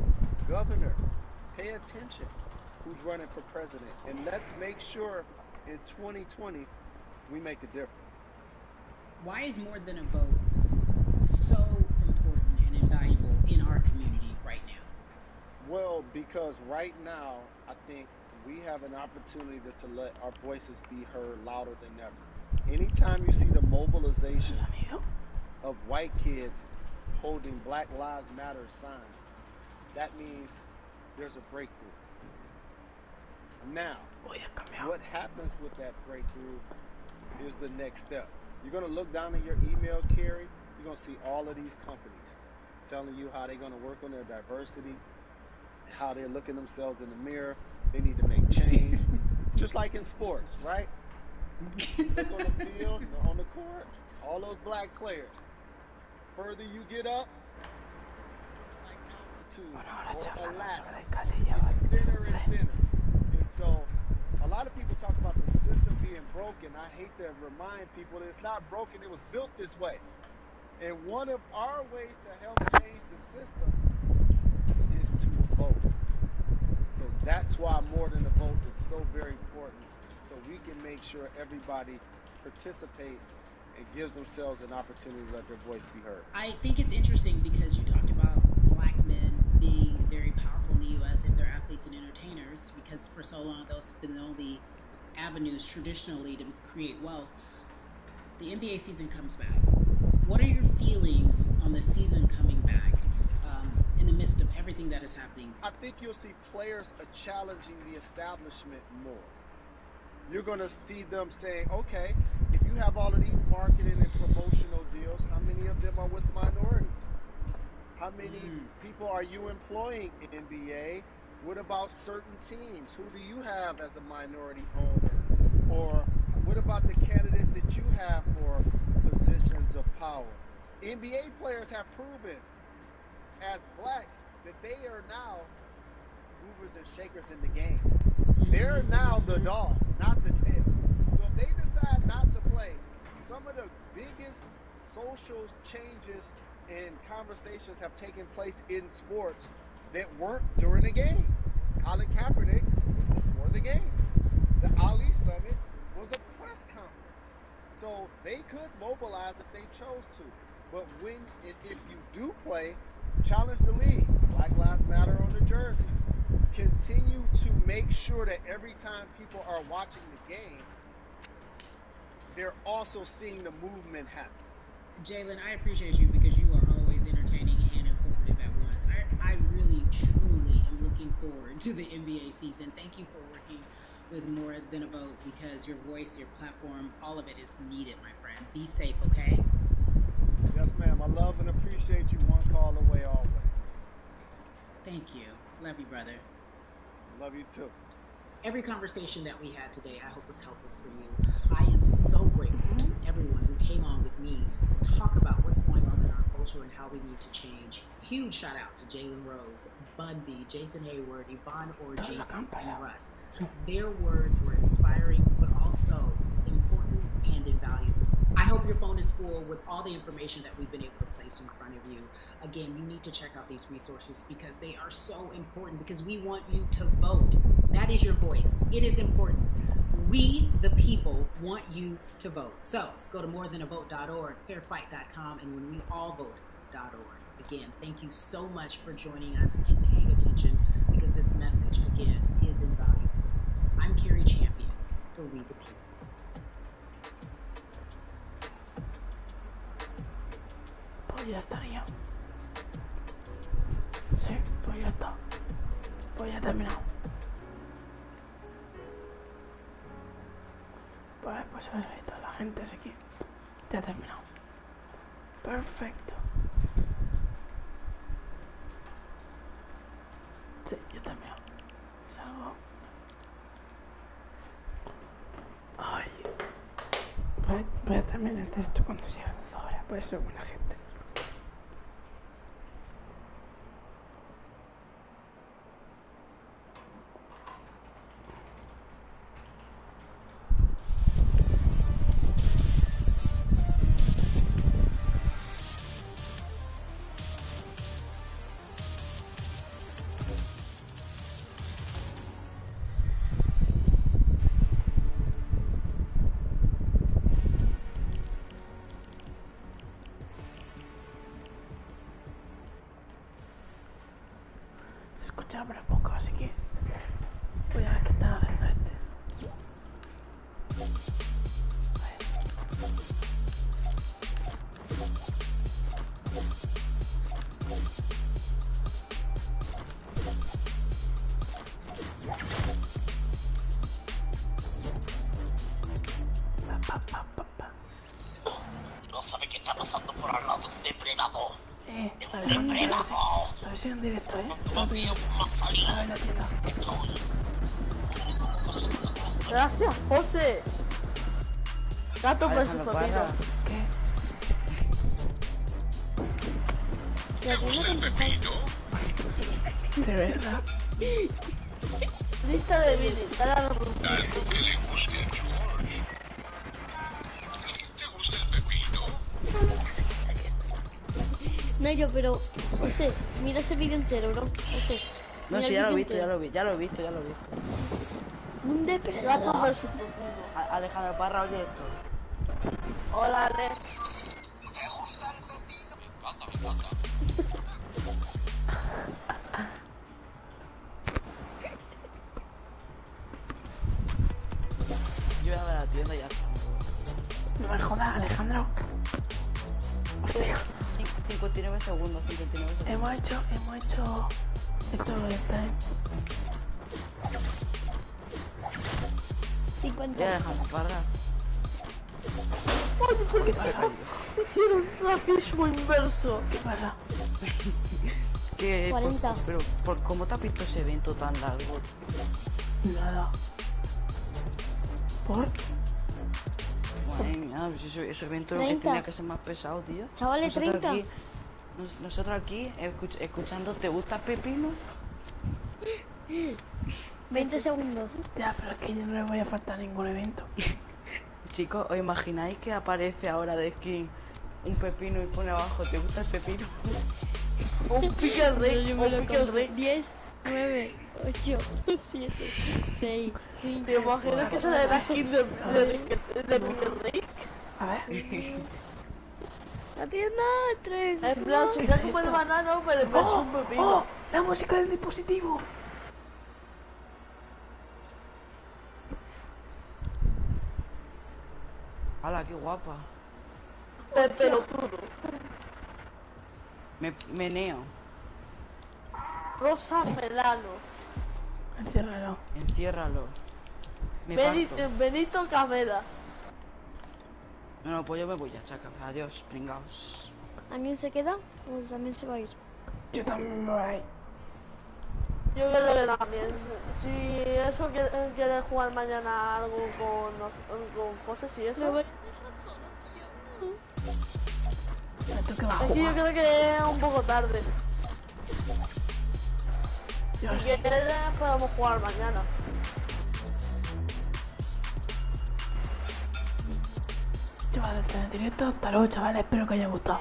governor. Pay attention who's running for president. And let's make sure in 2020 we make a difference. Why is More Than a Vote so important and invaluable in our community right now? Well, because right now, I think we have an opportunity to let our voices be heard louder than ever. Anytime you see the mobilization of white kids holding Black Lives Matter signs, that means there's a breakthrough. Now, what happens with that breakthrough is the next step. You're going to look down in your email, Carrie, you're going to see all of these companies telling you how they're going to work on their diversity, how they're looking themselves in the mirror, they need to make change. Just like in sports, right? Look on the field, on the court, all those black players. Further you get up, it's like altitude or a ladder. It's thinner and thinner. And so a lot of people talk about the system being broken. I hate to remind people that it's not broken, it was built this way. And one of our ways to help change the system is to vote. So that's why more than a vote is so very important. So we can make sure everybody participates and gives themselves an opportunity to let their voice be heard. I think it's interesting because you talked about black men being very powerful in the U.S. if they're athletes and entertainers, because for so long those have been the only avenues traditionally to create wealth. The NBA season comes back. What are your feelings on the season coming back in the midst of everything that is happening? I think you'll see players challenging the establishment more. You're going to see them saying, okay, if you have all of these marketing and promotional deals, how many of them are with minorities? How many people are you employing in NBA? What about certain teams? Who do you have as a minority owner? Or what about the candidates that you have for positions of power? NBA players have proven as blacks that they are now movers and shakers in the game. They're now the dog, not the tail. So if they decide not to play, some of the biggest social changes and conversations have taken place in sports that weren't during the game. Colin Kaepernick was before the game. The Ali Summit was a press conference. So they could mobilize if they chose to. But if you do play, challenge the league. Black Lives Matter on the jerseys. Continue to make sure that every time people are watching the game, they're also seeing the movement happen. Jalen, I appreciate you because you are always entertaining and informative at once. I really, truly am looking forward to the NBA season. Thank you for working with More Than a Vote because your voice, your platform, all of it is needed, my friend. Be safe, okay? Yes, ma'am. I love and appreciate you. One call away, always. Thank you. Love you, brother. Love you too. Every conversation that we had today, I hope was helpful for you. I am so grateful to everyone who came on with me to talk about what's going on in our culture and how we need to change. Huge shout out to Jalen Rose, Bud B, Jason Hayward, Yvonne Orgy, and Russ. Their words were inspiring, but also important and invaluable. I hope your phone is full with all the information that we've been able to place in front of you. Again, you need to check out these resources because they are so important because we want you to vote. That is your voice. It is important. We, the people, want you to vote. So go to morethanavote.org, fairfight.com, and whenweallvote.org. Again, thank you so much for joining us and paying attention because this message, again, is invaluable. I'm Carrie Champion for We the People. Pues ya estaría. Sí, pues ya está. Pues ya he terminado. Pues eso es toda la gente, así que ya he terminado. Perfecto. Sí, ya he terminado. Salgo. Ay. Voy a terminar esto cuando llegue a 2 horas. Puede ser buena gente. No sabe qué está pasando por al lado de un depredador. La versión en directo, Solo te digo. A ver la tienda. Gracias, José. Gato por su papito. ¿Te gusta el pepino? De verdad. Lista de Billy. Algo que le guste a George. ¿Te gusta el pepino? No, yo, pero, José, mira ese vídeo entero, bro. José. No, sí, ya lo he visto, ya lo he visto. Un depredador. Gato por su papito. Alejandro Parra, oye esto. Hola, Ale. ¿Te gusta el pepino? Me encanta. Yo voy a ver a la tienda y ya está. No me jodas, Alejandro. Hostia. 59 segundos. Hemos hecho esto lo está, 50. Ya, Alejandro Parra. Oye, ¿por qué hicieron racismo inverso? ¿Qué pasa? ¿Qué? 40. Pero, ¿cómo te has visto ese evento tan largo? Nada. ¿Por? Madre mía, pues ese evento 30. tenía que ser más pesado, tío. Chavales, 30. Nosotros aquí, escuchando, ¿te gusta pepino? 20 segundos. Ya, pero es que yo no le voy a faltar ningún evento. Chicos, ¿os imagináis que aparece ahora de skin un pepino y pone abajo, ¿te gusta el pepino? Un pique rey, un pique rey. 10, 9, 8, 7, 6, 5. ¿Te imaginas que sale la skin de pique rey? A ver. La tienda 3. En plan, si ya como el banano, pero en vez de un pepino. ¡Oh! ¡La música del dispositivo! ¡Hala, qué guapa! Peperotudo. Meneo. Rosa melano. Enciérralo. Benito Cameda. No, pues yo me voy ya, chaca. Adiós, pringaos. ¿Alguien se queda? Pues también se va a ir. Yo también me voy a ir. Yo creo que también. Si eso quiere jugar mañana algo con José, si eso. Me toca Es que yo creo que es un poco tarde. Si quieres podemos jugar mañana. Chavales, en directo, hasta luego, chavales, espero que os haya gustado.